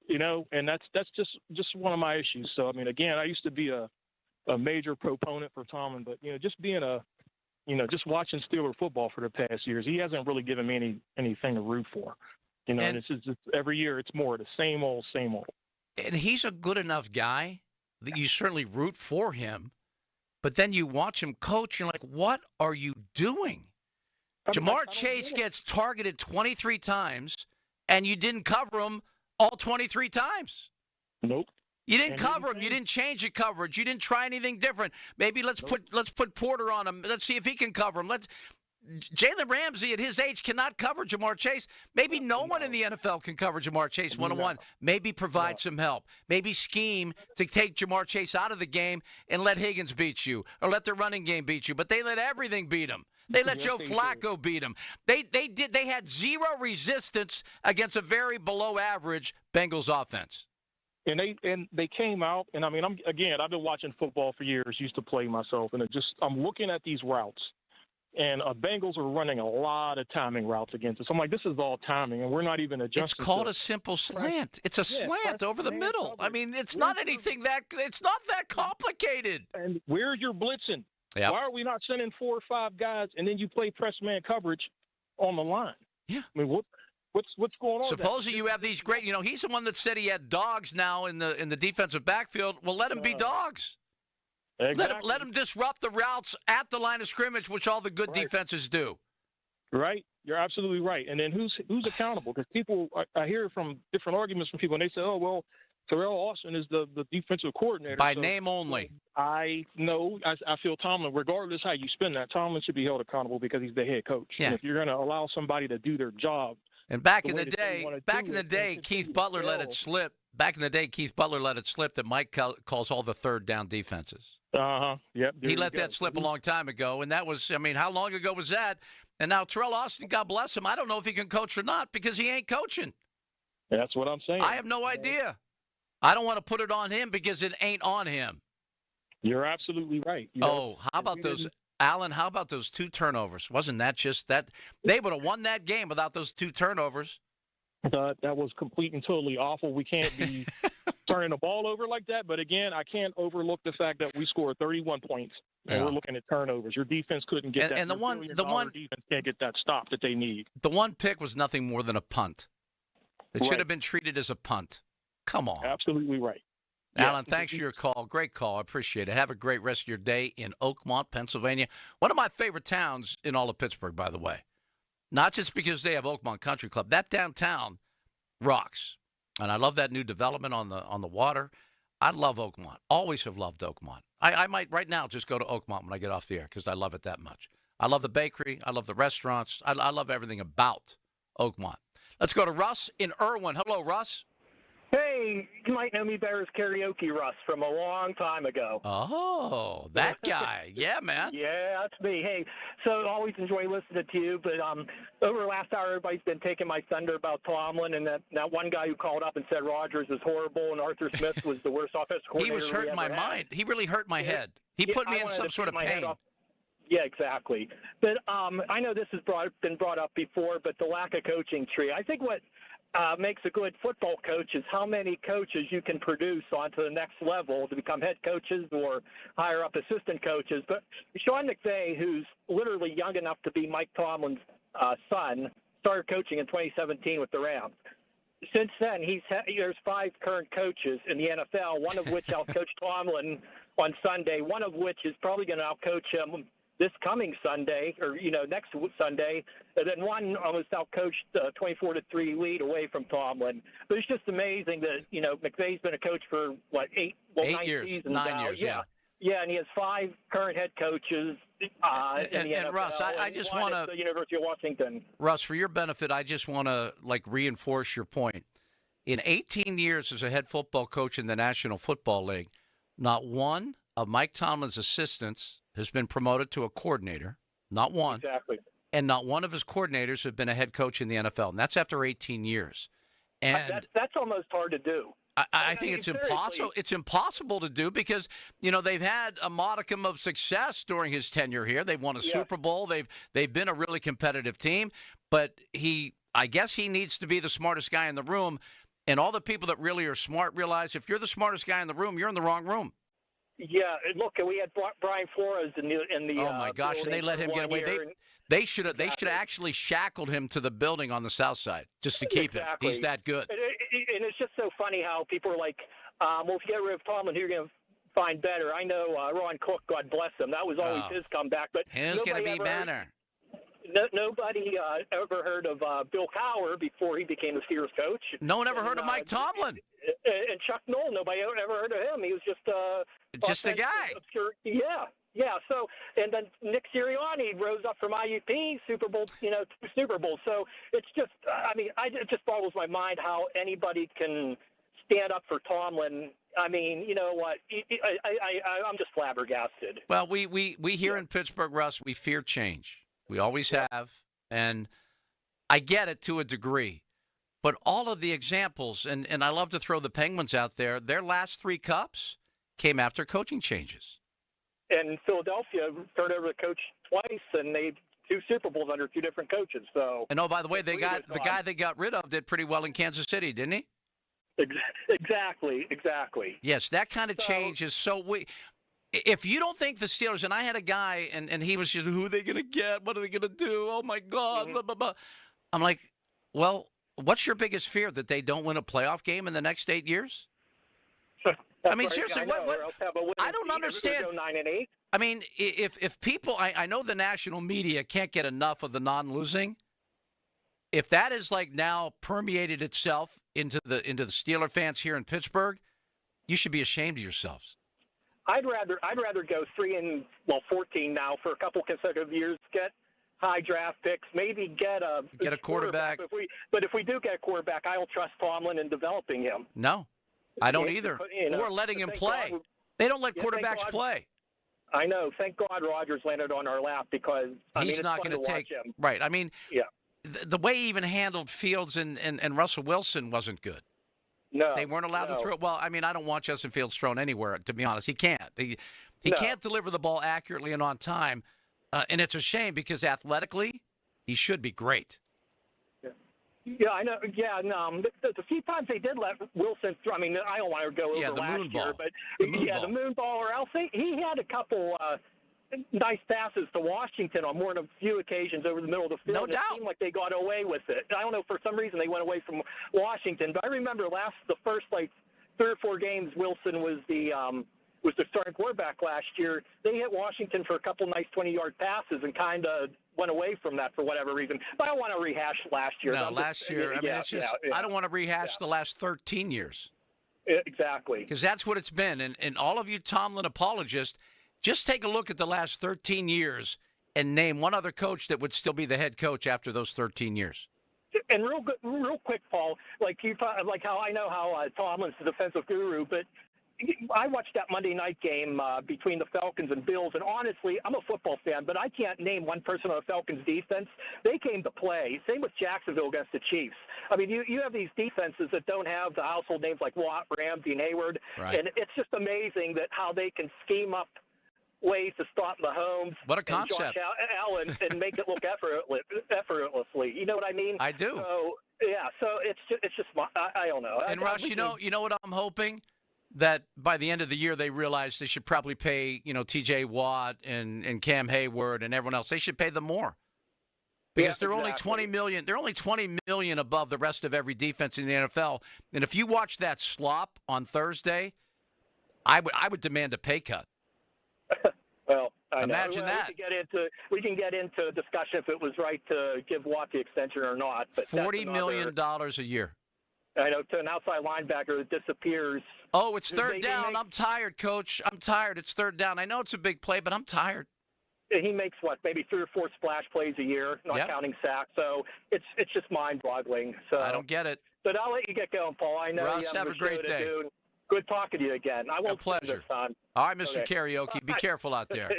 And that's just one of my issues. So I mean, again, I used to be a major proponent for Tomlin, but just being just watching Steeler football for the past years, he hasn't really given me anything to root for. And it's just every year it's more the same old, same old. And he's a good enough guy that you certainly root for him. But then you watch him coach, and you're like, what are you doing? Jamar Chase gets targeted 23 times, and you didn't cover him all 23 times. Nope. You didn't cover him. You didn't change the coverage. You didn't try anything different. Maybe let's put Porter on him. Let's see if he can cover him. Jalen Ramsey at his age cannot cover Jamar Chase. Maybe no one in the NFL can cover Jamar Chase one-on-one. Maybe provide some help. Maybe scheme to take Jamar Chase out of the game and let Higgins beat you or let the running game beat you. But they let everything beat him. They let Joe Flacco beat him. They had zero resistance against a very below-average Bengals offense. And they came out, and I mean, I've been watching football for years. Used to play myself, and I'm looking at these routes, and Bengals are running a lot of timing routes against us. I'm like, this is all timing, and we're not even adjusting. It's called a simple slant. It's a slant over the middle. I mean, it's not anything it's not that complicated. And where's your blitzing? Yep. Why are we not sending 4 or 5 guys, and then you play press man coverage on the line? Yeah. I mean, what's going on? Supposing you have these great, he's the one that said he had dogs now in the defensive backfield. Well, let him be dogs. Exactly. Let him disrupt the routes at the line of scrimmage, which all the good defenses do. Right. You're absolutely right. And then who's accountable? Because people, I hear from different arguments from people, and they say, oh, well, Terrell Austin is the defensive coordinator. By name only. I know. I feel Tomlin, regardless how you spin that, Tomlin should be held accountable because he's the head coach. Yeah. And if you're going to allow somebody to do their job. And back in the day, Keith Butler let it slip. Back in the day, Keith Butler let it slip that Mike calls all the third down defenses. Yep. He let that slip a long time ago, and that was, how long ago was that? And now Terrell Austin, God bless him, I don't know if he can coach or not because he ain't coaching. That's what I'm saying. I have no idea. I don't want to put it on him because it ain't on him. You're absolutely right. How about those, Alan, how about those 2 turnovers? Wasn't that just that? They would have won that game without those 2 turnovers. That was complete and totally awful. We can't be turning the ball over like that. But, again, I can't overlook the fact that we scored 31 points, and we're looking at turnovers. Your defense couldn't get that. And the one defense can't get that stop that they need. The one pick was nothing more than a punt. It should have been treated as a punt. Come on. Absolutely right. Alan, thanks for your call. Great call. I appreciate it. Have a great rest of your day in Oakmont, Pennsylvania. One of my favorite towns in all of Pittsburgh, by the way. Not just because they have Oakmont Country Club. That downtown rocks. And I love that new development on the water. I love Oakmont. Always have loved Oakmont. I might right now just go to Oakmont when I get off the air because I love it that much. I love the bakery. I love the restaurants. I love everything about Oakmont. Let's go to Russ in Irwin. Hello, Russ. Hey, you might know me better as Karaoke Russ from a long time ago. Oh, that guy. Yeah, man. Yeah, that's me. Hey, so always enjoy listening to you, but over the last hour, everybody's been taking my thunder about Tomlin and that one guy who called up and said Rodgers is horrible and Arthur Smith was the worst offensive coordinator. He was hurting my mind. He really hurt my head. He put me in some sort of pain. Yeah, exactly. But I know this has been brought up before, but the lack of coaching tree. I think what makes a good football coach is how many coaches you can produce onto the next level to become head coaches or higher up assistant coaches. But Sean McVay, who's literally young enough to be Mike Tomlin's son, started coaching in 2017 with the Rams. Since then, there's 5 current coaches in the NFL, one of which outcoached Tomlin on Sunday, one of which is probably going to outcoach him this coming Sunday, or next Sunday, and then one almost outcoached 24-3 lead away from Tomlin. But it's just amazing that McVay's been a coach for 9 years, seasons 9 now. years, yeah, and he has 5 current head coaches in the NFL. Russ, I just want to the University of Washington. Russ, for your benefit, I just want to reinforce your point. In 18 years as a head football coach in the National Football League, not one of Mike Tomlin's assistants has been promoted to a coordinator, not one. Exactly. And not one of his coordinators have been a head coach in the NFL, and that's after 18 years. And that's almost hard to do. I think it's impossible. It's impossible to do because they've had a modicum of success during his tenure here. They've won a Super Bowl. They've been a really competitive team. But I guess he needs to be the smartest guy in the room. And all the people that really are smart realize if you're the smartest guy in the room, you're in the wrong room. Yeah, look, we had Brian Flores in the. Oh my gosh! And they let him get away. They should have actually shackled him to the building on the south side just to keep him. He's that good. and it's just so funny how people are like, well, if you get rid of Tomlin, who are you going to find better? I know Ron Cook, God bless him, that was always his comeback. But who's going to be better? Nobody ever heard of Bill Cowher before he became the Steelers coach. No one ever heard of Mike Tomlin. And Chuck Noll, nobody ever heard of him. He was just a guy. Obscure. Yeah. So, and then Nick Sirianni rose up from IUP, Super Bowl, 2 Super Bowls. So it's just, it just boggles my mind how anybody can stand up for Tomlin. I mean, you know what? I'm just flabbergasted. Well, we here in Pittsburgh, Russ, we fear change. We always have, and I get it to a degree. But all of the examples, and I love to throw the Penguins out there, their last 3 cups came after coaching changes. And Philadelphia turned over the coach twice, and they 2 Super Bowls under 2 different coaches. So. And by the way, the guy they got rid of did pretty well in Kansas City, didn't he? Exactly. Yes, that kind of change is so. If you don't think the Steelers, and I had a guy, and he was just, who are they going to get? What are they going to do? Oh, my God. Mm-hmm. Blah, blah, blah. I'm like, well, what's your biggest fear, that they don't win a playoff game in the next 8 years? I mean, seriously, I don't understand. 9-8. I mean, if people, I know the national media can't get enough of the non-losing. If that is like now permeated itself into the Steeler fans here in Pittsburgh, you should be ashamed of yourselves. I'd rather go 14 now for a couple consecutive years, get high draft picks, maybe get a quarterback. But if we do get a quarterback, I don't trust Tomlin in developing him. No, I don't either. Or letting him play. They don't let quarterbacks play. I know. Thank God Rodgers landed on our lap, because he's not going to take him. Right. I mean, the way he even handled Fields and Russell Wilson wasn't good. No, they weren't allowed to throw. Well, I mean, I don't want Justin Fields thrown anywhere, to be honest. He can't. He can't deliver the ball accurately and on time, and it's a shame, because athletically, he should be great. Yeah, I know. Yeah, no. The few times they did let Wilson throw, I mean, I don't want to go over last year, but the moon ball, or else he had a couple nice passes to Washington on more than a few occasions over the middle of the field. No doubt. It seemed like they got away with it. I don't know, for some reason they went away from Washington, but I remember the first 3 or 4 games Wilson was the starting quarterback last year. They hit Washington for a couple nice 20-yard passes and kind of went away from that for whatever reason. But I don't want to rehash last year. No, last year. I mean, it's just I don't want to rehash the last 13 years. Exactly. Because that's what it's been. And all of you Tomlin apologists, just take a look at the last 13 years and name one other coach that would still be the head coach after those 13 years. And real quick, Paul, like how I know how Tomlin's the defensive guru, but I watched that Monday night game between the Falcons and Bills, and honestly, I'm a football fan, but I can't name one person on the Falcons defense. They came to play. Same with Jacksonville against the Chiefs. I mean, you have these defenses that don't have the household names like Watt, Ramsey, and Hayward, and it's just amazing that how they can scheme up ways to stop Mahomes. What a concept. And Josh Allen and make it look effortlessly. You know what I mean? I do. So, yeah, so it's just I don't know. And Russ, you know what I'm hoping? That by the end of the year they realize they should probably pay, T.J. Watt and Cam Hayward and everyone else. They should pay them more. Because they're only $20 million. They're only $20 million above the rest of every defense in the NFL. And if you watch that slop on Thursday, I would demand a pay cut. Well, imagine that. We can get into a discussion if it was right to give Watt the extension or not. But $40 million a year. I know, to an outside linebacker that disappears. Oh, it's third down. I'm tired, Coach. I'm tired. It's third down. I know it's a big play, but I'm tired. He makes maybe 3 or 4 splash plays a year, not counting sacks. So it's just mind-boggling. So I don't get it. But I'll let you get going, Paul. I know Russ, you have a great day. Good talking to you again. I won't a pleasure. This time. All right, Mr. Karaoke, be careful out there.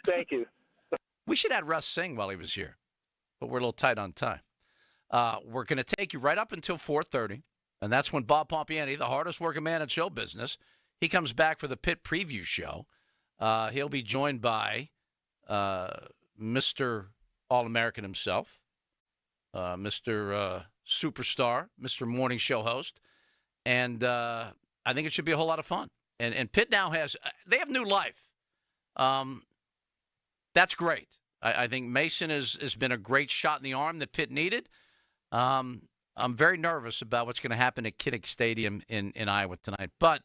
Thank you. We should have Russ sing while he was here, but we're a little tight on time. We're going to take you right up until 4:30, and that's when Bob Pompiani, the hardest working man in show business, he comes back for the Pit Preview Show. He'll be joined by Mr. All-American himself, Mr. Superstar, Mr. Morning Show host, and I think it should be a whole lot of fun. And Pitt now they have new life. That's great. I think Mason has been a great shot in the arm that Pitt needed. I'm very nervous about what's going to happen at Kinnick Stadium in Iowa tonight. But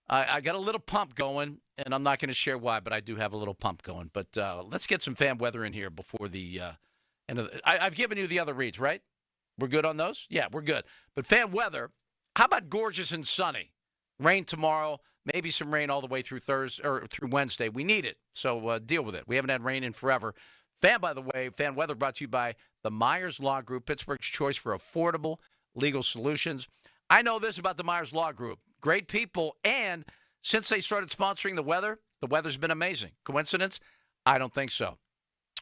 I got a little pump going, and I'm not going to share why, but I do have a little pump going. But let's get some fan weather in here before the end of I've given you the other reads, right? We're good on those? Yeah, we're good. But fan weather, how about gorgeous and sunny? Rain tomorrow, maybe some rain all the way through Thursday or through Wednesday. We need it, so deal with it. We haven't had rain in forever. Fan weather brought to you by the Myers Law Group, Pittsburgh's choice for affordable legal solutions. I know this about the Myers Law Group. Great people, and since they started sponsoring the weather's been amazing. Coincidence? I don't think so.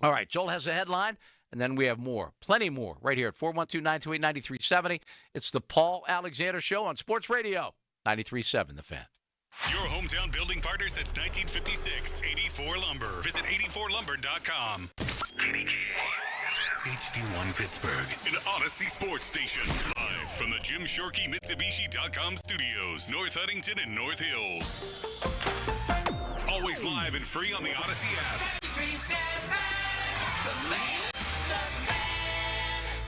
All right, Joel has a headline, and then we have more, plenty more, right here at 412-928-9370. It's the Paul Alexander Show on Sports Radio 93.7 The Fan. Your hometown building partner since 1956, 84 Lumber. Visit 84lumber.com. HD1 Pittsburgh, an Odyssey sports station. Live from the Jim Shorkey Mitsubishi.com studios, North Huntington and North Hills. Always live and free on the Odyssey app.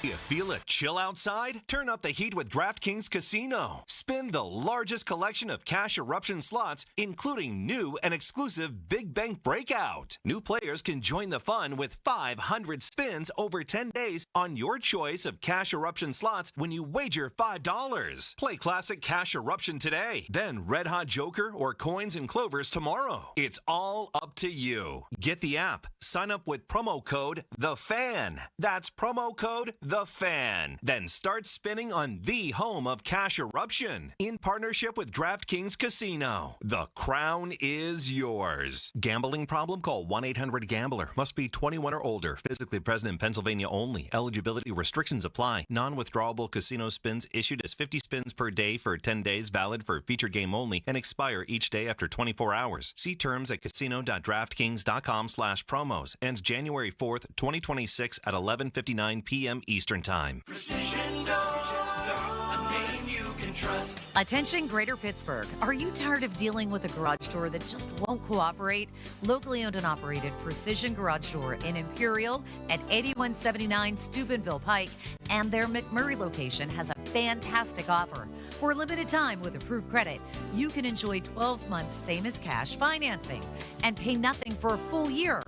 You feel a chill outside? Turn up the heat with DraftKings Casino. Spin the largest collection of cash eruption slots, including new and exclusive Big Bank Breakout. New players can join the fun with 500 spins over 10 days on your choice of cash eruption slots when you wager $5. Play classic cash eruption today, then Red Hot Joker or coins and clovers tomorrow. It's all up to you. Get the app. Sign up with promo code THEFAN. That's promo code THEFAN. Then start spinning on the home of cash eruption in partnership with DraftKings Casino. The crown is yours. Gambling problem? Call 1-800-GAMBLER. Must be 21 or older. Physically present in Pennsylvania only. Eligibility restrictions apply. Non-withdrawable casino spins issued as 50 spins per day for 10 days, valid for feature game only, and expire each day after 24 hours. See terms at casino.draftkings.com/promos. Ends January 4th, 2026 at 11:59 p.m. Eastern Time. Precision Door, a name you can trust. Attention Greater Pittsburgh. Are you tired of dealing with a garage door that just won't cooperate? Locally owned and operated Precision Garage Door in Imperial at 8179 Steubenville Pike and their McMurray location has a fantastic offer. For a limited time with approved credit, you can enjoy 12 months same as cash financing and pay nothing for a full year.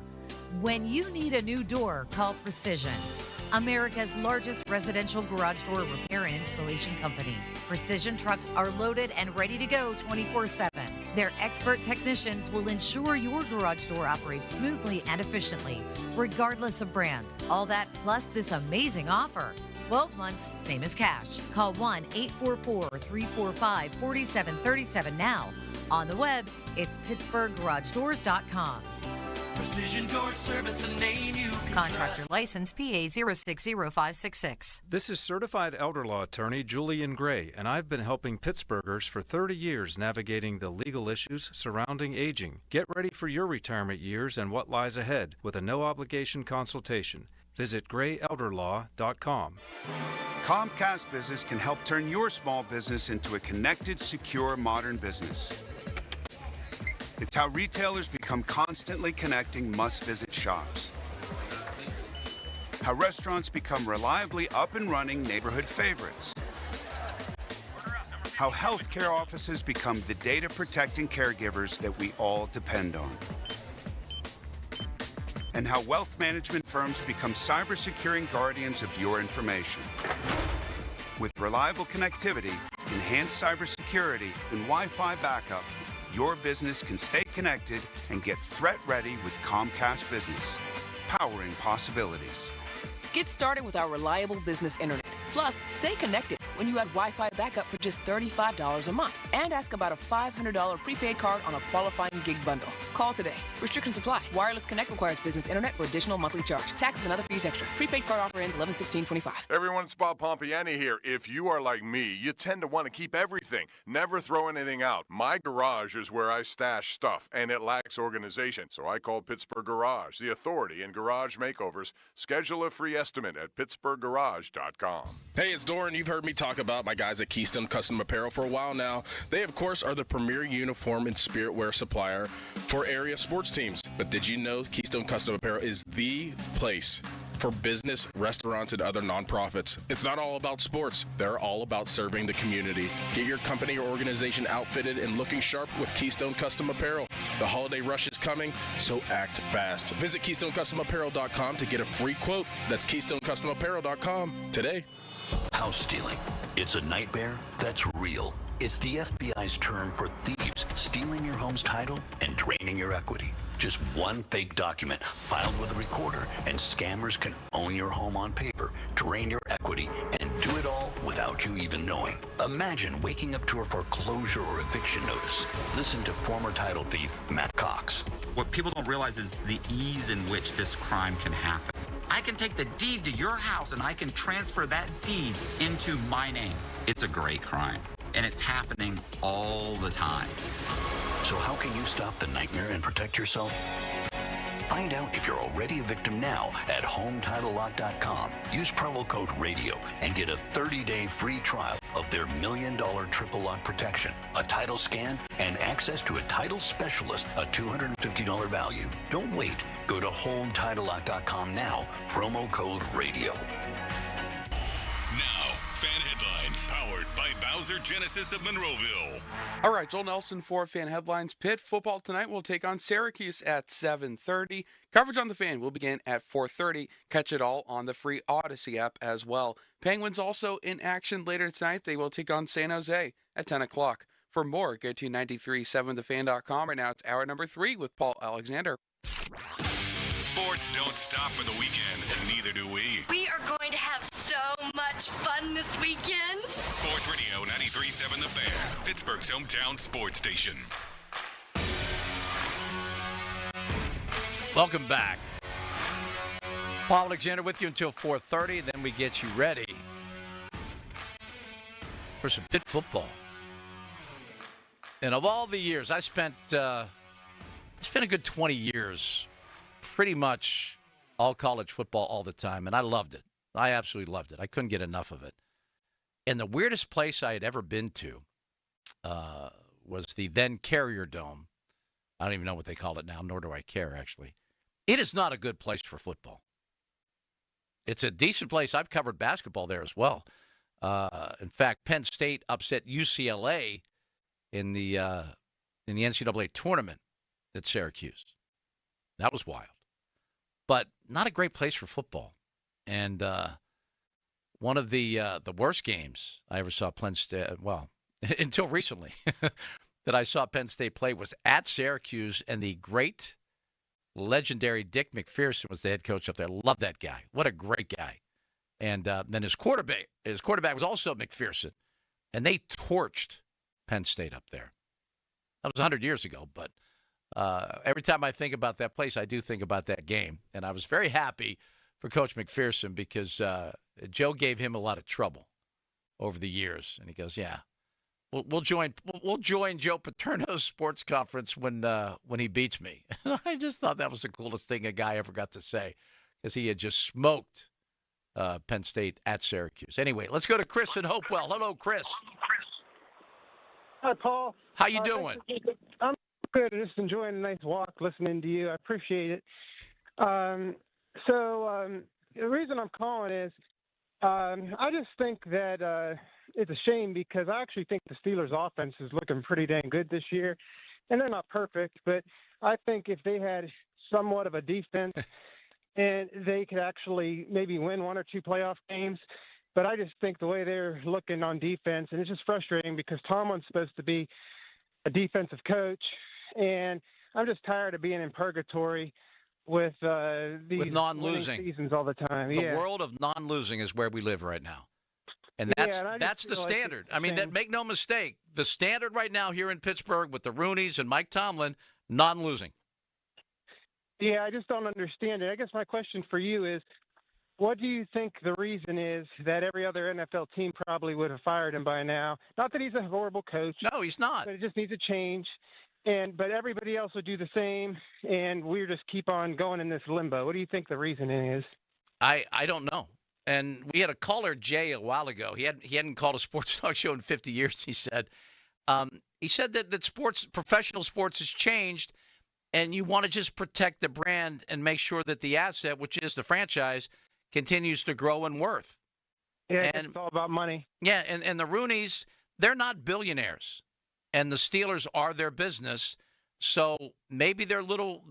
When you need a new door, call Precision, America's largest residential garage door repair and installation company. Precision trucks are loaded and ready to go 24/7. Their expert technicians will ensure your garage door operates smoothly and efficiently, regardless of brand. All that plus this amazing offer. 12 months, same as cash. Call 1-844-345-4737 now. On the web, it's PittsburghGarageDoors.com. Precision Door Service, a name you can Contractor trust. License PA 060566. This is certified elder law attorney Julian Gray, and I've been helping Pittsburghers for 30 years navigating the legal issues surrounding aging. Get ready for your retirement years and what lies ahead with a no-obligation consultation. Visit grayelderlaw.com. Comcast Business can help turn your small business into a connected, secure, modern business. It's how retailers become constantly connecting must-visit shops. How restaurants become reliably up and running neighborhood favorites. How healthcare offices become the data-protecting caregivers that we all depend on. And how wealth management firms become cyber-securing guardians of your information. With reliable connectivity, enhanced cybersecurity, and Wi-Fi backup, your business can stay connected and get threat ready with Comcast Business, powering possibilities. Get started with our reliable business internet. Plus, stay connected when you add Wi-Fi backup for just $35 a month. And ask about a $500 prepaid card on a qualifying gig bundle. Call today. Restrictions apply. Wireless Connect requires business internet for additional monthly charge. Taxes and other fees extra. Prepaid card offer ends 11/16/25. Everyone, it's Bob Pompiani here. If you are like me, you tend to want to keep everything, never throw anything out. My garage is where I stash stuff, and it lacks organization. So I called Pittsburgh Garage, the authority in garage makeovers. Schedule a free estimate at pittsburghgarage.com. Hey, it's Doran. You've heard me talk about my guys at Keystone Custom Apparel for a while now. They, of course, are the premier uniform and spirit wear supplier for area sports teams. But did you know Keystone Custom Apparel is the place for business, restaurants, and other nonprofits. It's not all about sports. They're all about serving the community. Get your company or organization outfitted and looking sharp with Keystone Custom Apparel. The holiday rush is coming, so act fast. Visit KeystoneCustomApparel.com to get a free quote. That's KeystoneCustomApparel.com today. House stealing. It's a nightmare that's real. It's the FBI's term for thieves stealing your home's title and draining your equity. Just one fake document filed with a recorder, and scammers can own your home on paper, drain your equity, and do it all without you even knowing. Imagine waking up to a foreclosure or eviction notice. Listen to former title thief Matt Cox. What people don't realize is the ease in which this crime can happen. I can take the deed to your house and I can transfer that deed into my name. It's a great crime, and it's happening all the time. So how can you stop the nightmare and protect yourself? Find out if you're already a victim now at HomeTitleLock.com. Use promo code RADIO and get a 30-day free trial of their $1 million triple lock protection, a title scan, and access to a title specialist, a $250 value. Don't wait. Go to HomeTitleLock.com now, promo code RADIO. Now, Fan Headlines, powered by Bowser Genesis of Monroeville. All right, Joel Nelson for Fan Headlines. Pitt football tonight will take on Syracuse at 7:30. Coverage on the Fan will begin at 4:30. Catch it all on the free Odyssey app as well. Penguins also in action later tonight. They will take on San Jose at 10 o'clock. For more, go to 937thefan.com. Right now it's hour number 3 with Paul Alexander. Sports don't stop for the weekend, and neither do we. We are going to have so much fun this weekend. Sports Radio 93.7 The Fan, Pittsburgh's hometown sports station. Welcome back. Paul Alexander with you until 4:30. Then we get you ready for some Pitt football. And of all the years, I spent a good 20 years pretty much all college football all the time, and I loved it. I absolutely loved it. I couldn't get enough of it. And the weirdest place I had ever been to was the then Carrier Dome. I don't even know what they call it now, nor do I care, actually. It is not a good place for football. It's a decent place. I've covered basketball there as well. In fact, Penn State upset UCLA in the NCAA tournament at Syracuse. That was wild. But not a great place for football. And one of the worst games I ever saw Penn State, well, until recently, that I saw Penn State play was at Syracuse, and the great, legendary Dick McPherson was the head coach up there. Love that guy. What a great guy. And then his quarterback was also McPherson. And they torched Penn State up there. That was 100 years ago, but every time I think about that place, I do think about that game. And I was very happy for Coach McPherson because Joe gave him a lot of trouble over the years. And he goes, yeah, we'll join Joe Paterno's sports conference when he beats me. I just thought that was the coolest thing a guy ever got to say because he had just smoked Penn State at Syracuse. Anyway, let's go to Chris in Hopewell. Hello, Chris. Hi, Paul. How you doing? I'm good. Just enjoying a nice walk, listening to you. I appreciate it. So the reason I'm calling is I just think that it's a shame because I actually think the Steelers' offense is looking pretty dang good this year. And they're not perfect, but I think if they had somewhat of a defense and they could actually maybe win one or two playoff games. But I just think the way they're looking on defense, and it's just frustrating because Tomlin's supposed to be a defensive coach, and I'm just tired of being in purgatory with these non-losing seasons all the time. The world of non-losing is where we live right now. And that's the standard. I mean, make no mistake, the standard right now here in Pittsburgh with the Rooneys and Mike Tomlin, non-losing. Yeah, I just don't understand it. I guess my question for you is, what do you think the reason is that every other NFL team probably would have fired him by now? Not that he's a horrible coach. No, he's not. But it just needs a change. But everybody else would do the same, and we just keep on going in this limbo. What do you think the reason is? I don't know. And we had a caller, Jay, a while ago. He hadn't called a sports talk show in 50 years, he said. He said that professional sports has changed, and you want to just protect the brand and make sure that the asset, which is the franchise, continues to grow in worth. Yeah, And it's all about money. yeah, and the Rooneys, they're not billionaires, and the Steelers are their business. So maybe they're a little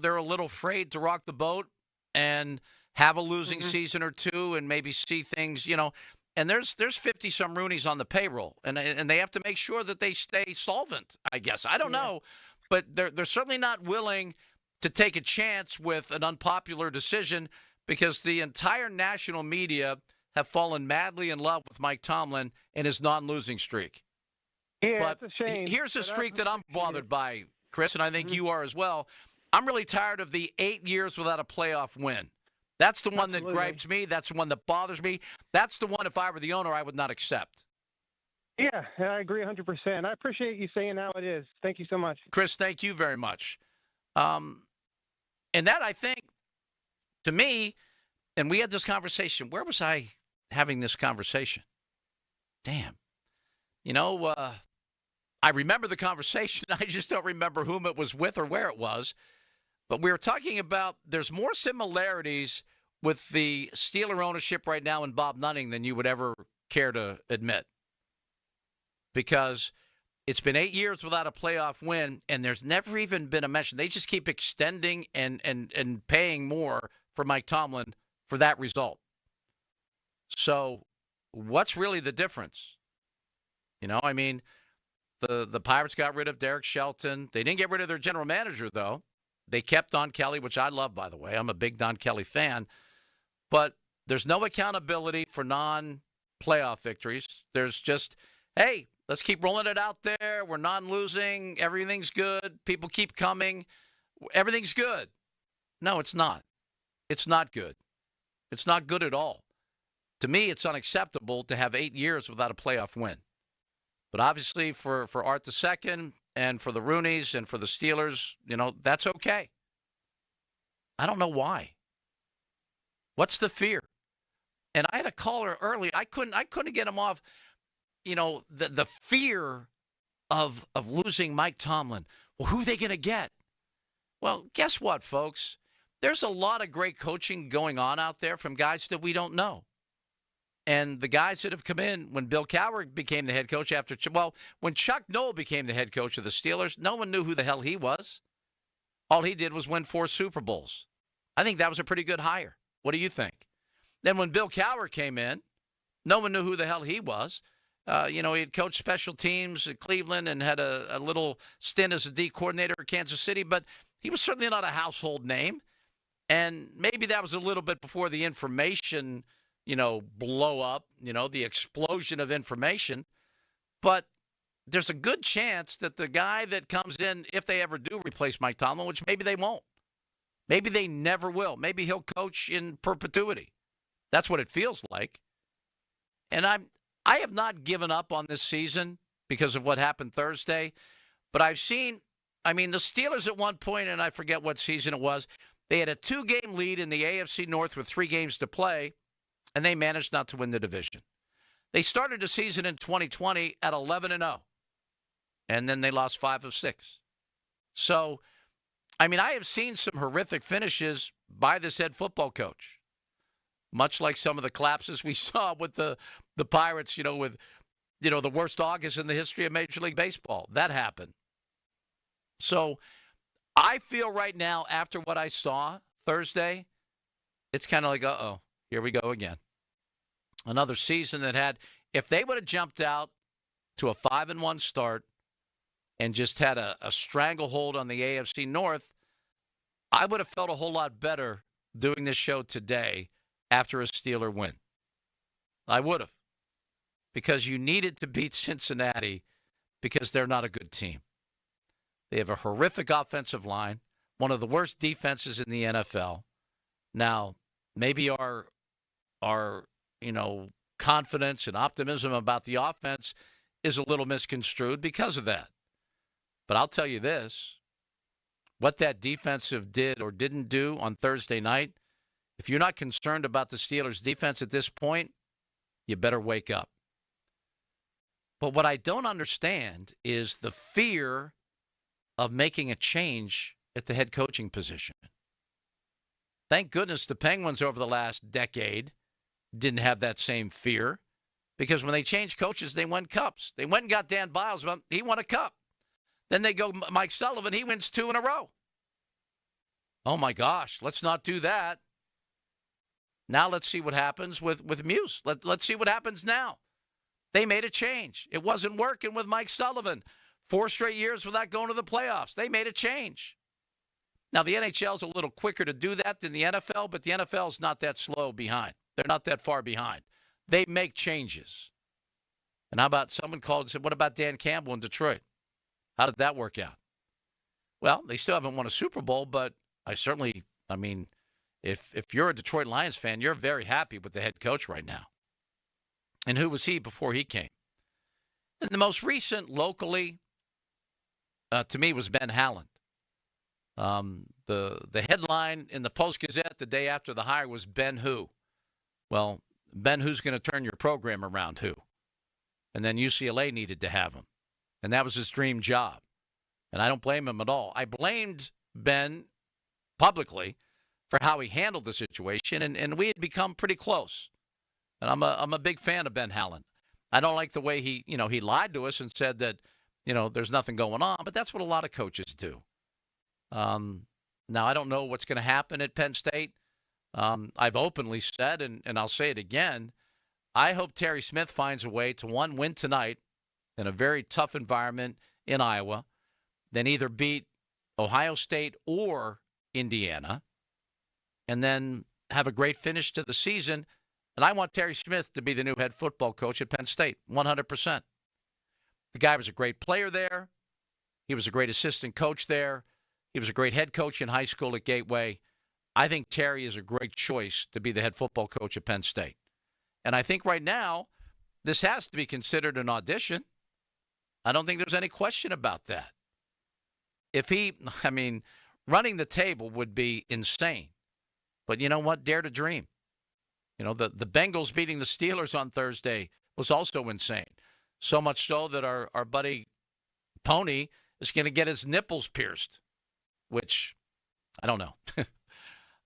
afraid to rock the boat and have a losing season or two, and maybe see things, And there's 50 some Rooneys on the payroll, and they have to make sure that they stay solvent. I guess I don't know, but they're certainly not willing to take a chance with an unpopular decision, because the entire national media have fallen madly in love with Mike Tomlin and his non-losing streak. Yeah, But it's a shame. here's a but streak I that I'm bothered by, Chris, and I think you are as well. I'm really tired of the 8 years without a playoff win. That's the one that gripes me. That's the one that bothers me. That's the one, if I were the owner, I would not accept. Yeah, I agree 100%. I appreciate you saying how it is. Thank you so much. Chris, thank you very much. And that, I think, to me, and we had this conversation. Where was I having this conversation? Damn. I remember the conversation. I just don't remember whom it was with or where it was. But we were talking about there's more similarities with the Steeler ownership right now and Bob Nutting than you would ever care to admit. Because it's been 8 years without a playoff win, and there's never even been a mention. They just keep extending and paying more for Mike Tomlin for that result. So what's really the difference? The Pirates got rid of Derek Shelton. They didn't get rid of their general manager, though. They kept Don Kelly, which I love, by the way. I'm a big Don Kelly fan. But there's no accountability for non-playoff victories. There's just, hey, let's keep rolling it out there. We're non-losing. Everything's good. People keep coming. Everything's good. No, it's not. It's not good. It's not good at all. To me, it's unacceptable to have 8 years without a playoff win. But obviously for Art II and for the Rooneys and for the Steelers, that's okay. I don't know why. What's the fear? And I had a caller early. I couldn't get him off. The fear of losing Mike Tomlin. Well, who are they going to get? Well, guess what, folks? There's a lot of great coaching going on out there from guys that we don't know. And the guys that have come in, when Bill Cowher became the head coach when Chuck Noll became the head coach of the Steelers, no one knew who the hell he was. All he did was win 4 Super Bowls. I think that was a pretty good hire. What do you think? Then when Bill Cowher came in, no one knew who the hell he was. He had coached special teams at Cleveland and had a little stint as a D coordinator at Kansas City, but he was certainly not a household name. And maybe that was a little bit before the information blow up, the explosion of information. But there's a good chance that the guy that comes in, if they ever do replace Mike Tomlin, which maybe they won't, maybe they never will, maybe he'll coach in perpetuity. That's what it feels like. And I have not given up on this season because of what happened Thursday, but I've seen, the Steelers at one point, and I forget what season it was, they had a 2-game lead in the AFC North with 3 games to play, and they managed not to win the division. They started the season in 2020 at 11-0, and then they lost 5 of 6. So, I have seen some horrific finishes by this head football coach, much like some of the collapses we saw with the Pirates, with the worst August in the history of Major League Baseball. That happened. So I feel right now, after what I saw Thursday, it's kind of like, uh-oh, here we go again. Another season that had, if they would have jumped out to a 5-1 start and just had a stranglehold on the AFC North, I would have felt a whole lot better doing this show today after a Steeler win. I would have. Because you needed to beat Cincinnati because they're not a good team. They have a horrific offensive line, one of the worst defenses in the NFL. Now, maybe our confidence and optimism about the offense is a little misconstrued because of that. But I'll tell you this, what that defensive did or didn't do on Thursday night, if you're not concerned about the Steelers' defense at this point, you better wake up. But what I don't understand is the fear of making a change at the head coaching position. Thank goodness the Penguins over the last decade didn't have that same fear because when they changed coaches, they won cups. They went and got Dan Biles. Well, he won a cup. Then they go Mike Sullivan. He wins 2 in a row. Oh, my gosh. Let's not do that. Now let's see what happens with Muse. Let's see what happens now. They made a change. It wasn't working with Mike Sullivan. 4 straight years without going to the playoffs. They made a change. Now, the NHL is a little quicker to do that than the NFL, but the NFL is not that slow behind. They're not that far behind. They make changes. And how about someone called and said, what about Dan Campbell in Detroit? How did that work out? Well, they still haven't won a Super Bowl, but I mean, if you're a Detroit Lions fan, you're very happy with the head coach right now. And who was he before he came? And the most recent locally, to me, was Ben Howland. The headline in the Post-Gazette the day after the hire was Ben who? Well, Ben who's going to turn your program around who? And then UCLA needed to have him. And that was his dream job. And I don't blame him at all. I blamed Ben publicly for how he handled the situation, and we had become pretty close. And I'm a big fan of Ben Howland. I don't like the way he lied to us and said that, there's nothing going on, but that's what a lot of coaches do. Now, I don't know what's going to happen at Penn State. I've openly said, and I'll say it again, I hope Terry Smith finds a way to, one, win tonight in a very tough environment in Iowa, then either beat Ohio State or Indiana, and then have a great finish to the season. And I want Terry Smith to be the new head football coach at Penn State, 100%. The guy was a great player there. He was a great assistant coach there. He was a great head coach in high school at Gateway. I think Terry is a great choice to be the head football coach at Penn State. And I think right now, this has to be considered an audition. I don't think there's any question about that. Running the table would be insane. But you know what? Dare to dream. The Bengals beating the Steelers on Thursday was also insane. So much so that our buddy Pony is going to get his nipples pierced, which I don't know.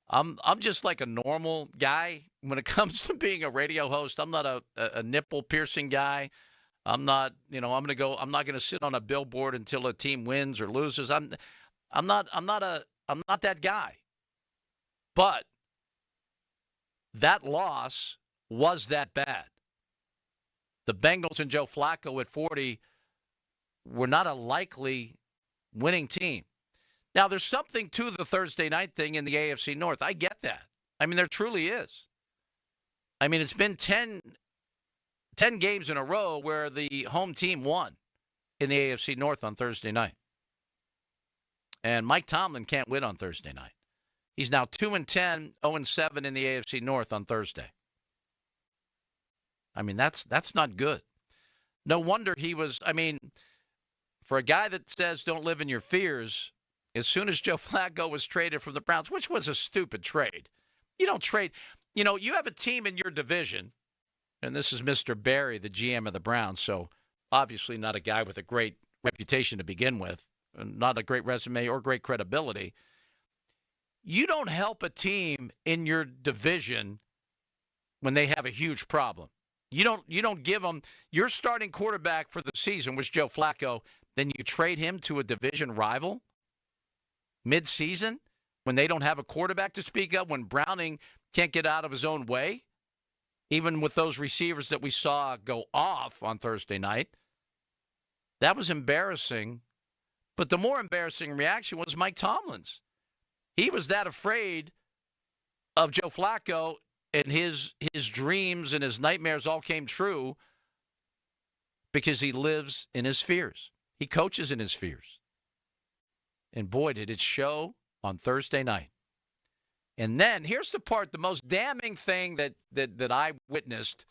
I'm just like a normal guy when it comes to being a radio host. I'm not a nipple piercing guy. I'm not, I'm not going to sit on a billboard until a team wins or loses. I'm not that guy. But that loss was that bad. The Bengals and Joe Flacco at 40 were not a likely winning team. Now, there's something to the Thursday night thing in the AFC North. I get that. There truly is. It's been 10 games in a row where the home team won in the AFC North on Thursday night. And Mike Tomlin can't win on Thursday night. He's now 2-10, 0-7 in the AFC North on Thursday. That's not good. No wonder he was, for a guy that says don't live in your fears, as soon as Joe Flacco was traded from the Browns, which was a stupid trade. You don't trade. You have a team in your division, and this is Mr. Barry, the GM of the Browns, so obviously not a guy with a great reputation to begin with, and not a great resume or great credibility. You don't help a team in your division when they have a huge problem. You don't give them your starting quarterback for the season was Joe Flacco, then you trade him to a division rival mid-season when they don't have a quarterback to speak of, when Browning can't get out of his own way, even with those receivers that we saw go off on Thursday night. That was embarrassing. But the more embarrassing reaction was Mike Tomlin's. He was that afraid of Joe Flacco, and his dreams and his nightmares all came true because he lives in his fears. He coaches in his fears. And boy, did it show on Thursday night. And then here's the part, the most damning thing that I witnessed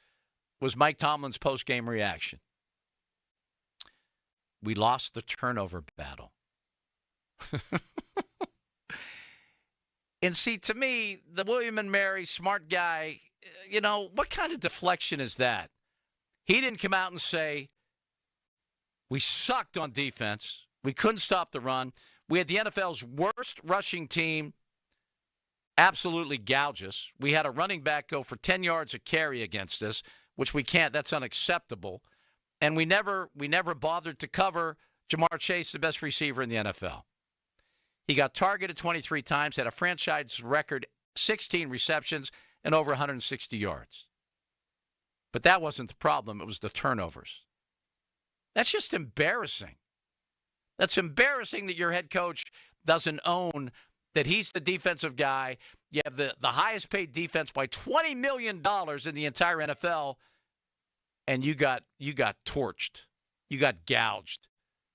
was Mike Tomlin's post-game reaction. We lost the turnover battle. And see, to me, the William and Mary, smart guy, what kind of deflection is that? He didn't come out and say, we sucked on defense. We couldn't stop the run. We had the NFL's worst rushing team absolutely gouge us. We had a running back go for 10 yards a carry against us, which we can't. That's unacceptable. And we never bothered to cover Jamar Chase, the best receiver in the NFL. He got targeted 23 times, had a franchise record 16 receptions and over 160 yards. But that wasn't the problem. It was the turnovers. That's just embarrassing. That's embarrassing that your head coach doesn't own that he's the defensive guy. You have the highest paid defense by $20 million in the entire NFL, and you got torched. You got gouged.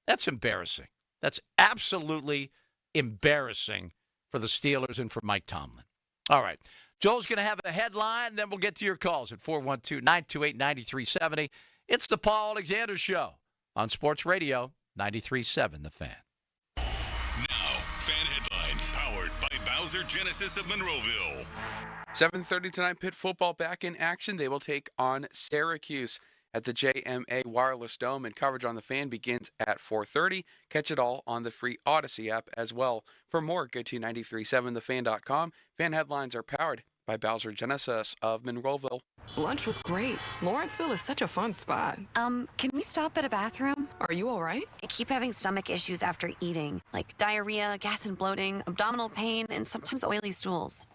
That's embarrassing. That's absolutely embarrassing for the Steelers and for Mike Tomlin. All right. Joel's going to have a headline, then we'll get to your calls at 412-928-9370. It's the Paul Alexander Show on Sports Radio 93.7 The Fan. Now, fan headlines powered by Bowser Genesis of Monroeville. 7:30 tonight, Pitt football back in action. They will take on Syracuse at the JMA Wireless Dome, and coverage on the Fan begins at 4:30. Catch it all on the free Odyssey app as well. For more, go to 937thefan.com. Fan headlines are powered by Bowser Genesis of Monroeville. Lunch was great. Lawrenceville is such a fun spot. Can we stop at a bathroom? Are you all right? I keep having stomach issues after eating, like diarrhea, gas and bloating, abdominal pain, and sometimes oily stools.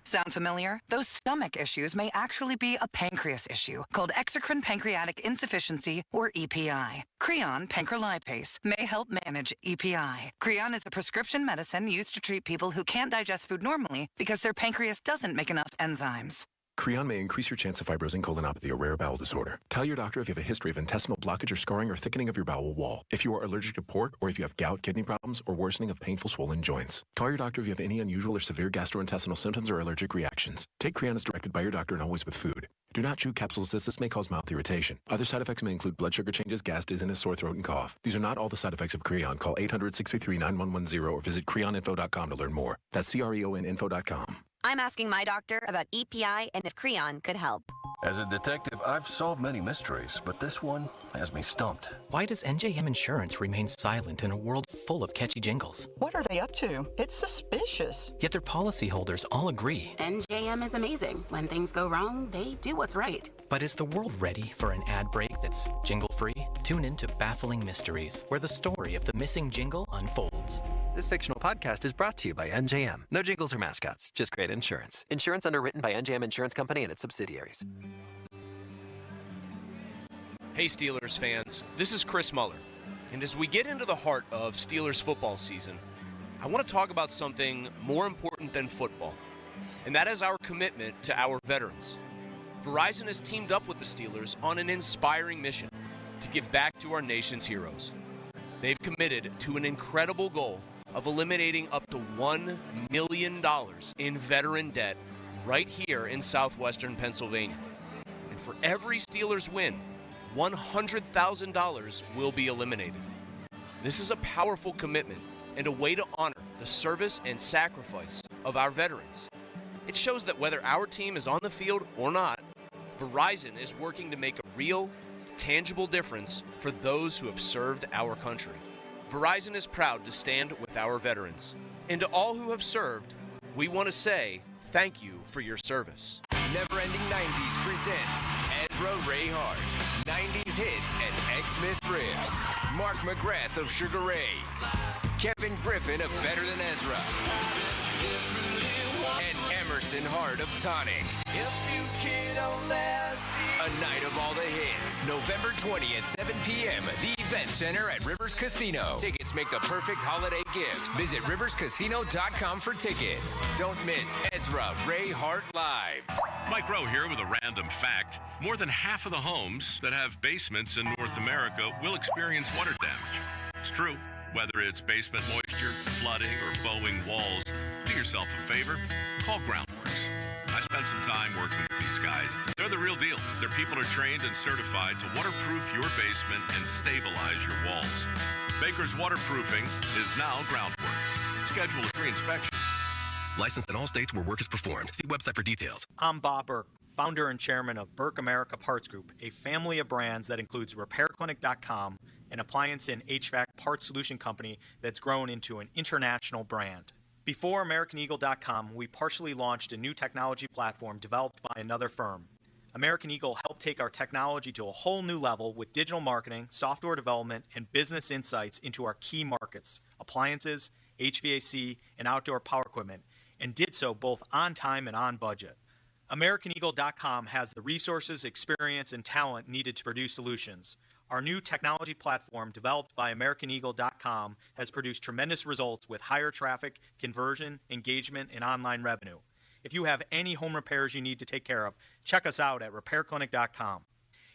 Sound familiar? Those stomach issues may actually be a pancreas issue called exocrine pancreatic insufficiency, or EPI. Creon pancrelipase may help manage EPI. Creon is a prescription medicine used to treat people who can't digest food normally because their pancreas doesn't make enough enzymes. Creon may increase your chance of fibrosing colonopathy, a rare bowel disorder. Tell your doctor if you have a history of intestinal blockage or scarring or thickening of your bowel wall. If you are allergic to pork, or if you have gout, kidney problems, or worsening of painful swollen joints. Call your doctor if you have any unusual or severe gastrointestinal symptoms or allergic reactions. Take Creon as directed by your doctor and always with food. Do not chew capsules as this may cause mouth irritation. Other side effects may include blood sugar changes, gas, dizziness, sore throat, and cough. These are not all the side effects of Creon. Call 800-633-9110 or visit creoninfo.com to learn more. That's creoninfo.com. I'm asking my doctor about EPI and if Creon could help. As a detective, I've solved many mysteries, but this one has me stumped. Why does NJM Insurance remain silent in a world full of catchy jingles? What are they up to? It's suspicious. Yet their policyholders all agree. NJM is amazing. When things go wrong, they do what's right. But is the world ready for an ad break that's jingle-free? Tune in to Baffling Mysteries, where the story of the missing jingle unfolds. This fictional podcast is brought to you by NJM. No jingles or mascots, just great insurance. Insurance underwritten by NJM Insurance Company and its subsidiaries. Hey Steelers fans, this is Chris Muller. And as we get into the heart of Steelers football season, I want to talk about something more important than football. And that is our commitment to our veterans. Verizon has teamed up with the Steelers on an inspiring mission to give back to our nation's heroes. They've committed to an incredible goal of eliminating up to $1 million in veteran debt right here in southwestern Pennsylvania. And for every Steelers win, $100,000 will be eliminated. This is a powerful commitment and a way to honor the service and sacrifice of our veterans. It shows that whether our team is on the field or not, Verizon is working to make a real, tangible difference for those who have served our country. Verizon is proud to stand with our veterans. And to all who have served, we want to say thank you for your service. Never Ending 90s presents Ezra Ray Hart, 90s hits and Xmas riffs. Mark McGrath of Sugar Ray, Kevin Griffin of Better Than Ezra, and Emerson Hart of Tonic. If you kid a night of all the hits. November 20th, 7 p.m. The Event Center at Rivers Casino. Tickets make the perfect holiday gift. Visit riverscasino.com for tickets. Don't miss Ezra Ray Hart Live. Mike Rowe here with a random fact. More than half of the homes that have basements in North America will experience water damage. It's true. Whether it's basement moisture, flooding, or bowing walls, do yourself a favor. Call Groundworks. I spent some time working with these guys. They're the real deal. Their people are trained and certified to waterproof your basement and stabilize your walls. Baker's Waterproofing is now Groundworks. Schedule a free inspection. Licensed in all states where work is performed. See website for details. I'm Bob Burke, founder and chairman of Burke America Parts Group, a family of brands that includes RepairClinic.com, an appliance and HVAC parts solution company that's grown into an international brand. Before AmericanEagle.com, we partially launched a new technology platform developed by another firm. American Eagle helped take our technology to a whole new level with digital marketing, software development, and business insights into our key markets, appliances, HVAC, and outdoor power equipment, and did so both on time and on budget. AmericanEagle.com has the resources, experience, and talent needed to produce solutions. Our new technology platform, developed by AmericanEagle.com, has produced tremendous results with higher traffic, conversion, engagement, and online revenue. If you have any home repairs you need to take care of, check us out at RepairClinic.com.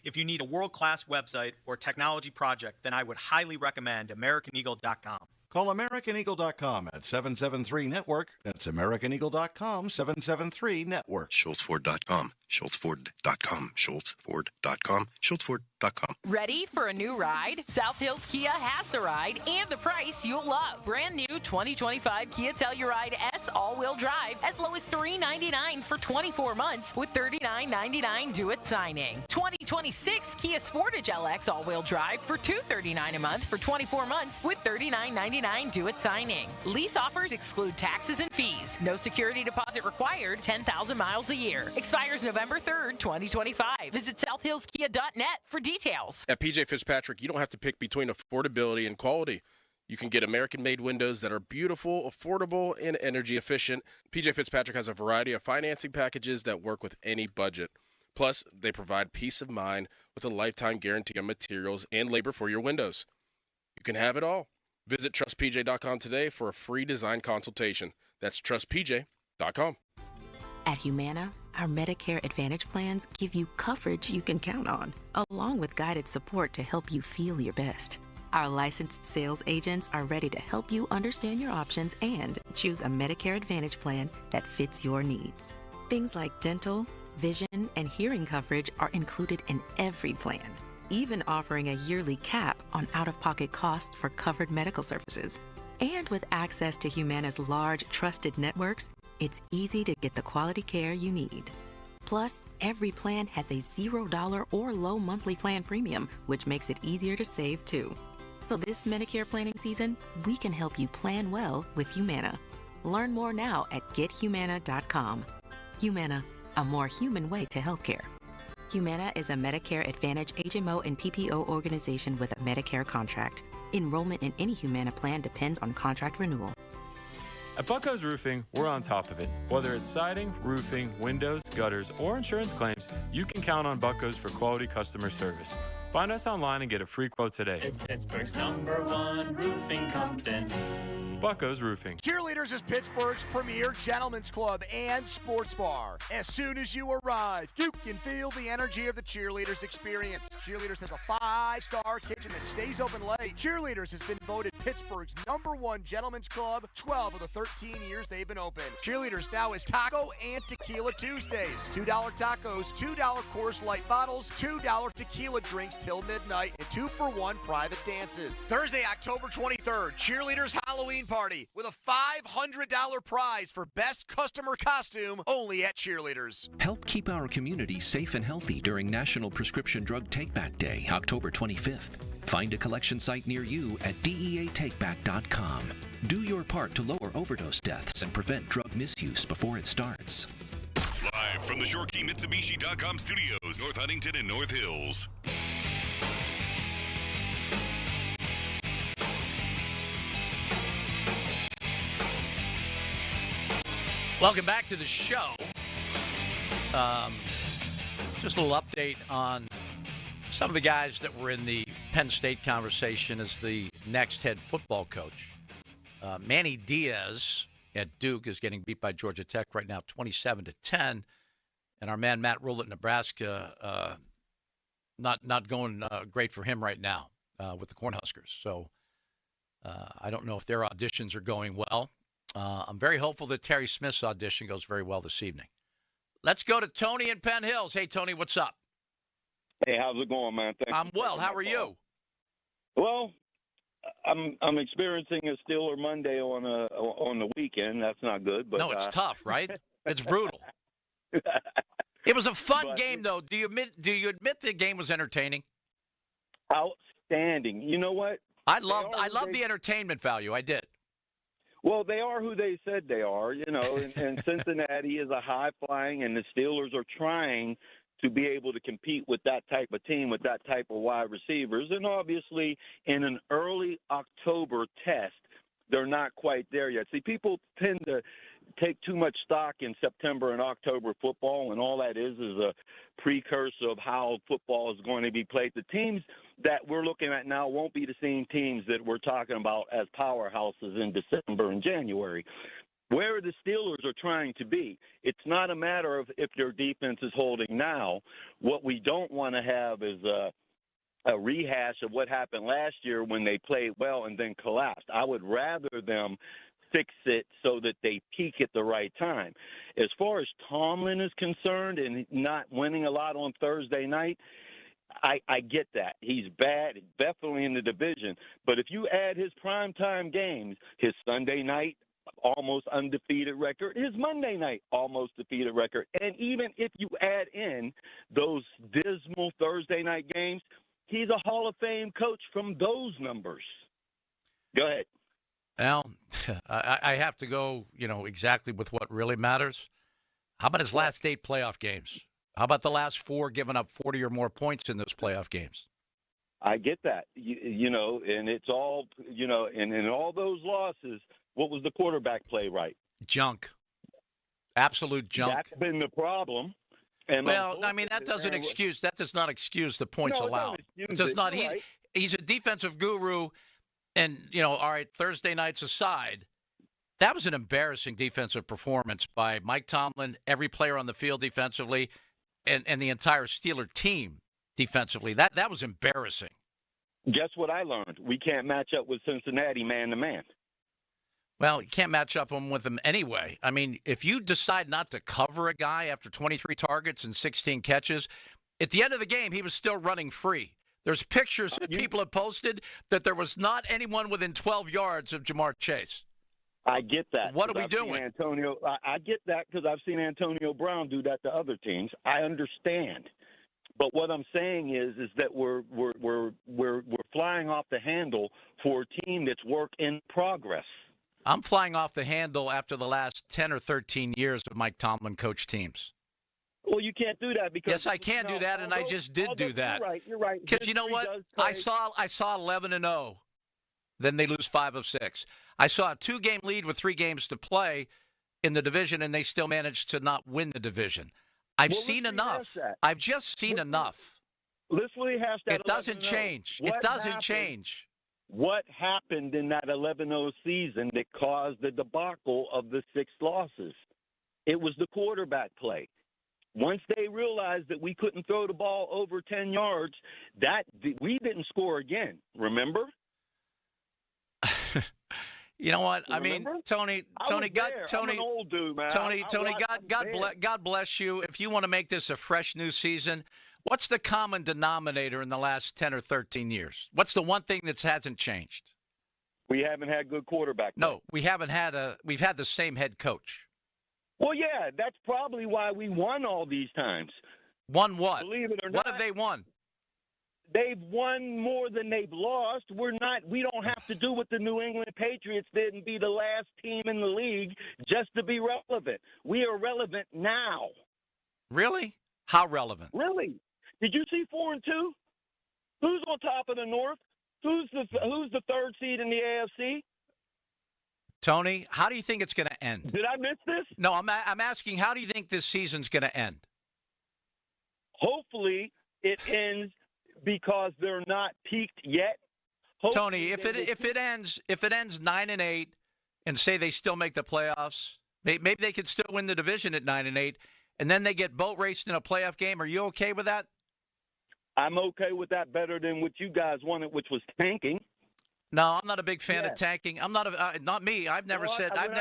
If you need a world-class website or technology project, then I would highly recommend AmericanEagle.com. Call AmericanEagle.com at 773-NETWORK. That's AmericanEagle.com, 773-NETWORK. SchultzFord.com. SchultzFord.com. SchultzFord.com. SchultzFord.com. Ready for a new ride? South Hills Kia has the ride and the price you'll love. Brand new 2025 Kia Telluride S all-wheel drive as low as $399 for 24 months with $39.99 due at signing. 2026 Kia Sportage LX all-wheel drive for $239 a month for 24 months with $39.99 due at signing. Lease offers exclude taxes and fees. No security deposit required. 10,000 miles a year. Expires November 3rd, 2025. Visit southhillskia.net for details. At PJ Fitzpatrick, you don't have to pick between affordability and quality. You can get American-made windows that are beautiful, affordable, and energy efficient. PJ Fitzpatrick has a variety of financing packages that work with any budget. Plus, they provide peace of mind with a lifetime guarantee on materials and labor for your windows. You can have it all. Visit TrustPJ.com today for a free design consultation. That's TrustPJ.com. At Humana, our Medicare Advantage plans give you coverage you can count on, along with guided support to help you feel your best. Our licensed sales agents are ready to help you understand your options and choose a Medicare Advantage plan that fits your needs. Things like dental, vision, and hearing coverage are included in every plan, even offering a yearly cap on out-of-pocket costs for covered medical services. And with access to Humana's large, trusted networks, it's easy to get the quality care you need. Plus, every plan has a $0 or low monthly plan premium, which makes it easier to save too. So this Medicare planning season, we can help you plan well with Humana. Learn more now at GetHumana.com. Humana, a more human way to healthcare. Humana is a Medicare Advantage HMO and PPO organization with a Medicare contract. Enrollment in any Humana plan depends on contract renewal. At Bucko's Roofing, we're on top of it. Whether it's siding, roofing, windows, gutters, or insurance claims, you can count on Bucko's for quality customer service. Find us online and get a free quote today. It's Pittsburgh's #1 roofing company. Bucko's Roofing. Cheerleaders is Pittsburgh's premier gentlemen's club and sports bar. As soon as you arrive, you can feel the energy of the Cheerleaders experience. Cheerleaders has a 5-star kitchen that stays open late. Cheerleaders has been voted Pittsburgh's #1 gentlemen's club 12 of the 13 years they've been open. Cheerleaders now is Taco and Tequila Tuesdays. $2 tacos, $2 Coors Light bottles, $2 tequila drinks till midnight, and 2-for-1 private dances. Thursday, October 23rd, Cheerleaders Halloween Party with a $500 prize for best customer costume only at Cheerleaders. Help keep our community safe and healthy during National Prescription Drug Take-Back Day, October 25th. Find a collection site near you at DEATakeback.com. Do your part to lower overdose deaths and prevent drug misuse before it starts. Live from the ShoreKeyMitsubishi.com studios, North Huntington and North Hills. Welcome back to the show. Just a little update on some of the guys that were in the Penn State conversation as the next head football coach. Manny Diaz at Duke is getting beat by Georgia Tech right now, 27-10. And our man Matt Rule at Nebraska, not going great for him right now with the Cornhuskers. So I don't know if their auditions are going well. I'm very hopeful that Terry Smith's audition goes very well this evening. Let's go to Tony in Penn Hills. Hey, Tony, what's up? Hey, how's it going, man? Thanks. I'm well. How are you? Well, I'm experiencing a Steeler Monday on the weekend. That's not good. But no, it's tough, right? It's brutal. It was a fun game, though. Do you admit the game was entertaining? Outstanding. You know what? I love the entertainment value. I did. Well, Well, they are who they said they are, and Cincinnati is a high-flying, and the Steelers are trying to be able to compete with that type of team, with that type of wide receivers. And obviously, in an early October test, they're not quite there yet. See, people tend to take too much stock in September and October football, and all that is a precursor of how football is going to be played. The teams that we're looking at now won't be the same teams that we're talking about as powerhouses in December and January. Where the Steelers are trying to be, it's not a matter of if their defense is holding now. What we don't want to have is a rehash of what happened last year when they played well and then collapsed. I would rather them fix it so that they peak at the right time. As far as Tomlin is concerned and not winning a lot on Thursday night, I get that. He's bad, definitely in the division. But if you add his primetime games, his Sunday night almost undefeated record, his Monday night almost defeated record, and even if you add in those dismal Thursday night games, he's a Hall of Fame coach from those numbers. Go ahead. Well, I have to go, exactly with what really matters. How about his last 8 playoff games? How about the last 4 giving up 40 or more points in those playoff games? I get that, and it's all, and in all those losses, what was the quarterback play right? Junk. Absolute junk. That's been the problem. And well, I mean, that does not excuse the points allowed. It does not. He's a defensive guru, and, all right, Thursday nights aside, that was an embarrassing defensive performance by Mike Tomlin, every player on the field defensively, and the entire Steeler team defensively. That was embarrassing. Guess what I learned? We can't match up with Cincinnati man-to-man. Well, you can't match up with them anyway. I mean, if you decide not to cover a guy after 23 targets and 16 catches, at the end of the game, he was still running free. There's pictures that people have posted that there was not anyone within 12 yards of Jamar Chase. I get that. What are we doing? I get that because I've seen Antonio Brown do that to other teams. I understand. But what I'm saying is that we're flying off the handle for a team that's work in progress. I'm flying off the handle after the last 10 or 13 years of Mike Tomlin coach teams. Well, you can't do that because yes, I can do that, and I just did do that. You're right. Because you know what? I saw 11-0. Then they lose 5 of 6. I saw a 2-game lead with 3 games to play in the division, and they still managed to not win the division. I've seen enough. I've just seen enough. Let's rehash that. It doesn't change. It doesn't change. What happened in that 11-0 season that caused the debacle of the 6 losses? It was the quarterback play. Once they realized that we couldn't throw the ball over 10 yards, we didn't score again. Remember? You know what? I mean, Tony, I'm an old dude, man. Tony, God bless you. If you want to make this a fresh new season, what's the common denominator in the last 10 or 13 years? What's the one thing that hasn't changed? We haven't had good quarterback play. No, we haven't had we've had the same head coach. Well, yeah, that's probably why we won all these times. Won what? Believe it or not. What not, have they won? They've won more than they've lost. We don't have to do what the New England Patriots did and be the last team in the league just to be relevant. We are relevant now. Really? How relevant? Really? Did you see 4-2? Who's on top of the North? Who's the 3rd seed in the AFC? Tony, how do you think it's going to end? Did I miss this? No, I'm asking, how do you think this season's going to end? Hopefully, it ends because they're not peaked yet. Tony, if it ends 9-8, and say they still make the playoffs, maybe they could still win the division at 9-8, and then they get boat raced in a playoff game. Are you okay with that? I'm okay with that better than what you guys wanted, which was tanking. No, I'm not a big fan of tanking. I'm not not me. I've never said tank. I've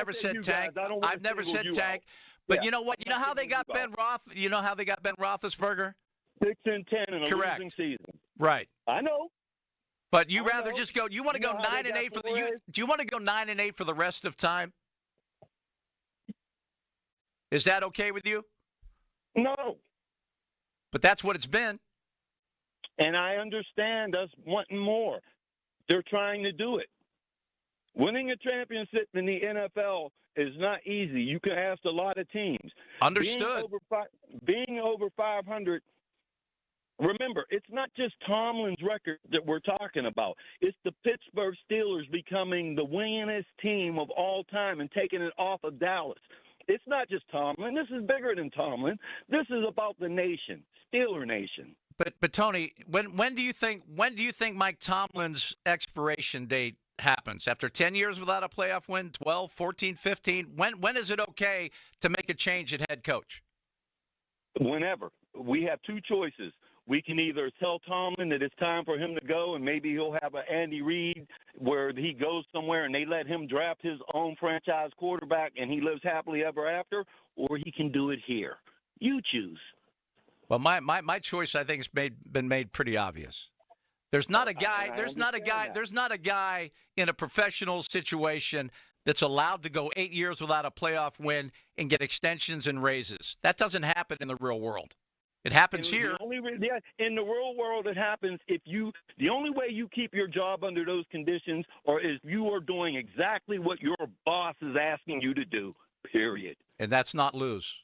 never said tank. But you know what? You know how they got Ben Roethlisberger? 6-10 in a losing season. Right. I know. But you rather just go. You want to go 9-8 for the? Do you want to go 9-8 for the rest of time? Is that okay with you? No. But that's what it's been. And I understand us wanting more. They're trying to do it. Winning a championship in the NFL is not easy. You can ask a lot of teams. Understood. Being over 500. Remember, it's not just Tomlin's record that we're talking about. It's the Pittsburgh Steelers becoming the winningest team of all time and taking it off of Dallas. It's not just Tomlin. This is bigger than Tomlin. This is about the nation, Steeler Nation. But Tony, when do you think Mike Tomlin's expiration date happens? After 10 years without a playoff win, 12, 14, 15? When is it okay to make a change at head coach? Whenever. We have two choices. We can either tell Tomlin that it's time for him to go, and maybe he'll have an Andy Reid where he goes somewhere and they let him draft his own franchise quarterback and he lives happily ever after, or he can do it here. You choose. Well, my choice, I think, has been made pretty obvious. There's not a guy in a professional situation that's allowed to go 8 years without a playoff win and get extensions and raises. That doesn't happen in the real world. It happens here. In the real world, it happens the only way you keep your job under those conditions is you are doing exactly what your boss is asking you to do, period. And that's not lose.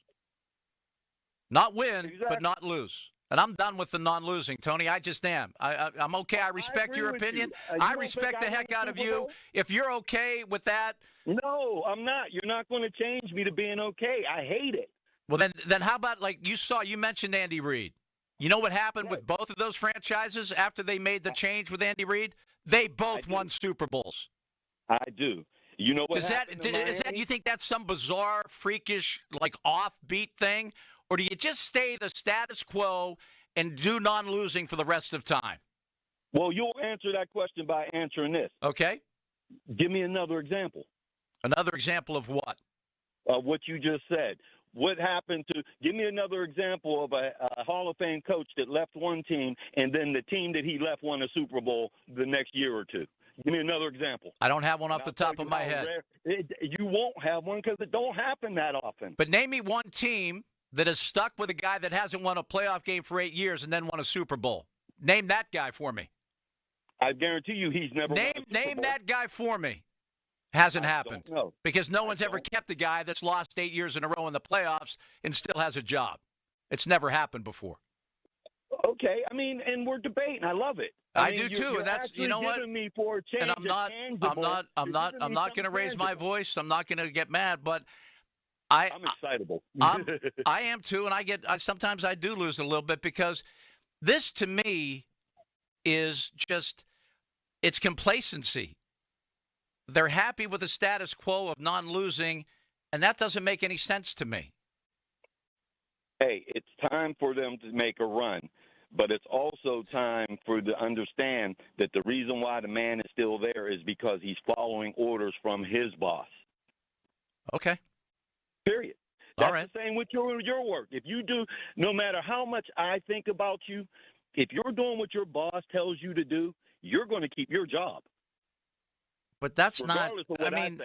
Not win, but not lose. And I'm done with the non-losing, Tony. I just am. I'm okay. I respect your opinion. I respect the heck out of you. If you're okay with that. No, I'm not. You're not going to change me to being okay. I hate it. Well, then how about, like you mentioned Andy Reid. You know what happened with both of those franchises after they made the change with Andy Reid? They both won Super Bowls. I do. You know what happened in Miami? You think that's some bizarre, freakish, like offbeat thing? Or do you just stay the status quo and do non-losing for the rest of time? Well, you'll answer that question by answering this. Okay. Give me another example. Another example of what? What you just said. What happened to – give me another example of a Hall of Fame coach that left one team and then the team that he left won a Super Bowl the next year or two. Give me another example. I don't have one off the top of my head. You won't have one because it don't happen that often. But name me one team that is stuck with a guy that hasn't won a playoff game for 8 years and then won a Super Bowl. Name that guy for me. I guarantee you he's never won a Super Bowl. Name that guy for me. Hasn't happened. No. Because no one's ever kept a guy that's lost 8 years in a row in the playoffs and still has a job. It's never happened before. Okay, I mean, and we're debating. I love it. I do too, and that's you know what. Me for a change and I'm not going to raise my voice. I'm not going to get mad, but I'm excitable. I am too, and sometimes I do lose a little bit because this to me is just it's complacency. They're happy with the status quo of non-losing, and that doesn't make any sense to me. Hey, it's time for them to make a run, but it's also time for them to understand that the reason why the man is still there is because he's following orders from his boss. Okay. Period. That's all right. The same with your work. If you do, no matter how much I think about you, if you're doing what your boss tells you to do, you're going to keep your job. But that's not – I mean,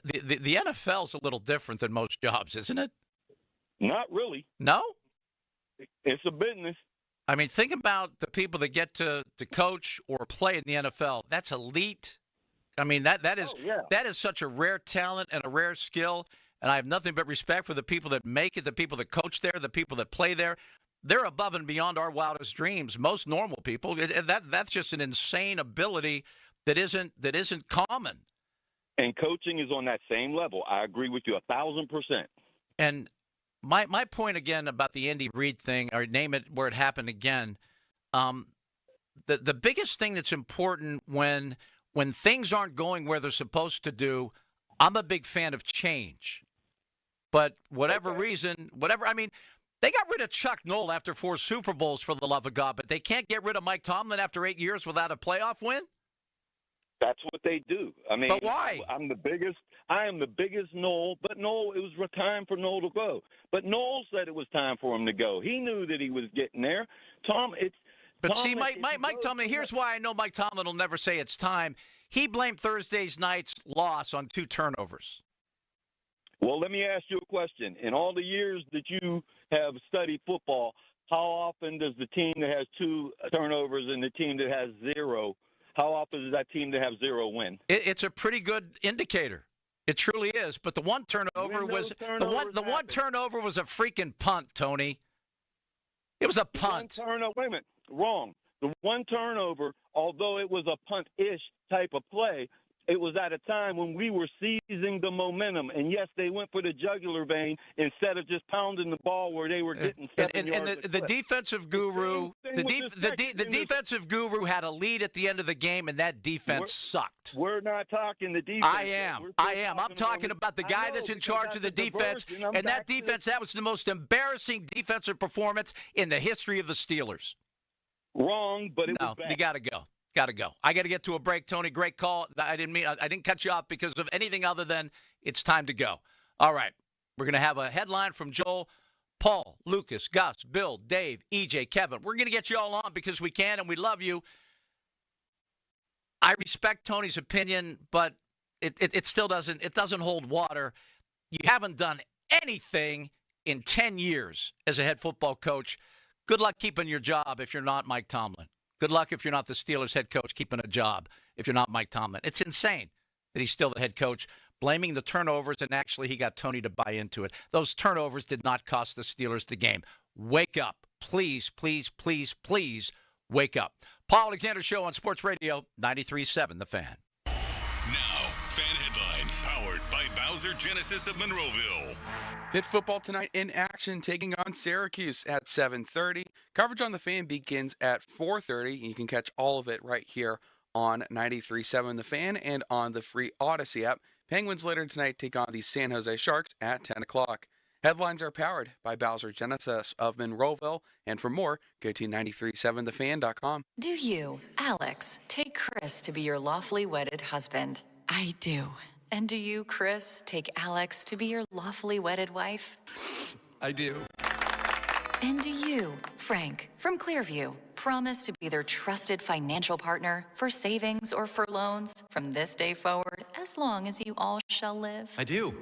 the NFL's a little different than most jobs, isn't it? Not really. No? It's a business. I mean, think about the people that get to coach or play in the NFL. That's elite. I mean, that is such a rare talent and a rare skill, and I have nothing but respect for the people that make it, the people that coach there, the people that play there. They're above and beyond our wildest dreams. Most normal people, that's just an insane ability that isn't common. And coaching is on that same level. I agree with you 1,000%. And my point again about the Andy Reid thing, or name it where it happened again, the biggest thing that's important when things aren't going where they're supposed to do, I'm a big fan of change. But whatever reason, I mean, they got rid of Chuck Noll after 4 Super Bowls, for the love of God, but they can't get rid of Mike Tomlin after 8 years without a playoff win? That's what they do. I mean, but why? I am the biggest Noll, but Noll, it was time for Noll to go. But Noll said it was time for him to go. He knew that he was getting there. Mike Tomlin, here's why I know Mike Tomlin will never say it's time. He blamed Thursday night's loss on 2 turnovers. Well, let me ask you a question. In all the years that you have studied football, how often does the team that has 2 turnovers and the team that has 0 how often is that team to have 0 wins? It's a pretty good indicator. It truly is. But the one turnover was the one turnover was a freaking punt, Tony. It was a punt. Wait a minute. Wrong. The one turnover, although it was a punt-ish type of play, it was at a time when we were seizing the momentum. And, yes, they went for the jugular vein instead of just pounding the ball where they were getting 7 yards. And the defensive guru, the defensive guru had a lead at the end of the game, and that defense sucked. We're not talking the defense. I am. I'm talking about the guy that's in charge of the defense. And that defense, that was the most embarrassing defensive performance in the history of the Steelers. Wrong, but it was bad. You got to go. Got to go. I got to get to a break, Tony. Great call. I didn't cut you off because of anything other than it's time to go. All right. We're going to have a headline from Joel, Paul, Lucas, Gus, Bill, Dave, EJ, Kevin. We're going to get you all on because we can and we love you. I respect Tony's opinion, but it still doesn't hold water. You haven't done anything in 10 years as a head football coach. Good luck keeping your job if you're not Mike Tomlin. Good luck if you're not the Steelers head coach keeping a job if you're not Mike Tomlin. It's insane that he's still the head coach, blaming the turnovers, and actually he got Tony to buy into it. Those turnovers did not cost the Steelers the game. Wake up. Please, please, please, please wake up. Paul Alexander Show on Sports Radio 93.7 The Fan. Now, fan headlines powered by Bowser Genesis of Monroeville. Pitt football tonight in action, taking on Syracuse at 7:30. Coverage on The Fan begins at 4:30. You can catch all of it right here on 93.7 The Fan and on the free Odyssey app. Penguins later tonight take on the San Jose Sharks at 10 o'clock. Headlines are powered by Bowser Genesis of Monroeville. And for more, go to 937thefan.com. Do you, Alex, take Chris to be your lawfully wedded husband? I do. And do you, Chris, take Alex to be your lawfully wedded wife? I do. And do you, Frank, from Clearview, promise to be their trusted financial partner for savings or for loans from this day forward, as long as you all shall live? I do.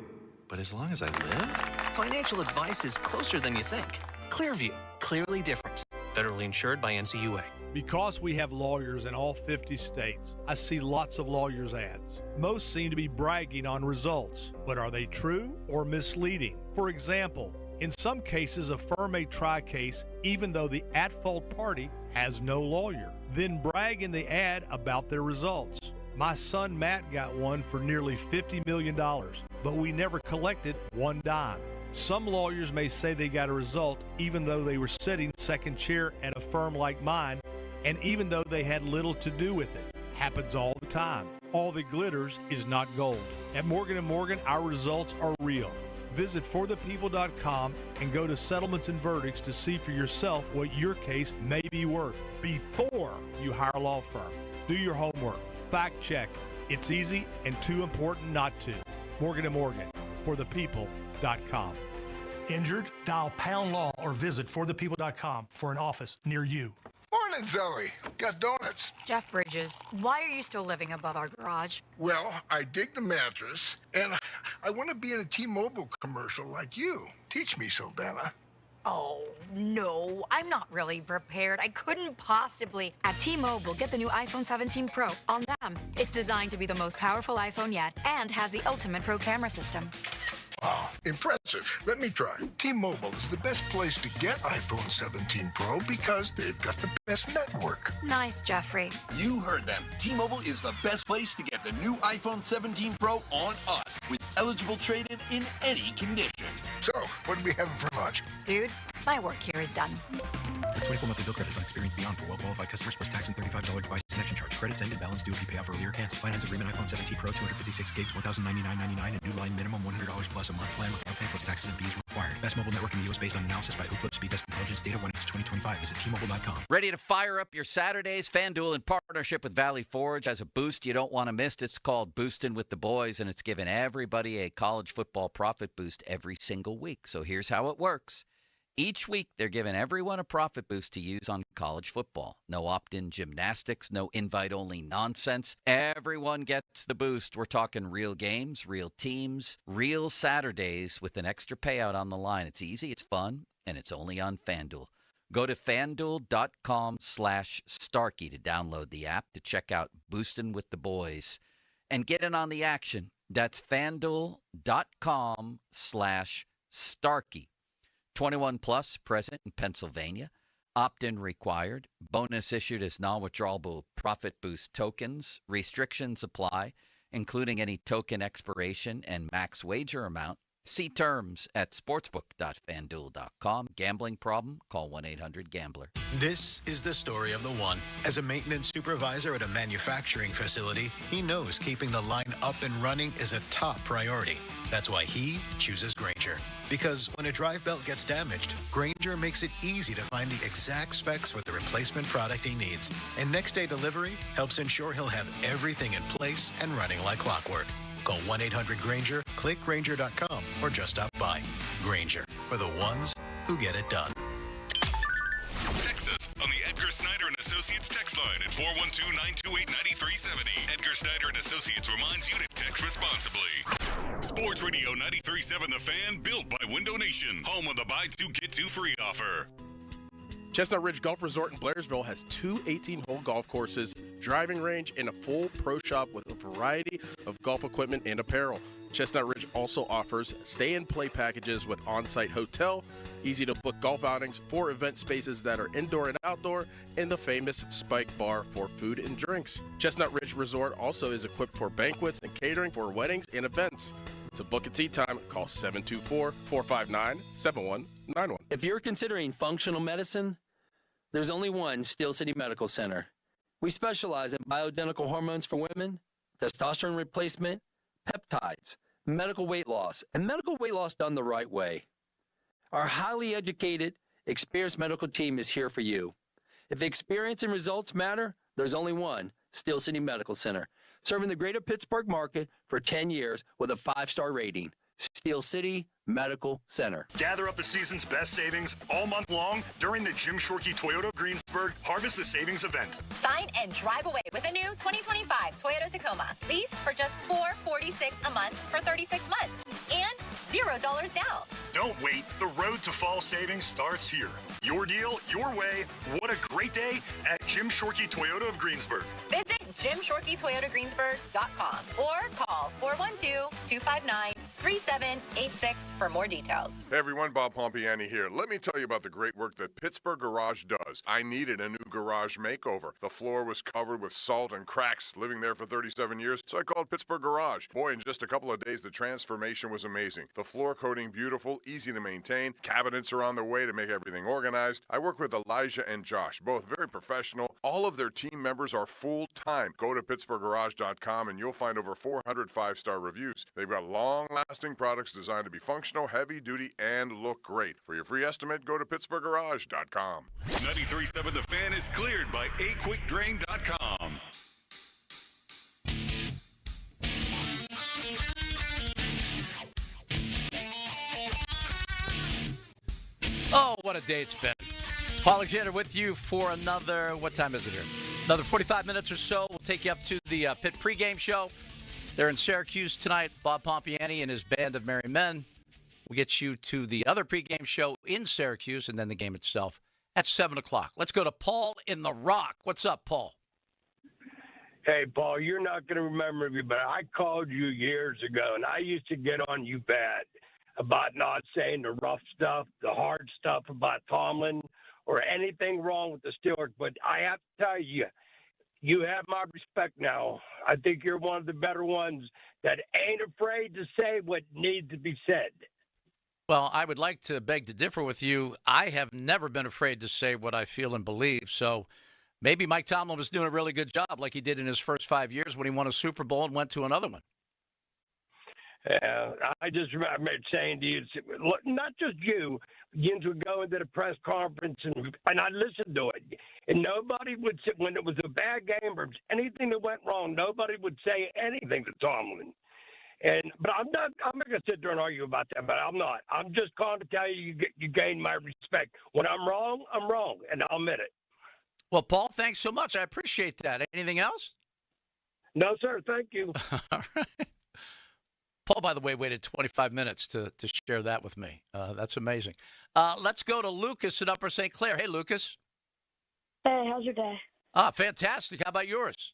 But as long as I live? Financial advice is closer than you think. Clearview, clearly different. Federally insured by NCUA. Because we have lawyers in all 50 states, I see lots of lawyers' ads. Most seem to be bragging on results, but are they true or misleading? For example, in some cases, a firm may try a case even though the at-fault party has no lawyer, then brag in the ad about their results. My son Matt got one for nearly $50 million, but we never collected one dime. Some lawyers may say they got a result even though they were sitting second chair at a firm like mine, and even though they had little to do with it. Happens all the time. All that glitters is not gold. At Morgan & Morgan, our results are real. Visit forthepeople.com and go to Settlements and Verdicts to see for yourself what your case may be worth before you hire a law firm. Do your homework. Fact check. It's easy and too important not to. Morgan & Morgan, forthepeople.com. Injured? Dial pound law or visit forthepeople.com for an office near you. Morning, Zoe. Got donuts. Jeff Bridges, why are you still living above our garage? Well, I dig the mattress, and I want to be in a T-Mobile commercial like you. Teach me, Saldana. Oh, no, I'm not really prepared. I couldn't possibly. At T-Mobile, get the new iPhone 17 Pro on them. It's designed to be the most powerful iPhone yet and has the ultimate pro camera system. Wow, impressive. Let me try. T-Mobile is the best place to get iPhone 17 Pro because they've got the best network. Nice, Jeffrey. You heard them. T-Mobile is the best place to get the new iPhone 17 Pro on us with eligible trade-in in any condition. So, what are we having for lunch? Dude, my work here is done. The 24 monthly bill credits on experience beyond for well-qualified customers plus tax and $35 device connection charge. Credits end and balance due if you pay off early or cancel. Finance agreement iPhone 17 Pro 256 gigs, $1,099.99 and new line minimum $100 plus a month plan without pay plus taxes and fees required. Best mobile network in the U.S. based on analysis by Ookla Speed Test Intelligence data 1H2025. Visit T-Mobile.com. Ready to fire up your Saturdays? FanDuel in partnership with Valley Forge has a boost you don't want to miss. It's called Boostin' with the Boys, and it's giving everybody a college football profit boost every single week. So here's how it works. Each week, they're giving everyone a profit boost to use on college football. No opt-in gymnastics, no invite-only nonsense. Everyone gets the boost. We're talking real games, real teams, real Saturdays with an extra payout on the line. It's easy, it's fun, and it's only on FanDuel. Go to FanDuel.com/Starkey to download the app to check out Boostin' with the Boys and get in on the action. That's FanDuel.com/Starkey. 21 plus, present in Pennsylvania. Opt-in required. Bonus issued as non-withdrawable profit boost tokens. Restrictions apply, including any token expiration and max wager amount. See terms at sportsbook.fanduel.com. Gambling problem? Call 1-800-GAMBLER. This is the story of the one. As a maintenance supervisor at a manufacturing facility, he knows keeping the line up and running is a top priority. That's why he chooses Grainger. Because when a drive belt gets damaged, Grainger makes it easy to find the exact specs for the replacement product he needs. And next-day delivery helps ensure he'll have everything in place and running like clockwork. Call 1-800-GRAINGER, click Grainger.com, or just stop by. Grainger, for the ones who get it done. Text us on the Edgar Snyder and Associates text line at 412-928-9370. Edgar Snyder and Associates reminds you to text responsibly. Sports Radio 93.7 The Fan, built by Window Nation, home of the buy two get two free offer. Chestnut Ridge Golf Resort in Blairsville has two 18-hole golf courses, driving range, and a full pro shop with a variety of golf equipment and apparel. Chestnut Ridge also offers stay-and-play packages with on-site hotel, easy-to-book golf outings, 4 event spaces that are indoor and outdoor, and the famous Spike Bar for food and drinks. Chestnut Ridge Resort also is equipped for banquets and catering for weddings and events. To book a tee time, call 724-459-7191. If you're considering functional medicine, there's only one Steel City Medical Center. We specialize in bioidentical hormones for women, testosterone replacement, peptides, medical weight loss, and medical weight loss done the right way. Our highly educated, experienced medical team is here for you. If experience and results matter, there's only one Steel City Medical Center, serving the greater Pittsburgh market for 10 years with a 5-star rating. Steel City Medical Center. Gather up the season's best savings all month long during the Jim Shorkey Toyota Greensburg Harvest the Savings event. Sign and drive away with a new 2025 Toyota Tacoma. Lease for just $446 a month for 36 months and $0 down. Don't wait. The road to fall savings starts here. Your deal, your way. What a great day at Jim Shorkey Toyota of Greensburg. Visit JimShorkeyToyotaGreensburg.com or call 412-259-3786 for more details. Hey everyone, Bob Pompiani here. Let me tell you about the great work that Pittsburgh Garage does. I needed a new garage makeover. The floor was covered with salt and cracks, living there for 37 years, so I called Pittsburgh Garage. Boy, in just a couple of days, the transformation was amazing. The floor coating beautiful, easy to maintain. Cabinets are on their way to make everything organized. I work with Elijah and Josh, both very professional. All of their team members are full-time. Go to PittsburghGarage.com and you'll find over 400 5-star reviews. They've got long-lasting products designed to be functional, heavy-duty, and look great. For your free estimate, go to PittsburghGarage.com. 93.7 The Fan is cleared by aquickdrain.com. Oh, what a day it's been. Paul Alexander with you for another, what time is it here? Another 45 minutes or so. We'll take you up to the Pitt pregame show. They're in Syracuse tonight. Bob Pompiani and his band of merry men. We'll get you to the other pregame show in Syracuse and then the game itself at 7 o'clock. Let's go to Paul in the Rock. What's up, Paul? Hey, Paul, you're not going to remember me, but I called you years ago, and I used to get on you bad about not saying the rough stuff, the hard stuff about Tomlin or anything wrong with the Steelers. But I have to tell you, you have my respect now. I think you're one of the better ones that ain't afraid to say what needs to be said. Well, I would like to beg to differ with you. I have never been afraid to say what I feel and believe. So maybe Mike Tomlin was doing a really good job like he did in his first 5 years when he won a Super Bowl and went to another one. I just remember saying to you, not just you, Jens would go into the press conference and I listened to it. And nobody would say, when it was a bad game or anything that went wrong, nobody would say anything to Tomlin. But I'm not going to sit there and argue about that, but I'm not. I'm just calling to tell you, you gain my respect. When I'm wrong, and I'll admit it. Well, Paul, thanks so much. I appreciate that. Anything else? No, sir. Thank you. All right. Paul, by the way, waited 25 minutes to share that with me. That's amazing. Let's go to Lucas in Upper St. Clair. Hey, Lucas. Hey, how's your day? Fantastic. How about yours?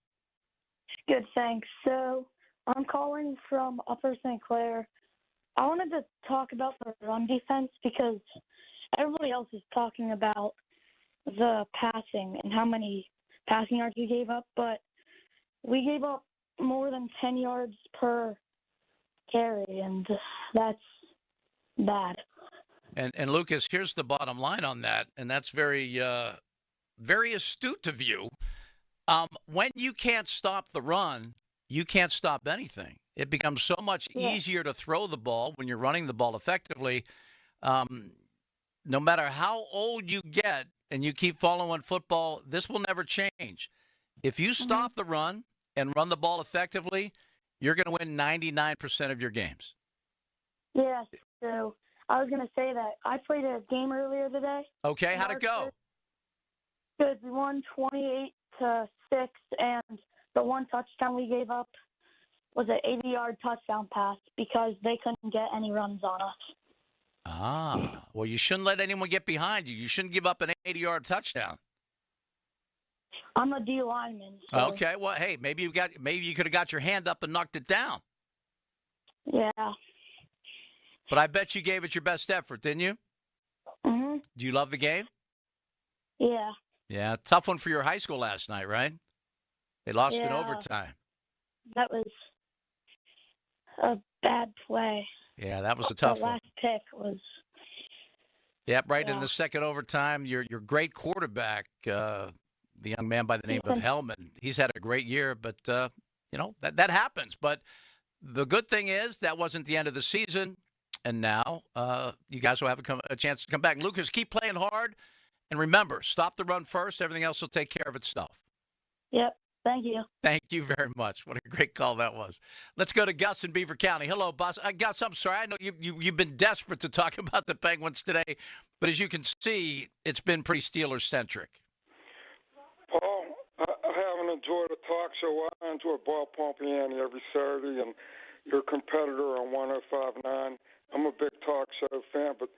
Good, thanks. So I'm calling from Upper St. Clair. I wanted to talk about the run defense because everybody else is talking about the passing and how many passing yards we gave up, but we gave up more than 10 yards per carry, and that's bad. And Lucas, here's the bottom line on that, and that's very very astute of you. When you can't stop the run, you can't stop anything. It becomes so much easier to throw the ball when you're running the ball effectively. No matter how old you get and you keep following football, this will never change. If you stop the run and run the ball effectively, you're going to win 99% of your games. Yeah, so I was going to say that. I played a game earlier today. Okay, how'd it go? Good. We won 28-6, and the one touchdown we gave up was an 80-yard touchdown pass because they couldn't get any runs on us. Well, you shouldn't let anyone get behind you. You shouldn't give up an 80-yard touchdown. I'm a D lineman. So. Okay, well, hey, maybe you could have got your hand up and knocked it down. Yeah. But I bet you gave it your best effort, didn't you? Mhm. Do you love the game? Yeah. Yeah, tough one for your high school last night, right? They lost in overtime. That was a bad play. Yeah, that was a tough one. The last pick was. Yep, right in the second overtime. Your great quarterback, the young man by the name of Hellman, he's had a great year, but that happens. But the good thing is that wasn't the end of the season, and now you guys will have a chance to come back. Lucas, keep playing hard. And remember, stop the run first. Everything else will take care of itself. Yep. Thank you. Thank you very much. What a great call that was. Let's go to Gus in Beaver County. Hello, boss. Gus, I'm sorry. I know you've been desperate to talk about the Penguins today, but as you can see, it's been pretty Steelers-centric. Paul, I haven't enjoyed a talk show. I enjoy Bob Pompiani every Saturday and your competitor on 105.9. I'm a big talk show fan, but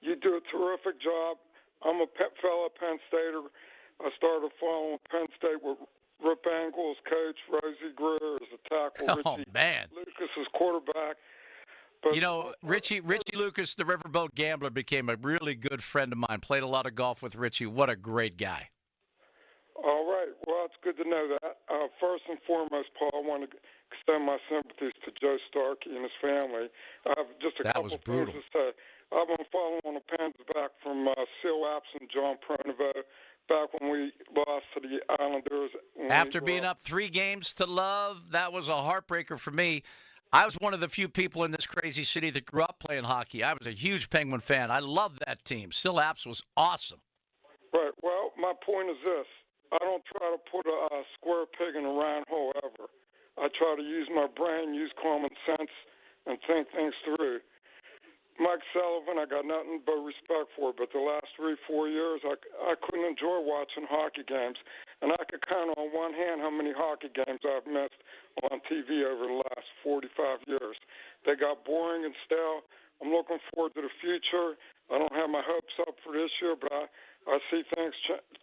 you do a terrific job. I'm a fellow Penn Stater. I started following Penn State with Rip Angle's coach, Rosie Greer as a tackle. Oh, man. Lucas is quarterback. But, Richie Lucas, the Riverboat Gambler, became a really good friend of mine. Played a lot of golf with Richie. What a great guy. All right. Well, it's good to know that. First and foremost, Paul, I want to extend my sympathies to Joe Starkey and his family. I have just a couple of things to say. I've been following the Pens back from Seal Apps and John Pronovo back when we lost to the Islanders. After being up 3-0, that was a heartbreaker for me. I was one of the few people in this crazy city that grew up playing hockey. I was a huge Penguin fan. I loved that team. Seal Apps was awesome. Right. Well, my point is this. I don't try to put a square peg in a round hole ever. I try to use my brain, use common sense, and think things through. Mike Sullivan, I got nothing but respect for, but the last 3-4 years, I couldn't enjoy watching hockey games. And I could count on one hand how many hockey games I've missed on TV over the last 45 years. They got boring and stale. I'm looking forward to the future. I don't have my hopes up for this year, but I see things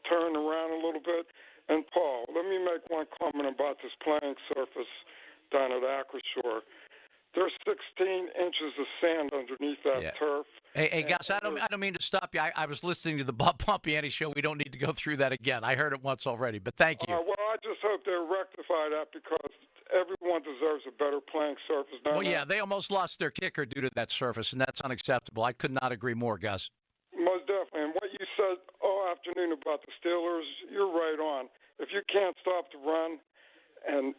turn around a little bit. And, Paul, let me make one comment about this playing surface down at Acrisure. There's 16 inches of sand underneath that turf. Hey, Gus, I don't mean to stop you. I was listening to the Bob Pompiani show. We don't need to go through that again. I heard it once already, but thank you. Well, I just hope they rectify that because everyone deserves a better playing surface. Well, yeah, they almost lost their kicker due to that surface, and that's unacceptable. I could not agree more, Gus. Most definitely. And what you said all afternoon about the Steelers, you're right on. If you can't stop the run and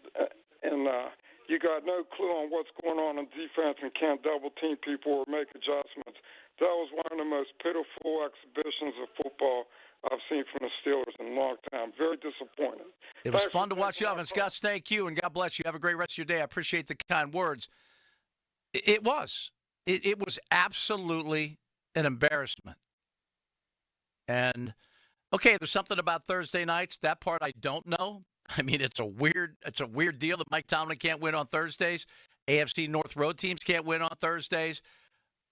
you got no clue on what's going on in defense and can't double-team people or make adjustments. That was one of the most pitiful exhibitions of football I've seen from the Steelers in a long time. Very disappointing. It was fun to watch you up. And, Scott, thank you, and God bless you. Have a great rest of your day. I appreciate the kind words. It was. It was absolutely an embarrassment. And, okay, there's something about Thursday nights. That part I don't know. I mean, it's a weird deal that Mike Tomlin can't win on Thursdays. AFC North road teams can't win on Thursdays.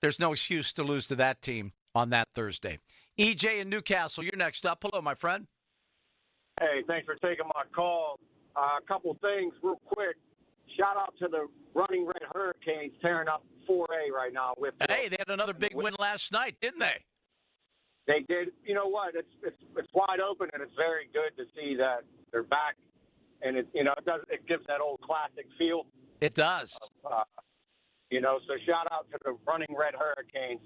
There's no excuse to lose to that team on that Thursday. EJ in Newcastle, you're next up. Hello, my friend. Hey, thanks for taking my call. A couple things real quick. Shout out to the Running Red Hurricanes tearing up 4A right now. Hey, they had another big win last night, didn't they? They did. You know what? It's wide open, and it's very good to see that they're back. And it gives that old classic feel. It does. So shout out to the Running Red Hurricanes,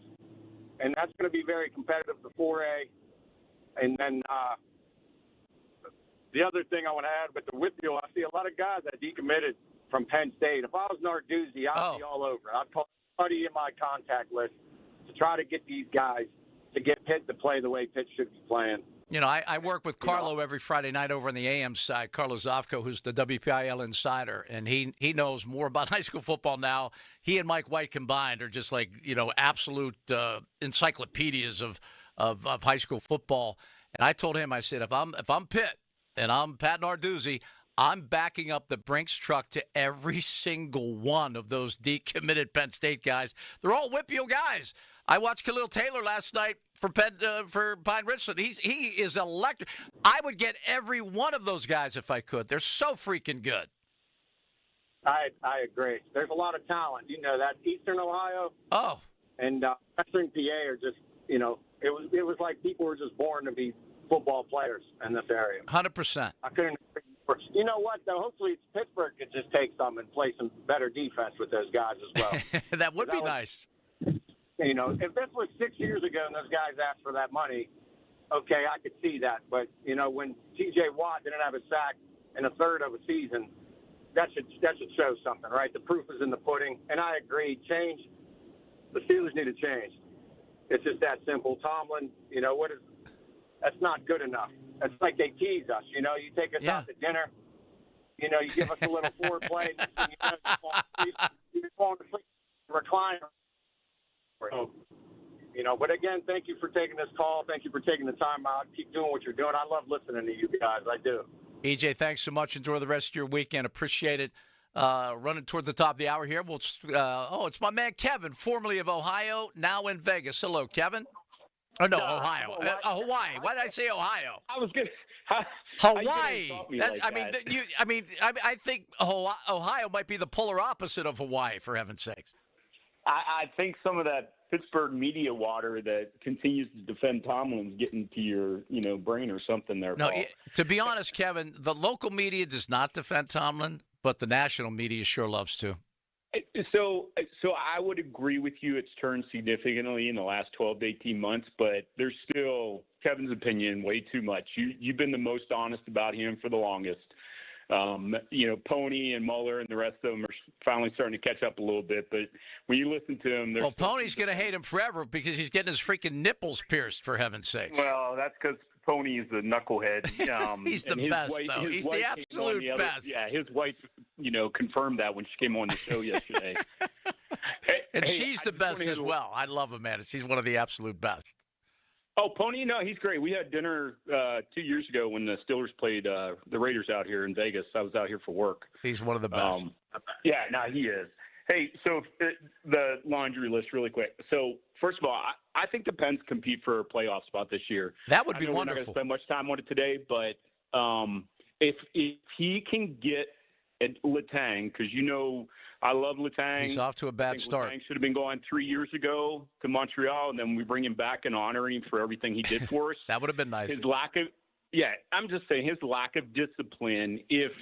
and that's going to be very competitive to 4A. And then the other thing I want to add with the Whitfield, I see a lot of guys that decommitted from Penn State. If I was Narduzzi, I'd be all over. I'd call somebody in my contact list to try to get these guys to get Pitt to play the way Pitt should be playing. I work with Carlo every Friday night over on the AM side, Carlo Zofko, who's the WPIL insider, and he knows more about high school football now. He and Mike White combined are just like, absolute encyclopedias of high school football. And I told him, I said, if I'm Pitt and I'm Pat Narduzzi, I'm backing up the Brinks truck to every single one of those decommitted Penn State guys. They're all Whitfield guys. I watched Khalil Taylor last night for Pine Richland. He is electric. I would get every one of those guys if I could. They're so freaking good. I agree. There's a lot of talent. You know that Eastern Ohio. Oh. And Western PA are just, it was like people were just born to be football players in this area. 100%. I couldn't. You know what, though? Hopefully Pittsburgh could just take some and play some better defense with those guys as well. That would be nice. If this was 6 years ago and those guys asked for that money, okay, I could see that. But, when T.J. Watt didn't have a sack in a third of a season, that should show something, right? The proof is in the pudding. And I agree, the Steelers need to change. It's just that simple. Tomlin, that's not good enough. It's like they tease us, you take us out to dinner, you give us a little foreplay, you want to sleep recliner. But again, thank you for taking this call. Thank you for taking the time out. Keep doing what you're doing. I love listening to you guys. I do. EJ, thanks so much. Enjoy the rest of your weekend. Appreciate it. Running toward the top of the hour here. It's my man Kevin, formerly of Ohio, now in Vegas. Hello, Kevin. Oh, no, Ohio. Hawaii. Why did I say Ohio? I was good. Hawaii. I think Ohio might be the polar opposite of Hawaii, for heaven's sakes. I think some of that Pittsburgh media water that continues to defend Tomlin's getting to your, brain or something there. No, to be honest, Kevin, the local media does not defend Tomlin, but the national media sure loves to. So I would agree with you. It's turned significantly in the last 12 to 18 months, but there's still, Kevin's opinion, way too much. You've been the most honest about him for the longest. Pony and Mueller and the rest of them are finally starting to catch up a little bit. But when you listen to him, well, Pony's going to hate him forever because he's getting his freaking nipples pierced, for heaven's sakes. Well, that's because Pony is a knucklehead. He's the best, though. He's the absolute best. Yeah, his wife, confirmed that when she came on the show yesterday. And she's the best as well. I love him, man. She's one of the absolute best. Oh, Pony, no, he's great. We had dinner 2 years ago when the Steelers played the Raiders out here in Vegas. I was out here for work. He's one of the best. He is. Hey, so the laundry list really quick. So, first of all, I think the Pens compete for a playoff spot this year. That would be wonderful. We're not going to spend much time on it today, but if he can get Letang, because I love Letang. He's off to a bad start. Letang should have been going 3 years ago to Montreal, and then we bring him back and honor him for everything he did for us. That would have been nice. I'm just saying his lack of discipline. If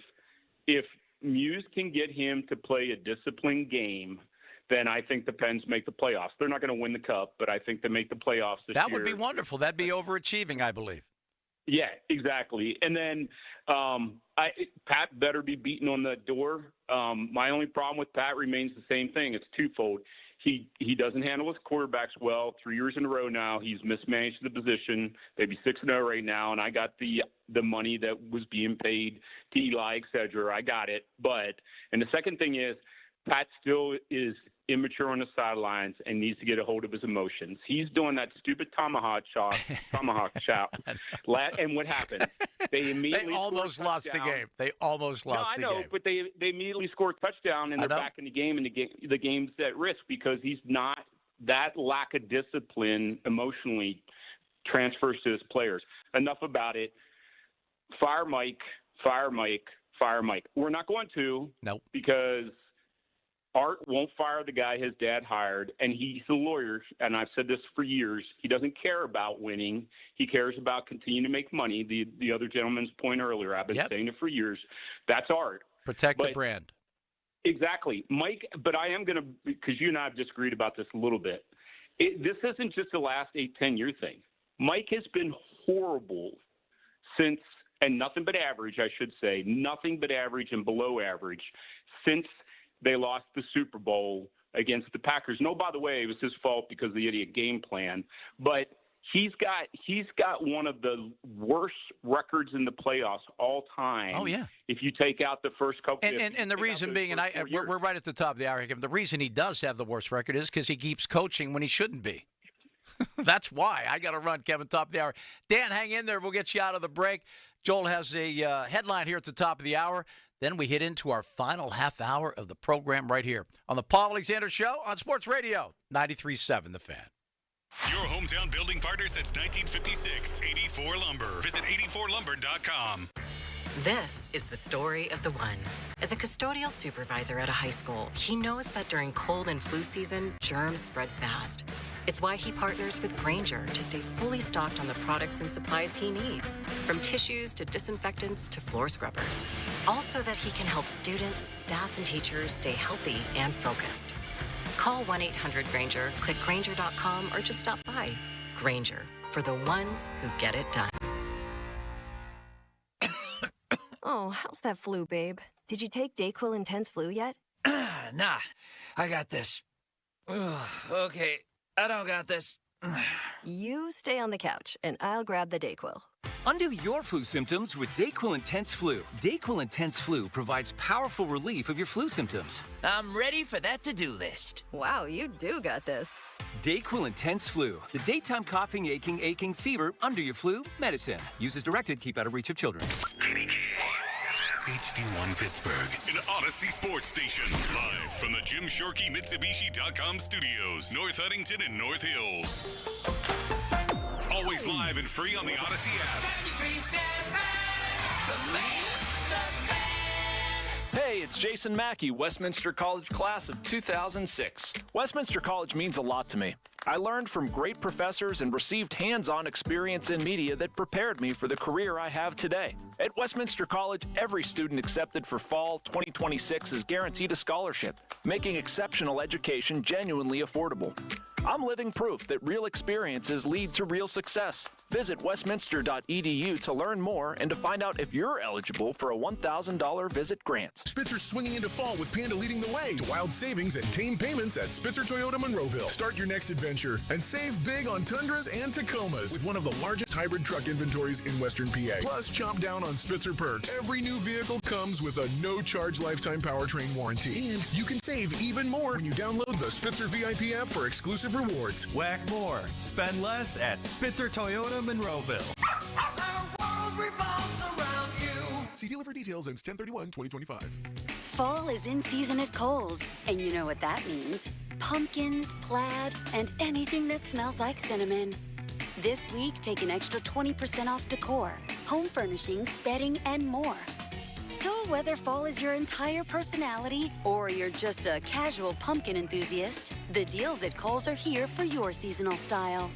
Muse can get him to play a disciplined game, then I think the Pens make the playoffs. They're not going to win the Cup, but I think they make the playoffs this year. That would be wonderful. That'd be overachieving, I believe. Yeah, exactly. And then Pat better be beaten on the door. My only problem with Pat remains the same thing. It's twofold. He doesn't handle his quarterbacks well. 3 years in a row now, he's mismanaged the position. They'd be 6-0 right now, and I got the money that was being paid to Eli, et cetera. I got it. And the second thing is Pat still is immature on the sidelines and needs to get a hold of his emotions. He's doing that stupid tomahawk chop. And what happened? They almost lost the game. They almost lost the game. I know, but they immediately scored a touchdown, and they're back in the game, and the game's at risk because he's not. That lack of discipline emotionally transfers to his players. Enough about it. Fire Mike, fire Mike, fire Mike. We're not going to. Nope. Because Art won't fire the guy his dad hired, and he's a lawyer, and I've said this for years. He doesn't care about winning. He cares about continuing to make money. The other gentleman's point earlier, I've been saying it for years. That's Art. Protect the brand. Exactly. Mike, but I am going to, because you and I have disagreed about this a little bit. This isn't just the last 8-10 year thing. Mike has been horrible since, and nothing but average, I should say, nothing but average and below average since they lost the Super Bowl against the Packers. No, by the way, it was his fault because of the idiot game plan. But he's got one of the worst records in the playoffs all time. Oh, yeah. If you take out the first couple. And the reason being, we're right at the top of the hour. The reason he does have the worst record is because he keeps coaching when he shouldn't be. That's why. I got to run, Kevin, top of the hour. Dan, hang in there. We'll get you out of the break. Joel has a headline here at the top of the hour. Then we hit into our final half hour of the program right here on the Paul Alexander Show on Sports Radio 93.7 The Fan. Your hometown building partner since 1956, 84 Lumber. Visit 84lumber.com. This is the story of the one. As a custodial supervisor at a high school, he knows that during cold and flu season, germs spread fast. It's why he partners with Grainger to stay fully stocked on the products and supplies he needs, from tissues to disinfectants to floor scrubbers. Also that he can help students, staff, and teachers stay healthy and focused. Call 1-800-GRAINGER, click Grainger.com, or just stop by. Grainger, for the ones who get it done. Oh, how's that flu, babe? Did you take DayQuil Intense Flu yet? Nah, I got this. Ugh, okay, I don't got this. You stay on the couch, and I'll grab the DayQuil. Undo your flu symptoms with DayQuil Intense Flu. DayQuil Intense Flu provides powerful relief of your flu symptoms. I'm ready for that to-do list. Wow, you do got this. DayQuil Intense Flu. The daytime coughing, aching, fever, under your flu medicine. Use as directed. Keep out of reach of children. HD1 Pittsburgh, an Odyssey sports station. Live from the Jim Shorkey Mitsubishi.com studios, North Huntington and North Hills. Always live and free on the Odyssey app. Hey, it's Jason Mackey, Westminster College class of 2006. Westminster College means a lot to me. I learned from great professors and received hands-on experience in media that prepared me for the career I have today. At Westminster College, every student accepted for fall 2026 is guaranteed a scholarship, making exceptional education genuinely affordable. I'm living proof that real experiences lead to real success. Visit westminster.edu to learn more and to find out if you're eligible for a $1,000 visit grant. Spitzer's swinging into fall with Panda leading the way to wild savings and tame payments at Spitzer Toyota Monroeville. Start your next adventure and save big on Tundras and Tacomas with one of the largest hybrid truck inventories in Western PA. Plus, chomp down on Spitzer perks. Every new vehicle comes with a no-charge lifetime powertrain warranty. And you can save even more when you download the Spitzer VIP app for exclusive rewards. Whack more. Spend less at Spitzer Toyota Monroeville. See dealer for details ends 10/31/2025. Fall is in season at Kohl's, and you know what that means. Pumpkins, plaid, and anything that smells like cinnamon. This week, take an extra 20% off decor, home furnishings, bedding, and more. So whether fall is your entire personality or you're just a casual pumpkin enthusiast, the deals at Kohl's are here for your seasonal style.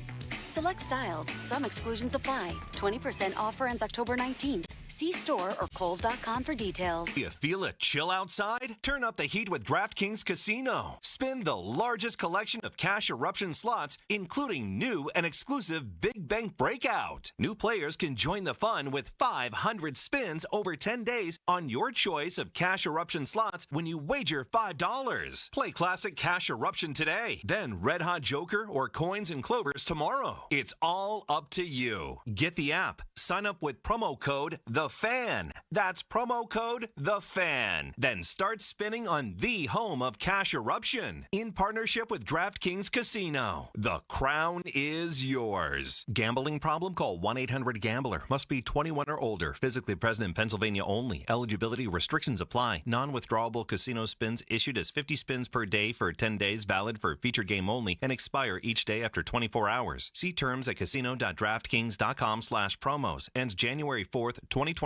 Select styles, some exclusions apply. 20% offer ends October 19th. See store or Kohl's.com for details. You feel a chill outside? Turn up the heat with DraftKings Casino. Spin the largest collection of cash eruption slots, including new and exclusive Big Bank Breakout. New players can join the fun with 500 spins over 10 days on your choice of cash eruption slots when you wager $5. Play classic cash eruption today, then Red Hot Joker or Coins and Clovers tomorrow. It's all up to you. Get the app. Sign up with promo code The The Fan. That's promo code The Fan. Then start spinning on the home of cash eruption in partnership with DraftKings Casino. The crown is yours. Gambling problem? Call 1-800-GAMBLER. Must be 21 or older. Physically present in Pennsylvania only. Eligibility restrictions apply. Non-withdrawable casino spins issued as 50 spins per day for 10 days, valid for feature game only, and expire each day after 24 hours. See terms at casino.draftkings.com/promos. Ends January 4th, 2026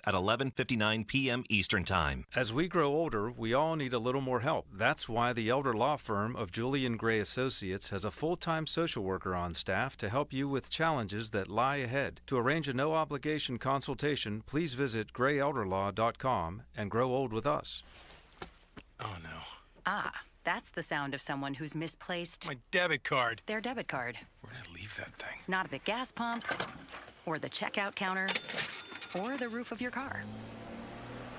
at 11:59 p.m. Eastern Time. As we grow older, we all need a little more help. That's why the elder law firm of Julian Gray Associates has a full-time social worker on staff to help you with challenges that lie ahead. To arrange a no-obligation consultation, please visit grayelderlaw.com and grow old with us. Oh, no. Ah, that's the sound of someone who's misplaced My debit card. their debit card. Where did I leave that thing? Not at the gas pump, or the checkout counter, or the roof of your car.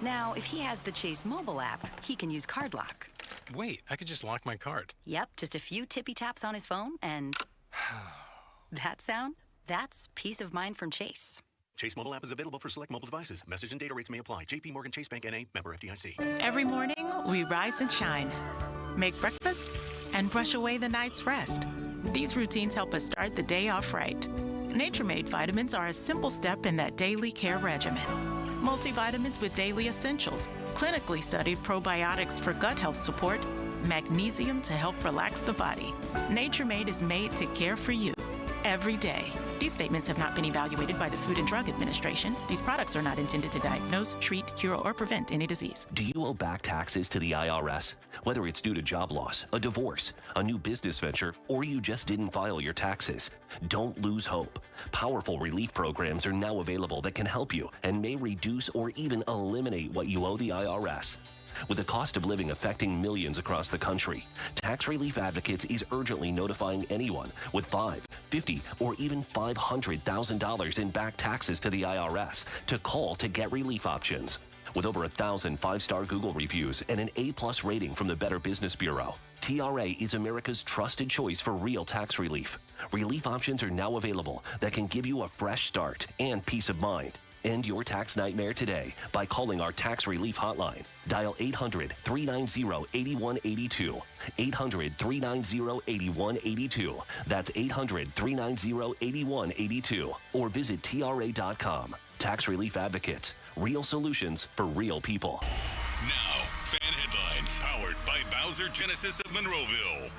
Now, if he has the Chase mobile app, he can use Card Lock. Wait, I could just lock my card. Yep, just a few tippy taps on his phone, and that sound? That's peace of mind from Chase. Chase mobile app is available for select mobile devices. Message and data rates may apply. JP Morgan Chase Bank N.A. member FDIC. Every morning, we rise and shine, make breakfast, and brush away the night's rest. These routines help us start the day off right. Nature Made vitamins are a simple step in that daily care regimen. Multivitamins with daily essentials, clinically studied probiotics for gut health support, magnesium to help relax the body. Nature Made is made to care for you every day. These statements have not been evaluated by the Food and Drug Administration. These products are not intended to diagnose, treat, cure, or prevent any disease. Do you owe back taxes to the IRS? Whether it's due to job loss, a divorce, a new business venture, or you just didn't file your taxes, don't lose hope. Powerful relief programs are now available that can help you and may reduce or even eliminate what you owe the IRS. With the cost of living affecting millions across the country, Tax Relief Advocates is urgently notifying anyone with $5, $50, or even $500,000 in back taxes to the IRS to call to get relief options. With over 1,000 5-star Google reviews and an A+ rating from the Better Business Bureau, TRA is America's trusted choice for real tax relief. Relief options are now available that can give you a fresh start and peace of mind. End your tax nightmare today by calling our tax relief hotline. Dial 800-390-8182. 800-390-8182. That's 800-390-8182. Or visit TRA.com. Tax Relief Advocates. Real solutions for real people. Now, fan headlines powered by Bowser Genesis of Monroeville.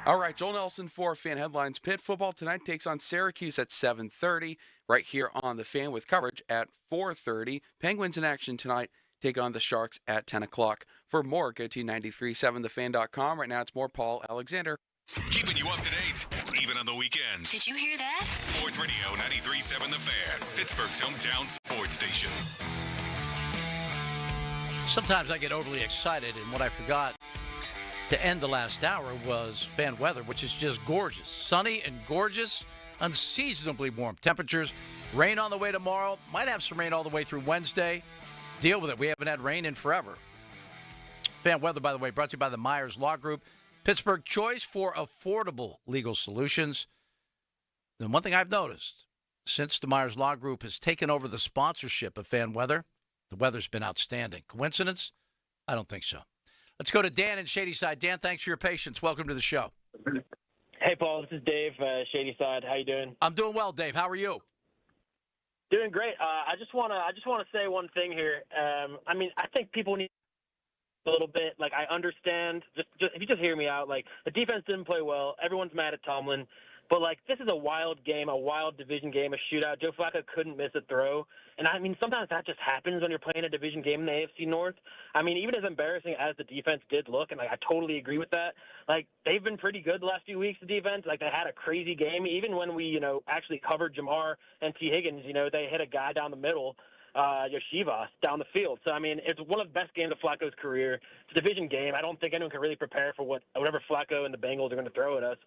All right, Joel Nelson for Fan Headlines. Pitt football tonight takes on Syracuse at 7:30, right here on the Fan with coverage at 4:30. Penguins in action tonight take on the Sharks at 10 o'clock. For more, go to 937thefan.com. Right now, it's more Paul Alexander. Keeping you up to date, even on the weekends. Did you hear that? Sports Radio 93.7 The Fan, Pittsburgh's hometown sports station. Sometimes I get overly excited, and what I forgot to end the last hour was fan weather, which is just gorgeous. Sunny and gorgeous, unseasonably warm temperatures. Rain on the way tomorrow. Might have some rain all the way through Wednesday. Deal with it. We haven't had rain in forever. Fan weather, by the way, brought to you by the Myers Law Group. Pittsburgh choice for affordable legal solutions. And one thing I've noticed, since the Myers Law Group has taken over the sponsorship of fan weather, the weather's been outstanding. Coincidence? I don't think so. Let's go to Dan in Shadyside. Dan, thanks for your patience. Welcome to the show. Hey, Paul. This is Dave, Shadyside. How you doing? I'm doing well, Dave. How are you? Doing great. I just want to say one thing here. I mean, I think people need a little bit. Like, I understand. Just if you just hear me out. Like, the defense didn't play well. Everyone's mad at Tomlin. But, like, this is a wild game, a wild division game, a shootout. Joe Flacco couldn't miss a throw. And, I mean, sometimes that just happens when you're playing a division game in the AFC North. I mean, even as embarrassing as the defense did look, and, like, I totally agree with that, like, they've been pretty good the last few weeks, the defense. Like, they had a crazy game. Even when we, actually covered Jamar and T. Higgins, they hit a guy down the middle, Yeshiva, down the field. So, I mean, it's one of the best games of Flacco's career. It's a division game. I don't think anyone can really prepare for whatever Flacco and the Bengals are going to throw at us.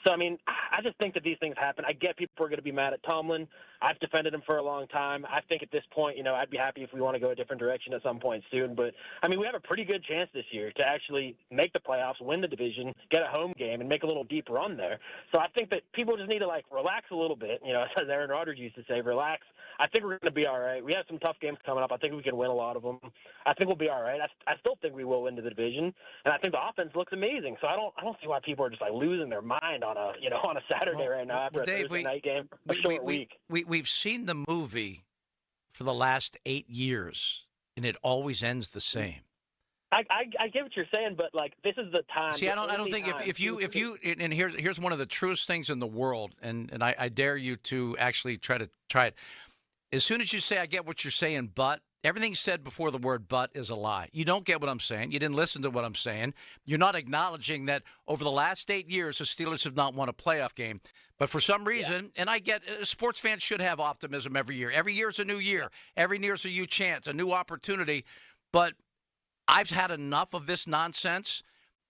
So, I mean, I just think that these things happen. I get people are going to be mad at Tomlin. I've defended him for a long time. I think at this point, I'd be happy if we want to go a different direction at some point soon. But, I mean, we have a pretty good chance this year to actually make the playoffs, win the division, get a home game, and make a little deep run there. So I think that people just need to, relax a little bit. As Aaron Rodgers used to say, relax. I think we're going to be all right. We have some tough games coming up. I think we can win a lot of them. I think we'll be all right. I still think we will win the division, and I think the offense looks amazing. So I don't see why people are just like losing their mind on a Saturday right now after a Thursday night game, a short week. We've seen the movie for the last 8 years, and it always ends the same. I get what you're saying, but like this is the time. See, I don't think if you and here's one of the truest things in the world, and I dare you to actually try it. As soon as you say I get what you're saying, but everything said before the word but is a lie. You don't get what I'm saying. You didn't listen to what I'm saying. You're not acknowledging that over the last 8 years the Steelers have not won a playoff game. But for some reason, and I get sports fans should have optimism every year. Every year is a new year. Every year is a new chance, a new opportunity. But I've had enough of this nonsense,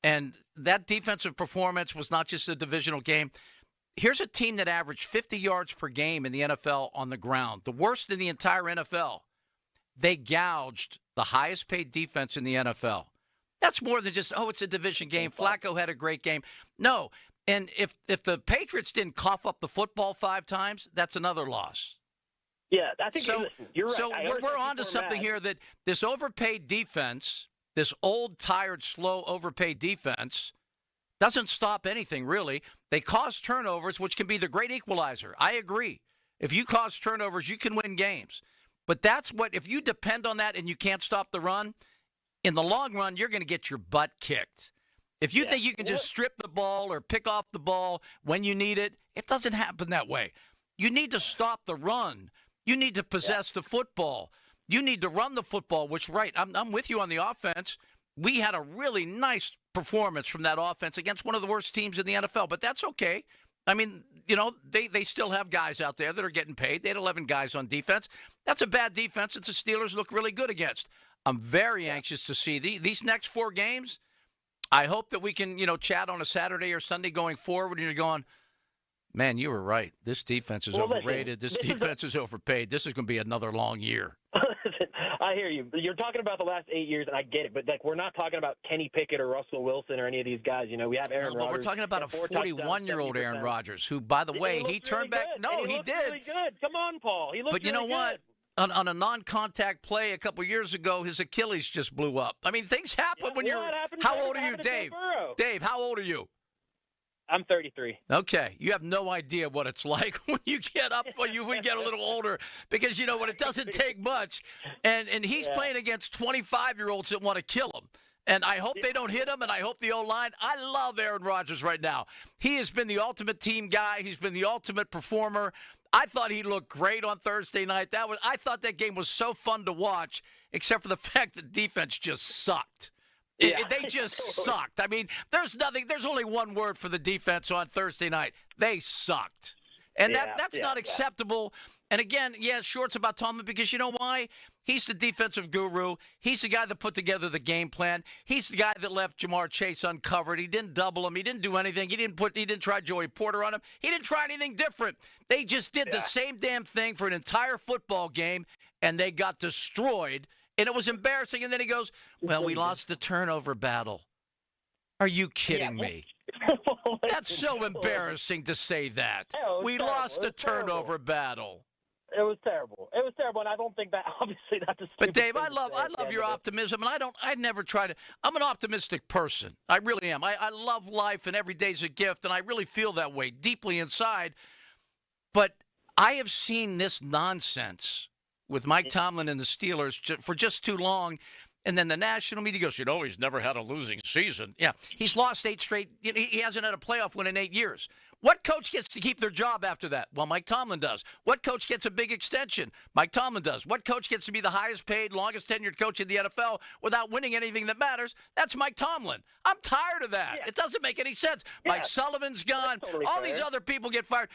and that defensive performance was not just a divisional game. Here's a team that averaged 50 yards per game in the NFL on the ground, the worst in the entire NFL. They gouged the highest-paid defense in the NFL. That's more than just, it's a division game. Flacco had a great game. No, and if the Patriots didn't cough up the football 5 times, that's another loss. Yeah, I think you're right. So we're on to something here that this overpaid defense, this old, tired, slow, overpaid defense, doesn't stop anything, really. They cause turnovers, which can be the great equalizer. I agree. If you cause turnovers, you can win games. But that's what, if you depend on that and you can't stop the run, in the long run, you're going to get your butt kicked. If you think you can just strip the ball or pick off the ball when you need it, it doesn't happen that way. You need to stop the run. You need to possess the football. You need to run the football, which, I'm with you on the offense. We had a really nice performance from that offense against one of the worst teams in the NFL, but that's okay. I mean, they still have guys out there that are getting paid. They had 11 guys on defense. That's a bad defense that the Steelers look really good against. I'm very anxious to see these next 4 games. I hope that we can, chat on a Saturday or Sunday going forward, and you're going, man, you were right. This defense is overrated. This defense is overpaid. This is going to be another long year. I hear you. You're talking about the last 8 years, and I get it. But we're not talking about Kenny Pickett or Russell Wilson or any of these guys. We have Aaron Rodgers. But we're talking about a 41-year-old Aaron Rodgers, who, by the way, he turned back. No, he did. Really good. Come on, Paul. He looked. But you know what? On a non-contact play a couple years ago, his Achilles just blew up. I mean, things happen when you're. How old are you, Dave? Dave, how old are you? I'm 33. Okay. You have no idea what it's like when you get up, when you get a little older, because, when it doesn't take much. And he's playing against 25-year-olds that want to kill him. And I hope they don't hit him, and I hope the O-line. I love Aaron Rodgers right now. He has been the ultimate team guy. He's been the ultimate performer. I thought he looked great on Thursday night. I thought that game was so fun to watch, except for the fact that defense just sucked. They just sucked. I mean, there's only one word for the defense on Thursday night. They sucked. And that's not acceptable. And again, sure, it's about Tomlin because you know why? He's the defensive guru. He's the guy that put together the game plan. He's the guy that left Jamar Chase uncovered. He didn't double him. He didn't do anything. He didn't try Joey Porter on him. He didn't try anything different. They just did the same damn thing for an entire football game, and they got destroyed. And it was embarrassing. And then he goes, well, we lost the turnover battle. Are you kidding me? That's so embarrassing to say that. We lost the turnover battle. It was terrible. It was terrible, and I don't think that obviously that's a stupid But Dave, thing I love your optimism, and I never try to. I'm an optimistic person. I really am. I love life, and every day's a gift, and I really feel that way deeply inside. But I have seen this nonsense with Mike Tomlin and the Steelers for just too long. And then the national media goes, he's never had a losing season. Yeah, he's lost 8 straight. He hasn't had a playoff win in 8 years. What coach gets to keep their job after that? Well, Mike Tomlin does. What coach gets a big extension? Mike Tomlin does. What coach gets to be the highest paid, longest tenured coach in the NFL without winning anything that matters? That's Mike Tomlin. I'm tired of that. It doesn't make any sense. Mike Sullivan's gone. Totally all these other people get fired.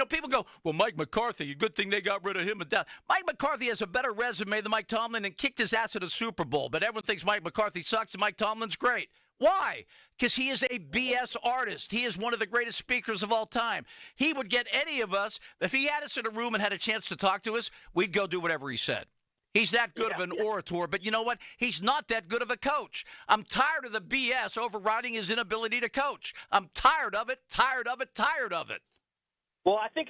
People go, well, Mike McCarthy, good thing they got rid of him. Mike McCarthy has a better resume than Mike Tomlin and kicked his ass at a Super Bowl. But everyone thinks Mike McCarthy sucks and Mike Tomlin's great. Why? Because he is a BS artist. He is one of the greatest speakers of all time. He would get any of us, if he had us in a room and had a chance to talk to us, we'd go do whatever he said. He's that good of an orator, but you know what? He's not that good of a coach. I'm tired of the BS overriding his inability to coach. I'm tired of it, tired of it, tired of it. Well, I think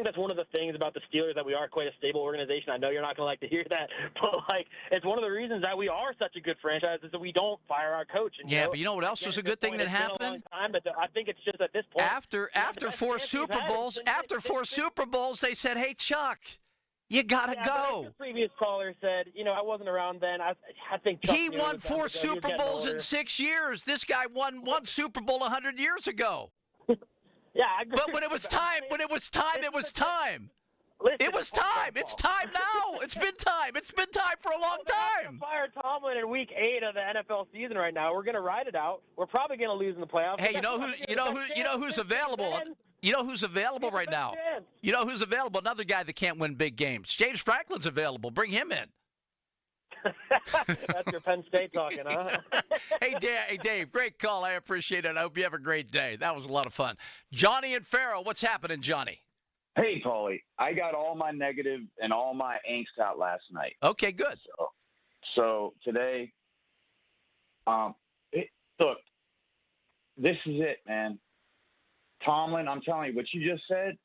that's one of the things about the Steelers, that we are quite a stable organization. I know you're not going to like to hear that, but it's one of the reasons that we are such a good franchise is that we don't fire our coach. And, but you know what else was a good thing that happened? But I think it's just at this point. After 4 Super Bowls, they said, "Hey, Chuck, you gotta go." The previous caller said, I wasn't around then. I think Chuck he won 4 Super Bowls in 6 years. This guy won 1 Super Bowl 100 years ago. Yeah, I agree. But when it was time, it was time. Listen, it was time. It's time now. It's been time. It's been time for a long time. Fire Tomlin in Week 8 of the NFL season right now. We're going to ride it out. We're probably going to lose in the playoffs. Hey, you know who's available? You know who's available right now? You know who's available? Another guy that can't win big games. James Franklin's available. Bring him in. That's your Penn State talking, huh? Hey, Dave, great call. I appreciate it. I hope you have a great day. That was a lot of fun. Johnny and Farrell, what's happening, Johnny? Hey, Paulie. I got all my negative and all my angst out last night. Okay, good. So today, look, this is it, man. Tomlin, I'm telling you, what you just said,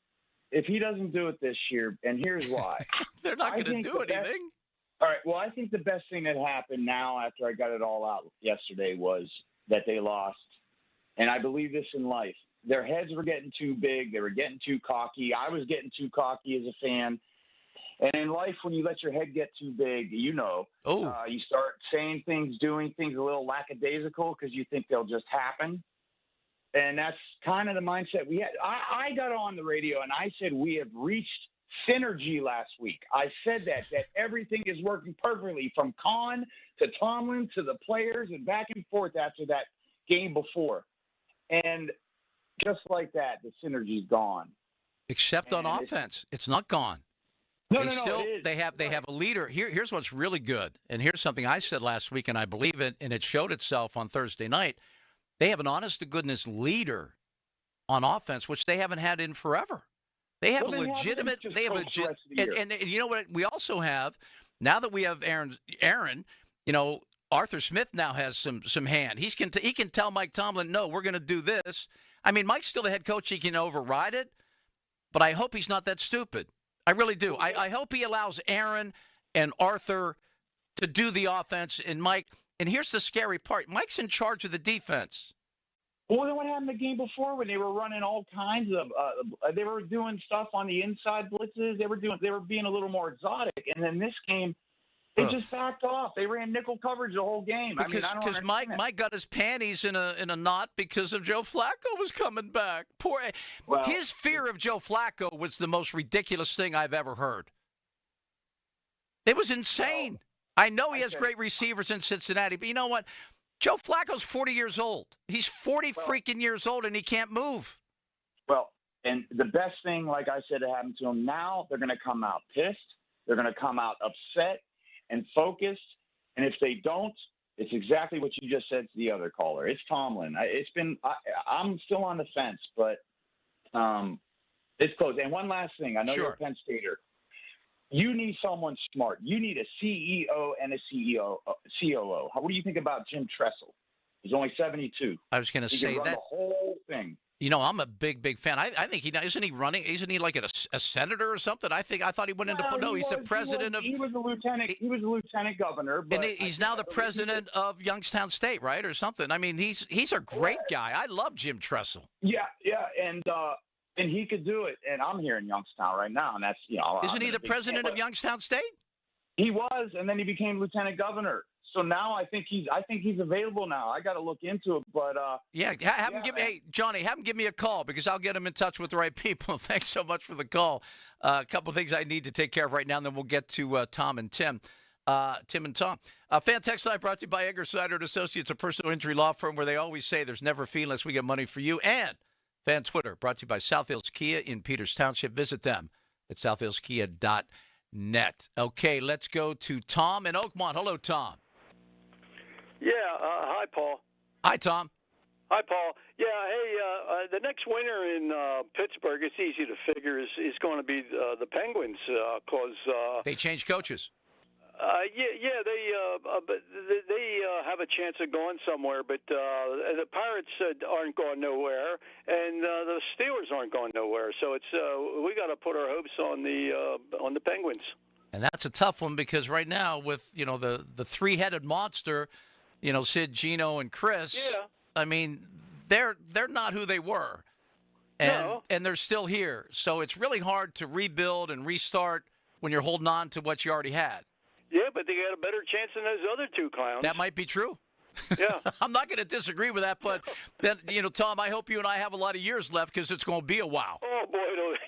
if he doesn't do it this year, and here's why. They're not going to do anything. All right, well, I think the best thing that happened now after I got it all out yesterday was that they lost. And I believe this in life. Their heads were getting too big. They were getting too cocky. I was getting too cocky as a fan. And in life, when you let your head get too big, you start saying things, doing things a little lackadaisical because you think they'll just happen. And that's kind of the mindset we had. I got on the radio and I said we have reached synergy last week. I said that everything is working perfectly from Khan to Tomlin to the players and back and forth after that game before. And just like that, the synergy's gone. Except on offense. It's not gone. No, They have a leader. Here's what's really good. And here's something I said last week, and I believe it, and it showed itself on Thursday night. They have an honest-to-goodness leader on offense, which they haven't had in forever. They have and you know what? We also have, now that we have Aaron, Arthur Smith now has some hand. He can tell Mike Tomlin, no, we're going to do this. I mean, Mike's still the head coach. He can override it, but I hope he's not that stupid. I really do. I hope he allows Aaron and Arthur to do the offense, and Mike. And here's the scary part: Mike's in charge of the defense. Well, then what happened the game before when they were running all kinds of they were doing stuff on the inside blitzes. They were being a little more exotic, and then this game they just backed off. They ran nickel coverage the whole game. Because Mike got his panties in a knot because of Joe Flacco was coming back. His fear of Joe Flacco was the most ridiculous thing I've ever heard. It was insane. I know he has great receivers in Cincinnati, but you know what? Joe Flacco's 40 years old. He's 40 freaking years old, and he can't move. Well, and the best thing, like I said, that happened to him, now they're going to come out pissed. They're going to come out upset and focused. And if they don't, it's exactly what you just said to the other caller. It's Tomlin. I'm still on the fence, but it's close. And one last thing. I know you're a Penn Stater. You need someone smart. You need a CEO and a COO. What do you think about Jim Tressel? He's only 72. I was going to say that the whole thing. I'm a big fan. I think isn't he running? Isn't he like a senator or something? I thought he went into. No, he's the president of. He was a lieutenant. He was a lieutenant governor. But and he's now the president of Youngstown State, right, or something. I mean, he's a great guy. I love Jim Tressel. Yeah, and he could do it. And I'm here in Youngstown right now, and that's Isn't he the president of Youngstown State? He was, and then he became lieutenant governor. So now I think he's available now. I got to look into it, but have him give me. Hey, Johnny, have him give me a call because I'll get him in touch with the right people. Thanks so much for the call. A couple of things I need to take care of right now, and then we'll get to Tom and Tim. Tim and Tom. Fan Text Line brought to you by Edgar Snyder & Associates, a personal injury law firm where they always say there's never a fee unless we get money for you. And Fan Twitter brought to you by South Hills Kia in Peters Township. Visit them at southhillskia.net. Okay, let's go to Tom in Oakmont. Hello, Tom. Yeah, hi, Paul. Hi, Tom. Hi, Paul. Yeah, hey, the next winner in Pittsburgh, it's easy to figure, is going to be the Penguins because they changed coaches. But they have a chance of going somewhere. But the Pirates aren't going nowhere, and the Steelers aren't going nowhere. So it's we got to put our hopes on the Penguins. And that's a tough one because right now with the three-headed monster, Sid, Gino, and Chris. Yeah. I mean, they're not who they were, and they're still here. So it's really hard to rebuild and restart when you're holding on to what you already had. Yeah, but they got a better chance than those other two clowns. That might be true. Yeah. I'm not going to disagree with that, but then, Tom, I hope you and I have a lot of years left because it's going to be a while. Oh, boy.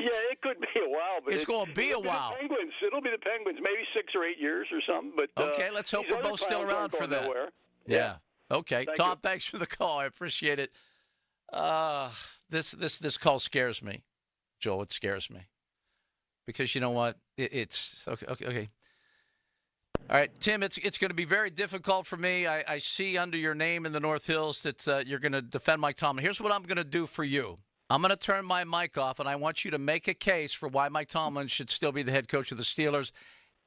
It could be a while. But it's going to be a while. It'll be the Penguins, maybe 6 or 8 years or something. But okay, let's hope we're both still around for that. Yeah. Okay. Tom, thanks for the call. I appreciate it. This call scares me, Joel. It scares me. Because you know what? It's okay. All right, Tim, it's going to be very difficult for me. I see under your name in the North Hills that you're going to defend Mike Tomlin. Here's what I'm going to do for you. I'm going to turn my mic off, and I want you to make a case for why Mike Tomlin should still be the head coach of the Steelers.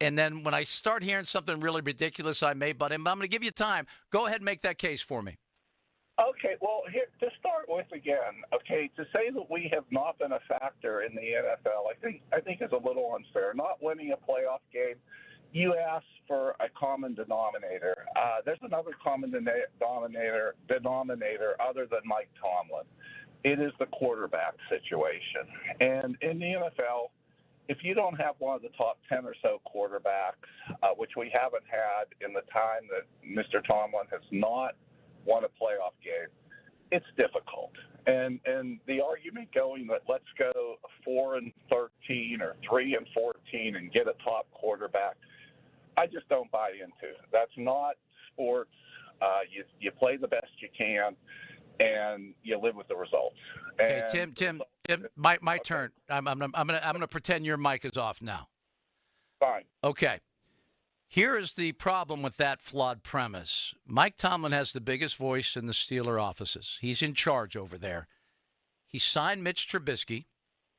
And then when I start hearing something really ridiculous, I may butt in. But I'm going to give you time. Go ahead and make that case for me. Okay, well, here to start with again, to say that we have not been a factor in the NFL, I think is a little unfair. Not winning a playoff game, you asked for a common denominator. There's another common denominator other than Mike Tomlin. It is the quarterback situation. And in the NFL, if you don't have one of the top 10 or so quarterbacks, which we haven't had in the time that Mr. Tomlin has not won a playoff game, it's difficult. And the argument going that let's go 4-13 or 3-14 and get a top quarterback, I just don't buy into. That's not sports. You play the best you can, and you live with the results. Okay, Tim, my turn. I'm gonna pretend your mic is off now. Fine. Okay. Here is the problem with that flawed premise. Mike Tomlin has the biggest voice in the Steeler offices. He's in charge over there. He signed Mitch Trubisky.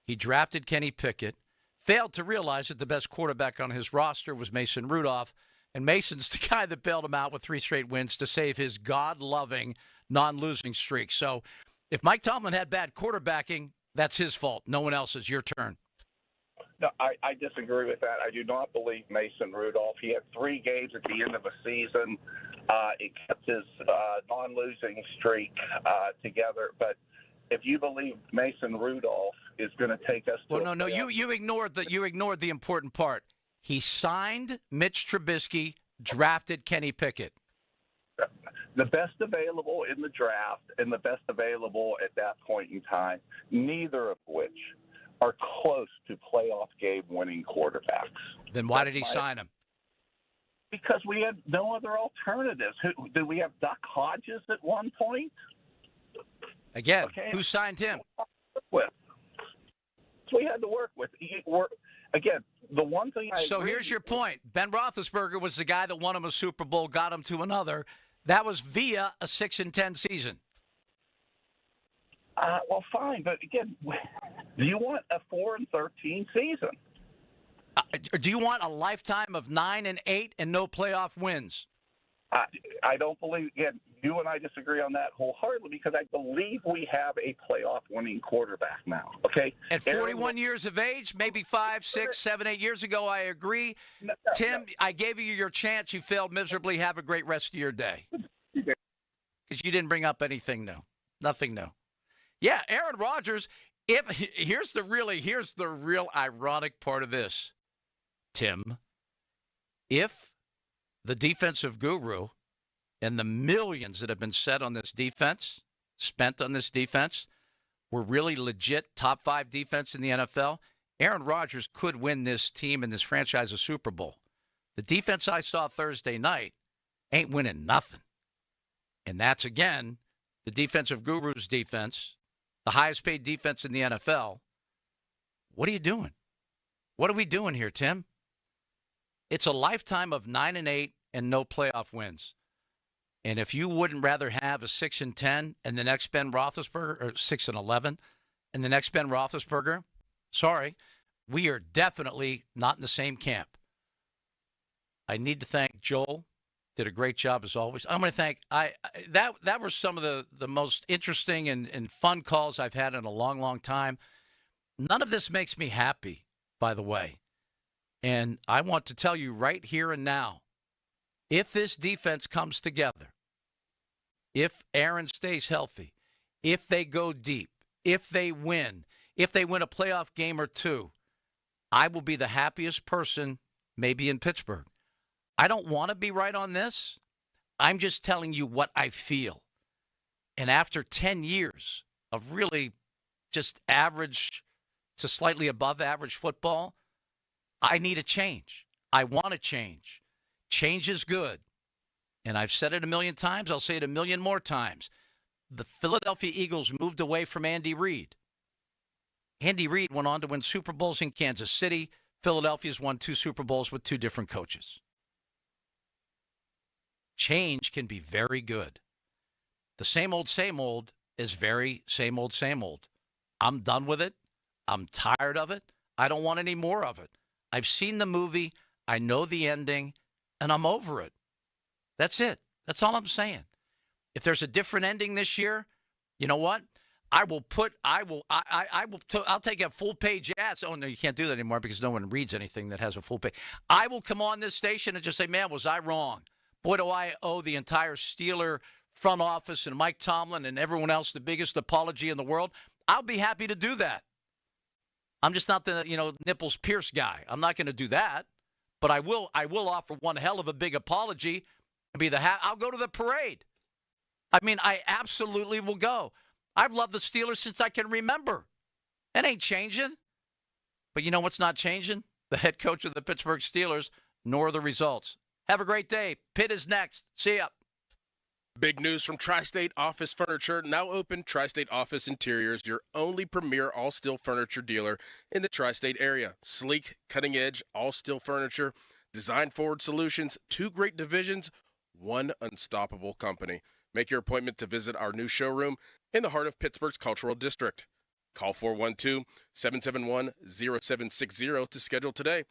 He drafted Kenny Pickett. Failed to realize that the best quarterback on his roster was Mason Rudolph. And Mason's the guy that bailed him out with 3 straight wins to save his God-loving, non-losing streak. So if Mike Tomlin had bad quarterbacking, that's his fault. No one else's. Your turn. No, I disagree with that. I do not believe Mason Rudolph. He had 3 games at the end of the season. It kept his non-losing streak together. But if you believe Mason Rudolph is going to take us to no, you ignored the important part. He signed Mitch Trubisky, drafted Kenny Pickett. The best available in the draft and the best available at that point in time, neither of which are close to playoff game winning quarterbacks. Then why did he sign him? Because we had no other alternatives. Did we have Duck Hodges at one point? Again, who signed him? With. We had to work with. Again, the one thing So here's your point. Ben Roethlisberger was the guy that won him a Super Bowl, got him to another. That was via a 6-10 season. Well, fine, but again, do you want a 4-13 season? Do you want a lifetime of 9-8 and no playoff wins? I don't believe. Again, you and I disagree on that wholeheartedly because I believe we have a playoff-winning quarterback now. Okay. At 41 years of age, maybe 5, 6, 7, 8 years ago, I agree. Tim, I gave you your chance. You failed miserably. Have a great rest of your day. Because you didn't bring up anything new. Nothing new. Yeah, Aaron Rodgers. Here's the real ironic part of this, Tim. If the defensive guru and the millions that have been spent on this defense, were really legit top 5 defense in the NFL, Aaron Rodgers could win this team and this franchise a Super Bowl. The defense I saw Thursday night ain't winning nothing. And that's, again, the defensive guru's defense, the highest paid defense in the NFL. What are you doing? What are we doing here, Tim? It's a lifetime of 9-8 and no playoff wins. And if you wouldn't rather have a 6-10 and the next Ben Roethlisberger, or 6-11 and the next Ben Roethlisberger, sorry, we are definitely not in the same camp. I need to thank Joel. Did a great job as always. I'm going to thank that were some of the most interesting and fun calls I've had in a long, long time. None of this makes me happy, by the way. And I want to tell you right here and now, if this defense comes together, if Aaron stays healthy, if they go deep, if they win a playoff game or two, I will be the happiest person maybe in Pittsburgh. I don't want to be right on this. I'm just telling you what I feel. And after 10 years of really just average to slightly above average football, I need a change. I want to change. Change is good. And I've said it a million times. I'll say it a million more times. The Philadelphia Eagles moved away from Andy Reid. Andy Reid went on to win Super Bowls in Kansas City. Philadelphia's won 2 Super Bowls with 2 different coaches. Change can be very good. The same old is very same old. I'm done with it. I'm tired of it. I don't want any more of it. I've seen the movie. I know the ending, and I'm over it. That's it. That's all I'm saying. If there's a different ending this year, you know what? I'll take a full page ads. Oh, no, you can't do that anymore because no one reads anything that has a full page. I will come on this station and just say, man, was I wrong? Boy, do I owe the entire Steeler front office and Mike Tomlin and everyone else the biggest apology in the world. I'll be happy to do that. I'm just not the, Nipples Pierce guy. I'm not going to do that. But I will offer one hell of a big apology and be I'll go to the parade. I mean, I absolutely will go. I've loved the Steelers since I can remember. It ain't changing. But you know what's not changing? The head coach of the Pittsburgh Steelers, nor the results. Have a great day. Pitt is next. See ya. Big news from Tri-State Office Furniture. Now open, Tri-State Office Interiors, your only premier all-steel furniture dealer in the Tri-State area. Sleek, cutting-edge, all-steel furniture, design-forward solutions, 2 great divisions, 1 unstoppable company. Make your appointment to visit our new showroom in the heart of Pittsburgh's Cultural District. Call 412-771-0760 to schedule today.